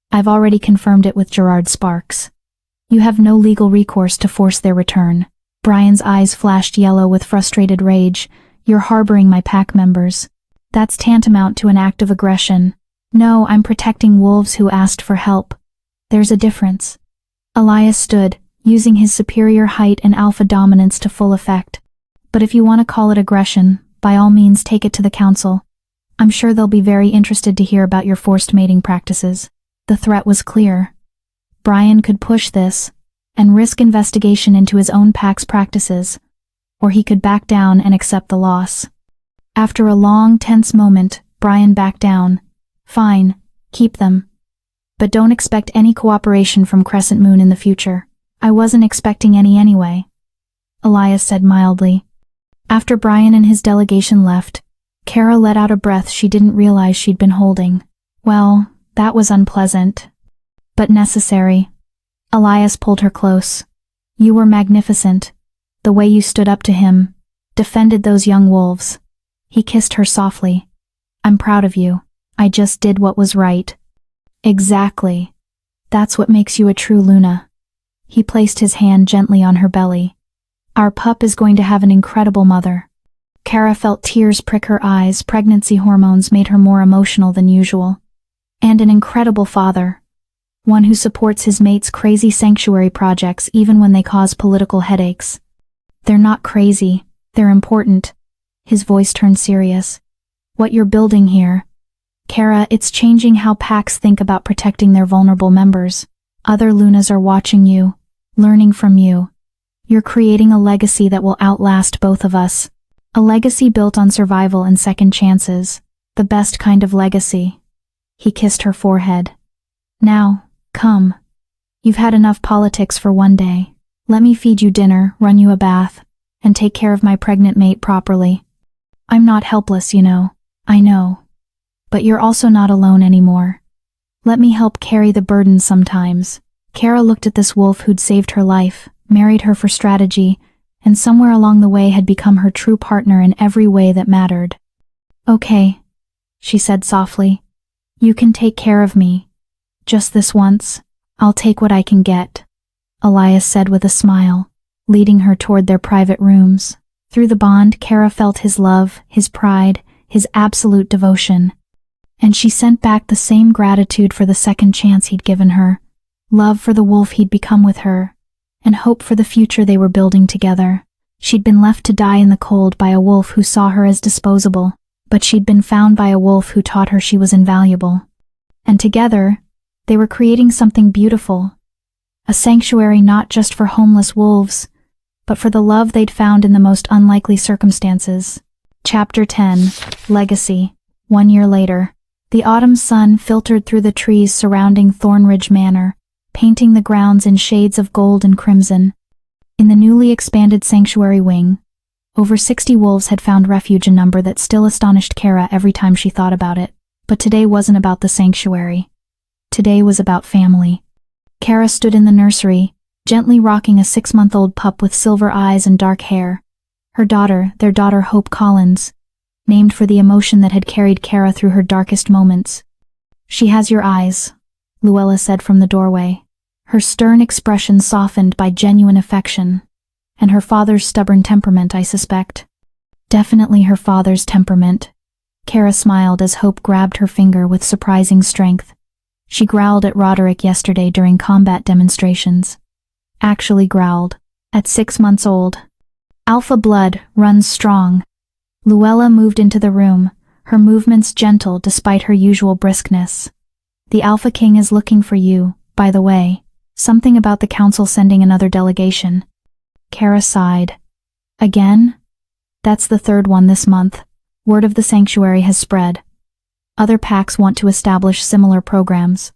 I've already confirmed it with Gerard Sparks. You have no legal recourse to force their return. Brian's eyes flashed yellow with frustrated rage. You're harboring my pack members. That's tantamount to an act of aggression. No, I'm protecting wolves who asked for help. There's a difference. Elias stood, using his superior height and alpha dominance to full effect. But if you want to call it aggression, by all means take it to the council. I'm sure they'll be very interested to hear about your forced mating practices. The threat was clear. Brian could push this, and risk investigation into his own pack's practices, or he could back down and accept the loss. After a long, tense moment, Brian backed down. Fine, keep them. But don't expect any cooperation from Crescent Moon in the future. I wasn't expecting any anyway, Elias said mildly. After Brian and his delegation left, Kara let out a breath she didn't realize she'd been holding. Well, that was unpleasant. But necessary. Elias pulled her close. You were magnificent. The way you stood up to him, defended those young wolves. He kissed her softly. I'm proud of you. I just did what was right. Exactly. That's what makes you a true Luna. He placed his hand gently on her belly. Our pup is going to have an incredible mother. Kara felt tears prick her eyes. Pregnancy hormones made her more emotional than usual. And an incredible father. One who supports his mate's crazy sanctuary projects even when they cause political headaches. They're not crazy. They're important. His voice turned serious. What you're building here, Kara, it's changing how packs think about protecting their vulnerable members. Other Lunas are watching you, learning from you. You're creating a legacy that will outlast both of us. A legacy built on survival and second chances. The best kind of legacy. He kissed her forehead. Now, come. You've had enough politics for one day. Let me feed you dinner, run you a bath, and take care of my pregnant mate properly. I'm not helpless, you know. I know. But you're also not alone anymore. Let me help carry the burden sometimes. Kara looked at this wolf who'd saved her life, married her for strategy, and somewhere along the way had become her true partner in every way that mattered. Okay, she said softly. You can take care of me. Just this once. I'll take what I can get, Elias said with a smile, leading her toward their private rooms. Through the bond, Kara felt his love, his pride, his absolute devotion. And she sent back the same gratitude for the second chance he'd given her, love for the wolf he'd become with her, and hope for the future they were building together. She'd been left to die in the cold by a wolf who saw her as disposable, but she'd been found by a wolf who taught her she was invaluable. And together, they were creating something beautiful. A sanctuary not just for homeless wolves, but for the love they'd found in the most unlikely circumstances. Chapter 10, Legacy. 1 year later. The autumn sun filtered through the trees surrounding Thornridge Manor, painting the grounds in shades of gold and crimson. In the newly expanded sanctuary wing, over 60 wolves had found refuge, a number that still astonished Kara every time she thought about it. But today wasn't about the sanctuary. Today was about family. Kara stood in the nursery, gently rocking a 6-month-old pup with silver eyes and dark hair. Her daughter, their daughter Hope Collins, named for the emotion that had carried Kara through her darkest moments. She has your eyes, Luella said from the doorway. her stern expression softened by genuine affection. And her father's stubborn temperament, I suspect. Definitely her father's temperament. Kara smiled as Hope grabbed her finger with surprising strength. She growled at Roderick yesterday during combat demonstrations. Actually growled. At 6 months old. Alpha blood runs strong. Luella moved into the room, her movements gentle despite her usual briskness. The Alpha King is looking for you, by the way. Something about the council sending another delegation. Kara sighed. Again? That's the third one this month. Word of the sanctuary has spread. Other packs want to establish similar programs.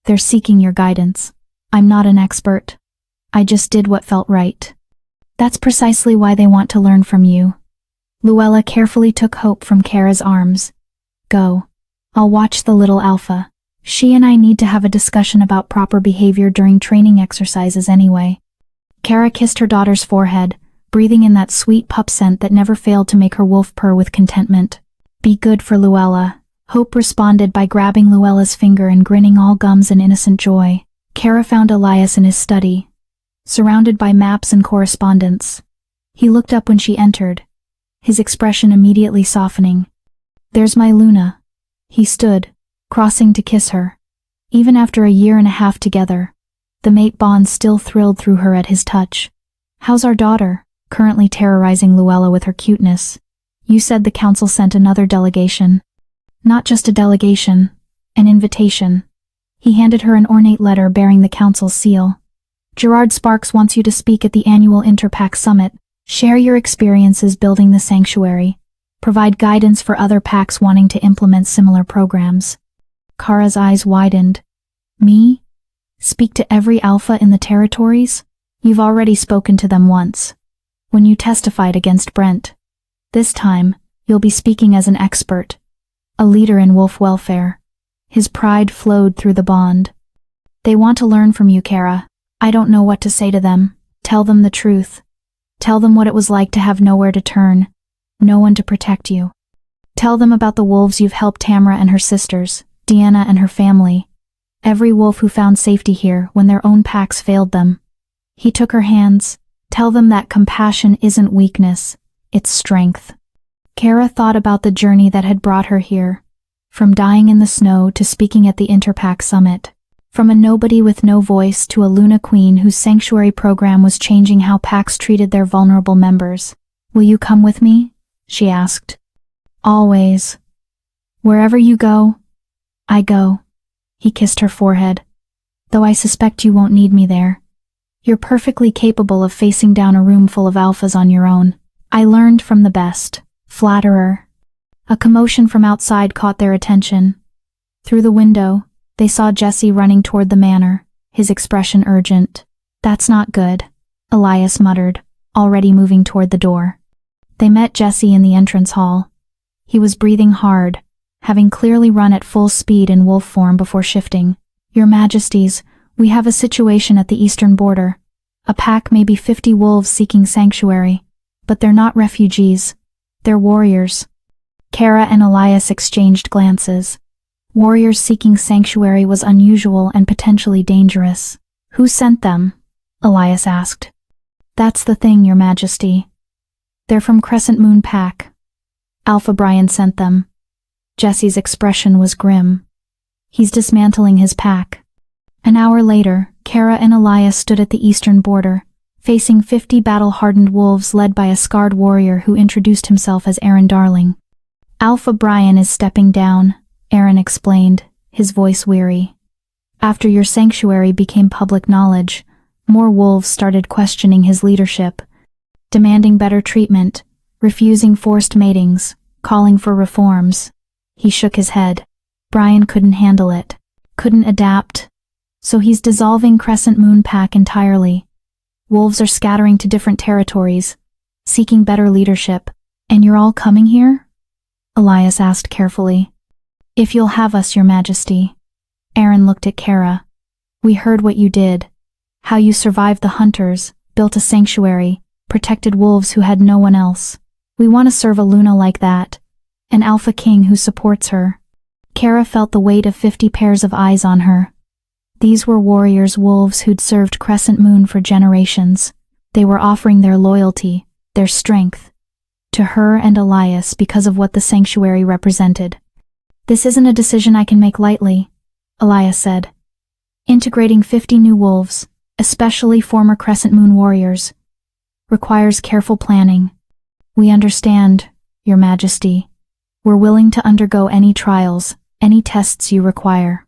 They're seeking your guidance. I'm not an expert. I just did what felt right. That's precisely why they want to learn from you. Luella carefully took Hope from Kara's arms. Go. I'll watch the little Alpha. She and I need to have a discussion about proper behavior during training exercises anyway. Kara kissed her daughter's forehead, breathing in that sweet pup scent that never failed to make her wolf purr with contentment. Be good for Luella. Hope responded by grabbing Luella's finger and grinning all gums and innocent joy. Kara found Elias in his study, surrounded by maps and correspondence. He looked up when she entered, his expression immediately softening. There's my Luna. He stood, crossing to kiss her. Even after a year and a half together, the mate bond still thrilled through her at his touch. How's our daughter? Currently terrorizing Luella with her cuteness. You said the council sent another delegation. Not just a delegation, an invitation. He handed her an ornate letter bearing the council's seal. Gerard Sparks wants you to speak at the annual Interpack Summit. Share your experiences building the sanctuary. Provide guidance for other packs wanting to implement similar programs. Kara's eyes widened. Me? Speak to every Alpha in the territories? You've already spoken to them once. When you testified against Brent. This time, you'll be speaking as an expert. A leader in wolf welfare. His pride flowed through the bond. They want to learn from you, Kara. I don't know what to say to them. Tell them the truth. Tell them what it was like to have nowhere to turn. No one to protect you. Tell them about the wolves you've helped Tamara and her sisters, Deanna and her family. Every wolf who found safety here when their own packs failed them. He took her hands. Tell them that compassion isn't weakness, it's strength. Kara thought about the journey that had brought her here. From dying in the snow to speaking at the Interpack Summit. From a nobody with no voice to a Luna Queen whose sanctuary program was changing how packs treated their vulnerable members. Will you come with me? She asked. Always. Wherever you go, I go. He kissed her forehead. Though I suspect you won't need me there. You're perfectly capable of facing down a room full of alphas on your own. I learned from the best. Flatterer. A commotion from outside caught their attention. Through the window, they saw Jesse running toward the manor, his expression urgent. That's not good, Elias muttered, already moving toward the door. They met Jesse in the entrance hall. He was breathing hard, having clearly run at full speed in wolf form before shifting. Your Majesties, we have a situation at the eastern border. A pack may be 50 wolves seeking sanctuary, but they're not refugees. They're warriors. Kara and Elias exchanged glances. Warriors seeking sanctuary was unusual and potentially dangerous. Who sent them? Elias asked. That's the thing, Your Majesty. They're from Crescent Moon Pack. Alpha Brian sent them. Jesse's expression was grim. He's dismantling his pack. An hour later, Kara and Elias stood at the eastern border, facing 50 battle-hardened wolves led by a scarred warrior who introduced himself as Aaron Darling. Alpha Brian is stepping down, Aaron explained, his voice weary. After your sanctuary became public knowledge, more wolves started questioning his leadership, demanding better treatment, refusing forced matings, calling for reforms. He shook his head. Brian couldn't handle it, couldn't adapt. So he's dissolving Crescent Moon Pack entirely. Wolves are scattering to different territories, seeking better leadership. And you're all coming here? Elias asked carefully. If you'll have us, Your Majesty. Aaron looked at Kara. We heard what you did. How you survived the hunters, built a sanctuary, protected wolves who had no one else. We want to serve a Luna like that. An Alpha King who supports her. Kara felt the weight of 50 pairs of eyes on her. These were warriors wolves who'd served Crescent Moon for generations. They were offering their loyalty, their strength, to her and Elias because of what the sanctuary represented. This isn't a decision I can make lightly, Elias said. Integrating 50 new wolves, especially former Crescent Moon warriors, requires careful planning. We understand, Your Majesty. We're willing to undergo any trials, any tests you require.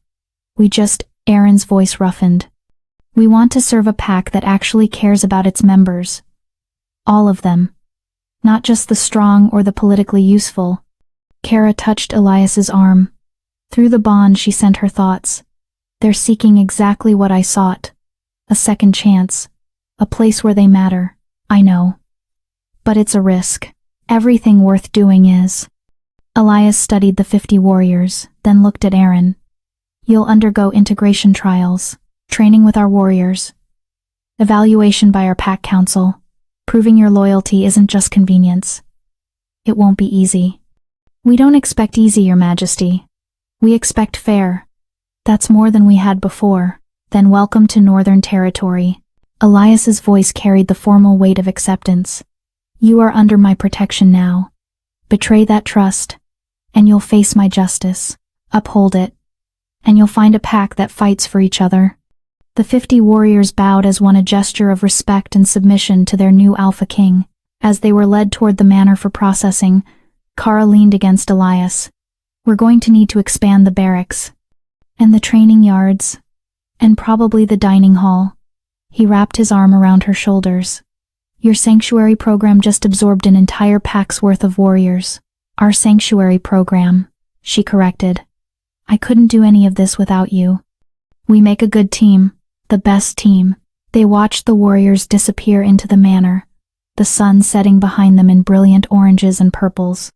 Aaron's voice roughened. We want to serve a pack that actually cares about its members. All of them. Not just the strong or the politically useful. Kara touched Elias's arm. Through the bond she sent her thoughts. They're seeking exactly what I sought. A second chance. A place where they matter. I know. But it's a risk. Everything worth doing is. Elias studied the 50 warriors, then looked at Aaron. You'll undergo integration trials, training with our warriors, evaluation by our pack council. Proving your loyalty isn't just convenience. It won't be easy. We don't expect easy, Your Majesty. We expect fair. That's more than we had before. Then welcome to Northern Territory. Elias's voice carried the formal weight of acceptance. You are under my protection now. Betray that trust, and you'll face my justice. Uphold it, and you'll find a pack that fights for each other. The 50 warriors bowed as one, a gesture of respect and submission to their new Alpha King. As they were led toward the manor for processing, Kara leaned against Elias. We're going to need to expand the barracks, and the training yards, and probably the dining hall. He wrapped his arm around her shoulders. Your sanctuary program just absorbed an entire pack's worth of warriors. Our sanctuary program, she corrected. I couldn't do any of this without you. We make a good team, the best team. They watched the warriors disappear into the manor, the sun setting behind them in brilliant oranges and purples.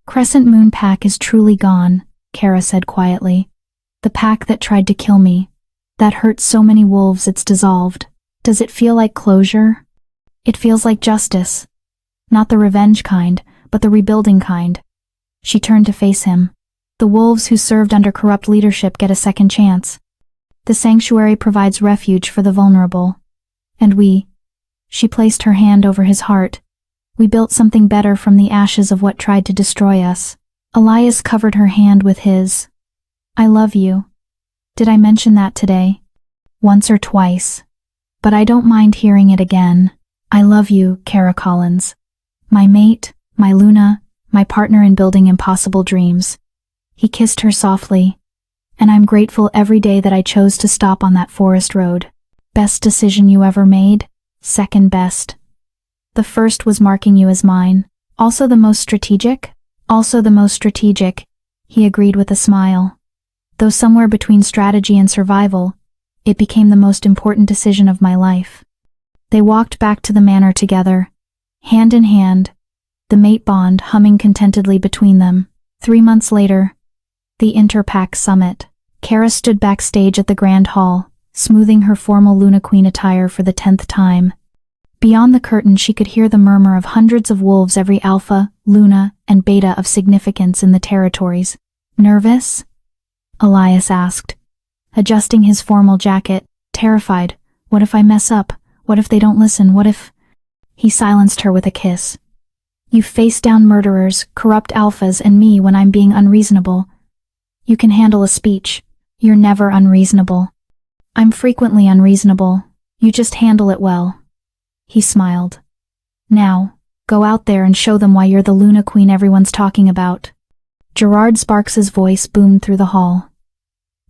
Crescent Moon Pack is truly gone, Kara said quietly. The pack that tried to kill me, that hurt so many wolves it's dissolved. Does it feel like closure? It feels like justice. Not the revenge kind, but the rebuilding kind. She turned to face him. The wolves who served under corrupt leadership get a second chance. The sanctuary provides refuge for the vulnerable. And she placed her hand over his heart. We built something better from the ashes of what tried to destroy us. Elias covered her hand with his. I love you. Did I mention that today? Once or twice. But I don't mind hearing it again. I love you, Kara Collins. My mate, my Luna, my partner in building impossible dreams. He kissed her softly. And I'm grateful every day that I chose to stop on that forest road. Best decision you ever made? Second best. The first was marking you as mine. Also the most strategic? Also the most strategic, he agreed with a smile. Though somewhere between strategy and survival, it became the most important decision of my life. They walked back to the manor together, hand in hand, the mate bond humming contentedly between them. 3 months later, the Interpack Summit. Kara stood backstage at the Grand Hall, smoothing her formal Luna Queen attire for the 10th time. Beyond the curtain she could hear the murmur of hundreds of wolves, every alpha, Luna, and beta of significance in the territories. Nervous? Elias asked, adjusting his formal jacket, terrified. What if I mess up? What if they don't listen? What if... He silenced her with a kiss. You face down murderers, corrupt alphas, and me when I'm being unreasonable. You can handle a speech. You're never unreasonable. I'm frequently unreasonable. You just handle it well. He smiled. Now, go out there and show them why you're the Luna Queen everyone's talking about. Gerard Sparks's voice boomed through the hall.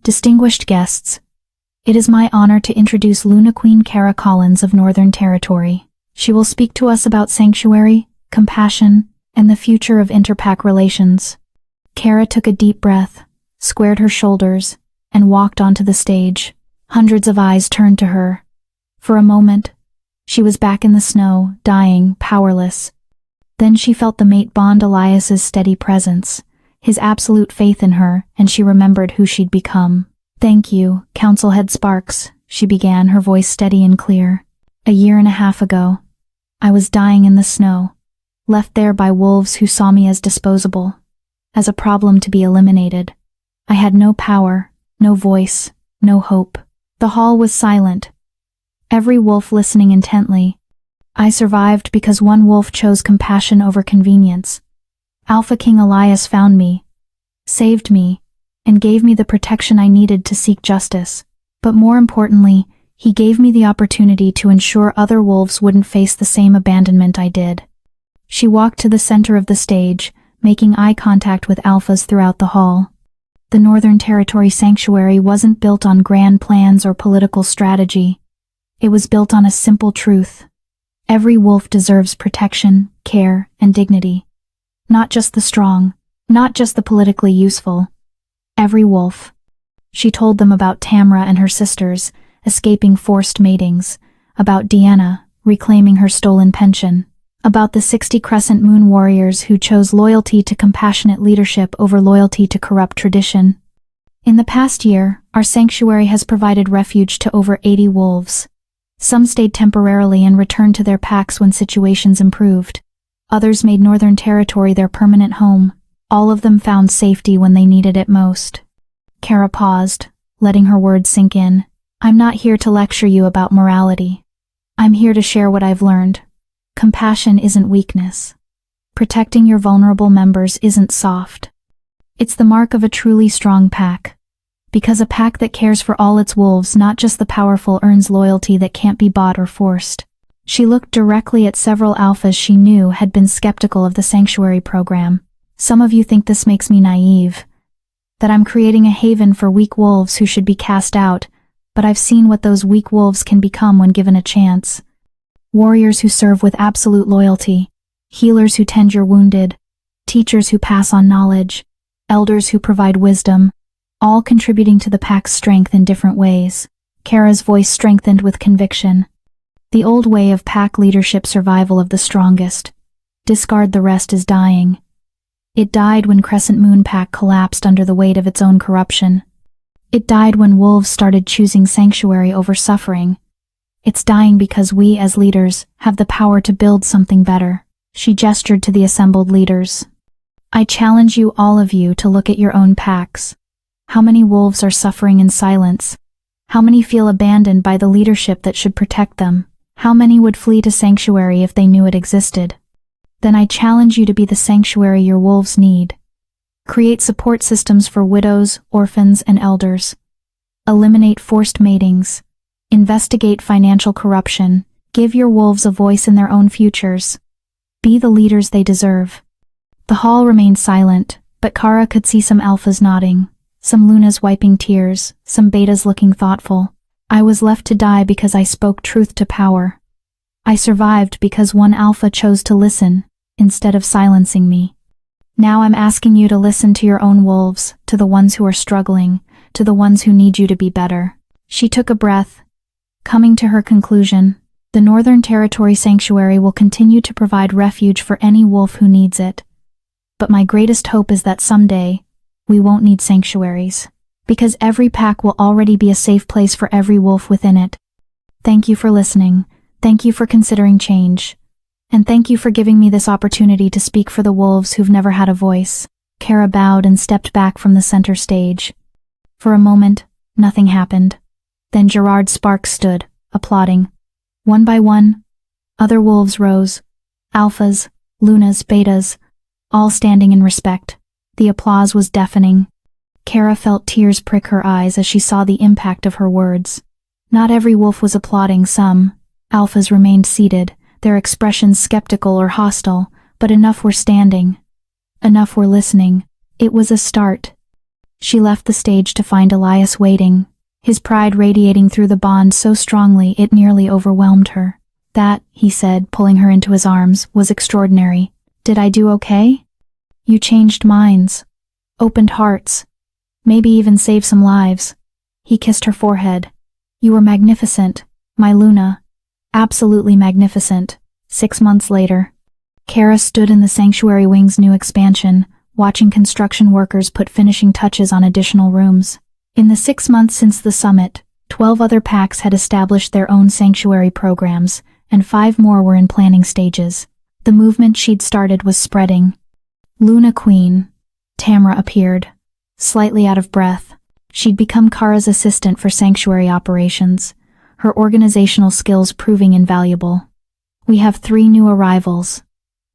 Distinguished guests, it is my honor to introduce Luna Queen Kara Collins of Northern Territory. She will speak to us about sanctuary, compassion, and the future of interpack relations. Kara took a deep breath, squared her shoulders, and walked onto the stage. Hundreds of eyes turned to her. For a moment, she was back in the snow, dying, powerless. Then she felt the mate bond, Elias's steady presence, his absolute faith in her, and she remembered who she'd become. Thank you, Council Head Sparks, she began, her voice steady and clear. 1.5 years ago, I was dying in the snow, left there by wolves who saw me as disposable, as a problem to be eliminated. I had no power, no voice, no hope. The hall was silent, every wolf listening intently. I survived because one wolf chose compassion over convenience. Alpha King Elias found me, saved me, and gave me the protection I needed to seek justice. But more importantly, he gave me the opportunity to ensure other wolves wouldn't face the same abandonment I did. She walked to the center of the stage, making eye contact with alphas throughout the hall. The Northern Territory Sanctuary wasn't built on grand plans or political strategy. It was built on a simple truth. Every wolf deserves protection, care, and dignity. Not just the strong, not just the politically useful. Every wolf. She told them about Tamra and her sisters, escaping forced matings, about Deanna, reclaiming her stolen pension, about the 60 Crescent Moon warriors who chose loyalty to compassionate leadership over loyalty to corrupt tradition. In the past year, our sanctuary has provided refuge to over 80 wolves. Some stayed temporarily and returned to their packs when situations improved. Others made Northern Territory their permanent home. All of them found safety when they needed it most. Kara paused, letting her words sink in. I'm not here to lecture you about morality. I'm here to share what I've learned. Compassion isn't weakness. Protecting your vulnerable members isn't soft. It's the mark of a truly strong pack. Because a pack that cares for all its wolves, not just the powerful, earns loyalty that can't be bought or forced. She looked directly at several alphas she knew had been skeptical of the sanctuary program. Some of you think this makes me naive, that I'm creating a haven for weak wolves who should be cast out, but I've seen what those weak wolves can become when given a chance. Warriors who serve with absolute loyalty, healers who tend your wounded, teachers who pass on knowledge, elders who provide wisdom, all contributing to the pack's strength in different ways. Kara's voice strengthened with conviction. The old way of pack leadership, survival of the strongest. Discard the rest, is dying. It died when Crescent Moon Pack collapsed under the weight of its own corruption. It died when wolves started choosing sanctuary over suffering. It's dying because we, as leaders, have the power to build something better. She gestured to the assembled leaders. I challenge you, all of you, to look at your own packs. How many wolves are suffering in silence? How many feel abandoned by the leadership that should protect them? How many would flee to sanctuary if they knew it existed? Then I challenge you to be the sanctuary your wolves need. Create support systems for widows, orphans, and elders. Eliminate forced matings. Investigate financial corruption. Give your wolves a voice in their own futures. Be the leaders they deserve. The hall remained silent, but Kara could see some alphas nodding, some Lunas wiping tears, some betas looking thoughtful. I was left to die because I spoke truth to power. I survived because one alpha chose to listen, instead of silencing me. Now I'm asking you to listen to your own wolves, to the ones who are struggling, to the ones who need you to be better. She took a breath. Coming to her conclusion, the Northern Territory Sanctuary will continue to provide refuge for any wolf who needs it. But my greatest hope is that someday, we won't need sanctuaries, because every pack will already be a safe place for every wolf within it. Thank you for listening. Thank you for considering change. And thank you for giving me this opportunity to speak for the wolves who've never had a voice. Kara bowed and stepped back from the center stage. For a moment, nothing happened. Then Gerard Sparks stood, applauding. One by one, other wolves rose. Alphas, Lunas, betas, all standing in respect. The applause was deafening. Kara felt tears prick her eyes as she saw the impact of her words. Not every wolf was applauding. Some alphas remained seated, their expressions skeptical or hostile, but enough were standing. Enough were listening. It was a start. She left the stage to find Elias waiting, his pride radiating through the bond so strongly it nearly overwhelmed her. That, he said, pulling her into his arms, was extraordinary. Did I do okay? You changed minds, opened hearts, maybe even saved some lives. He kissed her forehead. You were magnificent, my Luna. Absolutely magnificent. 6 months later, Kara stood in the sanctuary wing's new expansion, watching construction workers put finishing touches on additional rooms. In the 6 months since the summit, 12 other packs had established their own sanctuary programs, and 5 more were in planning stages. The movement she'd started was spreading. Luna Queen, Tamra appeared, slightly out of breath. She'd become Kara's assistant for sanctuary operations, her organizational skills proving invaluable. We have 3 new arrivals.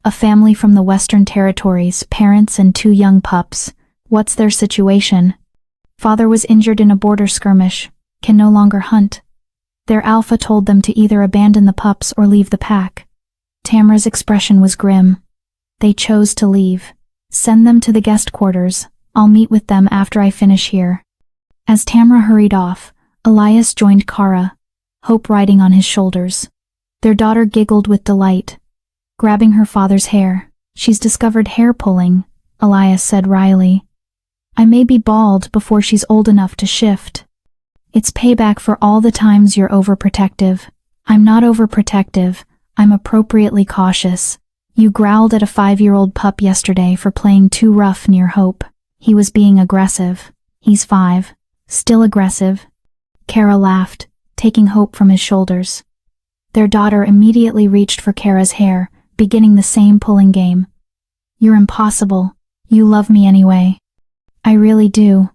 A family from the Western Territories, parents and 2 young pups. What's their situation? Father was injured in a border skirmish, can no longer hunt. Their alpha told them to either abandon the pups or leave the pack. Tamra's expression was grim. They chose to leave. Send them to the guest quarters. I'll meet with them after I finish here. As Tamra hurried off, Elias joined Kara, Hope riding on his shoulders. Their daughter giggled with delight, grabbing her father's hair. She's discovered hair pulling, Elias said wryly. I may be bald before she's old enough to shift. It's payback for all the times you're overprotective. I'm not overprotective, I'm appropriately cautious. You growled at a 5-year-old pup yesterday for playing too rough near Hope. He was being aggressive. He's 5. Still aggressive. Kara laughed, taking Hope from his shoulders. Their daughter immediately reached for Kara's hair, beginning the same pulling game. You're impossible. You love me anyway. I really do.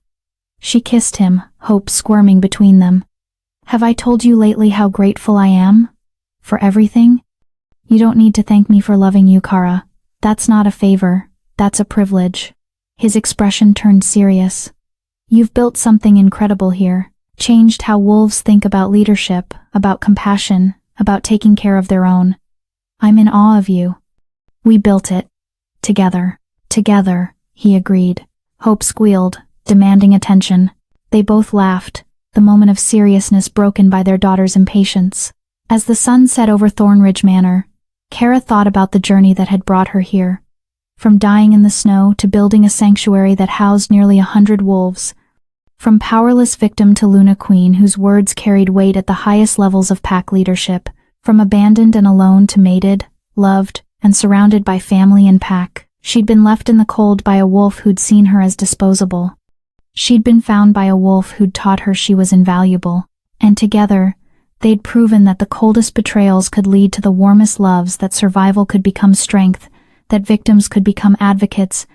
She kissed him, Hope squirming between them. Have I told you lately how grateful I am? For everything? You don't need to thank me for loving you, Kara. That's not a favor, that's a privilege. His expression turned serious. You've built something incredible here, changed how wolves think about leadership, about compassion, about taking care of their own. I'm in awe of you. We built it. Together. Together, he agreed. Hope squealed, demanding attention. They both laughed, the moment of seriousness broken by their daughter's impatience. As the sun set over Thornridge Manor, Kara thought about the journey that had brought her here. From dying in the snow to building a sanctuary that housed nearly 100 wolves. From powerless victim to Luna Queen whose words carried weight at the highest levels of pack leadership. From abandoned and alone to mated, loved, and surrounded by family and pack. She'd been left in the cold by a wolf who'd seen her as disposable. She'd been found by a wolf who'd taught her she was invaluable. And together, they'd proven that the coldest betrayals could lead to the warmest loves, that survival could become strength, that victims could become advocates,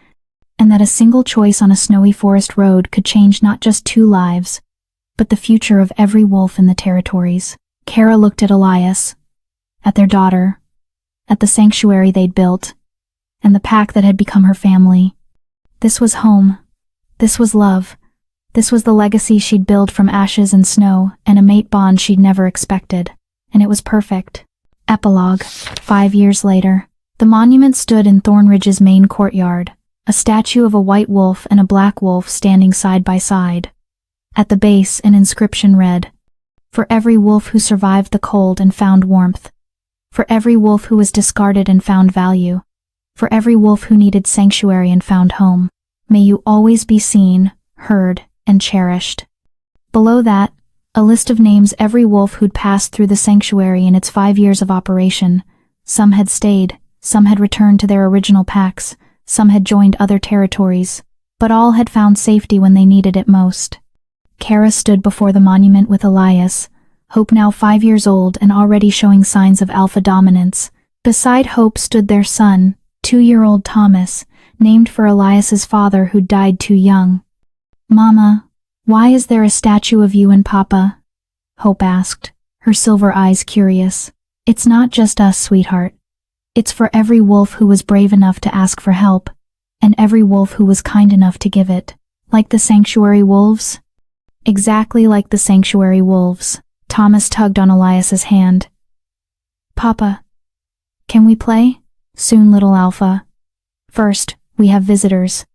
and that a single choice on a snowy forest road could change not just 2 lives, but the future of every wolf in the territories. Kara looked at Elias, at their daughter, at the sanctuary they'd built, and the pack that had become her family. This was home. This was love. This was the legacy she'd built from ashes and snow, and a mate bond she'd never expected. And it was perfect. Epilogue. 5 years later. The monument stood in Thornridge's main courtyard, a statue of a white wolf and a black wolf standing side by side. At the base, an inscription read, "For every wolf who survived the cold and found warmth. For every wolf who was discarded and found value. For every wolf who needed sanctuary and found home. May you always be seen, heard, and cherished." Below that, a list of names every wolf who'd passed through the sanctuary in its 5 years of operation. Some had stayed, some had returned to their original packs, some had joined other territories, but all had found safety when they needed it most. Kara stood before the monument with Elias, Hope now 5 years old and already showing signs of alpha dominance. Beside Hope stood their son, 2-year-old Thomas, named for Elias's father who'd died too young. "Mama, why is there a statue of you and Papa?" Hope asked, her silver eyes curious. "It's not just us, sweetheart. It's for every wolf who was brave enough to ask for help, and every wolf who was kind enough to give it. Like the sanctuary wolves?" "Exactly like the sanctuary wolves." Thomas tugged on Elias's hand. "Papa, can we play?" "Soon, little Alpha. First, we have visitors."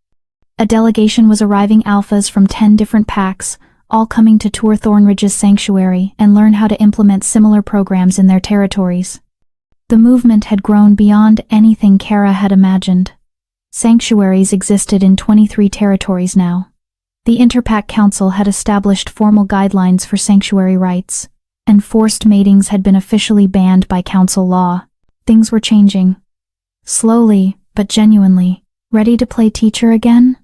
A delegation was arriving alphas from 10 different packs, all coming to tour Thornridge's sanctuary and learn how to implement similar programs in their territories. The movement had grown beyond anything Kara had imagined. Sanctuaries existed in 23 territories now. The Interpack Council had established formal guidelines for sanctuary rights, and forced matings had been officially banned by council law. Things were changing. Slowly, but genuinely. "Ready to play teacher again?"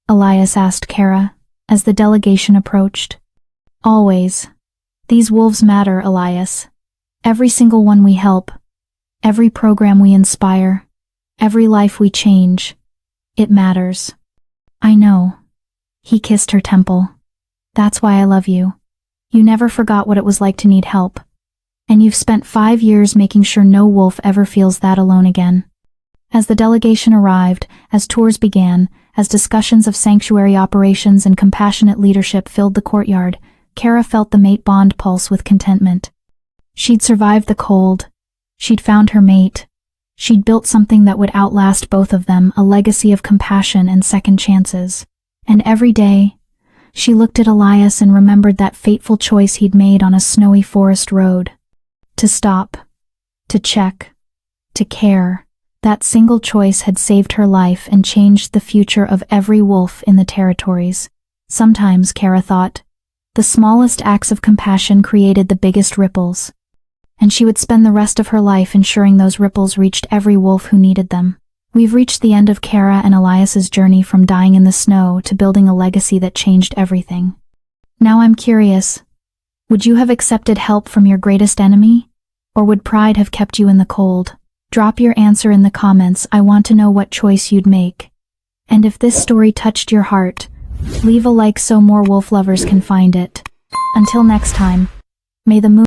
Elias asked Kara, as the delegation approached. "Always. These wolves matter, Elias. Every single one we help. Every program we inspire. Every life we change. It matters." "I know." He kissed her temple. That's why I love you. You never forgot what it was like to need help. And you've spent 5 years making sure no wolf ever feels that alone again. As the delegation arrived, as tours began, as discussions of sanctuary operations and compassionate leadership filled the courtyard, Kara felt the mate bond pulse with contentment. She'd survived the cold. She'd found her mate. She'd built something that would outlast both of them, a legacy of compassion and second chances. And every day, she looked at Elias and remembered that fateful choice he'd made on a snowy forest road. To stop. To check. To care. That single choice had saved her life and changed the future of every wolf in the territories. Sometimes, Kara thought, the smallest acts of compassion created the biggest ripples. And she would spend the rest of her life ensuring those ripples reached every wolf who needed them. We've reached the end of Kara and Elias's journey from dying in the snow to building a legacy that changed everything. Now I'm curious, would you have accepted help from your greatest enemy? Or would pride have kept you in the cold? Drop your answer in the comments. I want to know what choice you'd make. And if this story touched your heart, leave a like so more wolf lovers can find it. Until next time, may the moon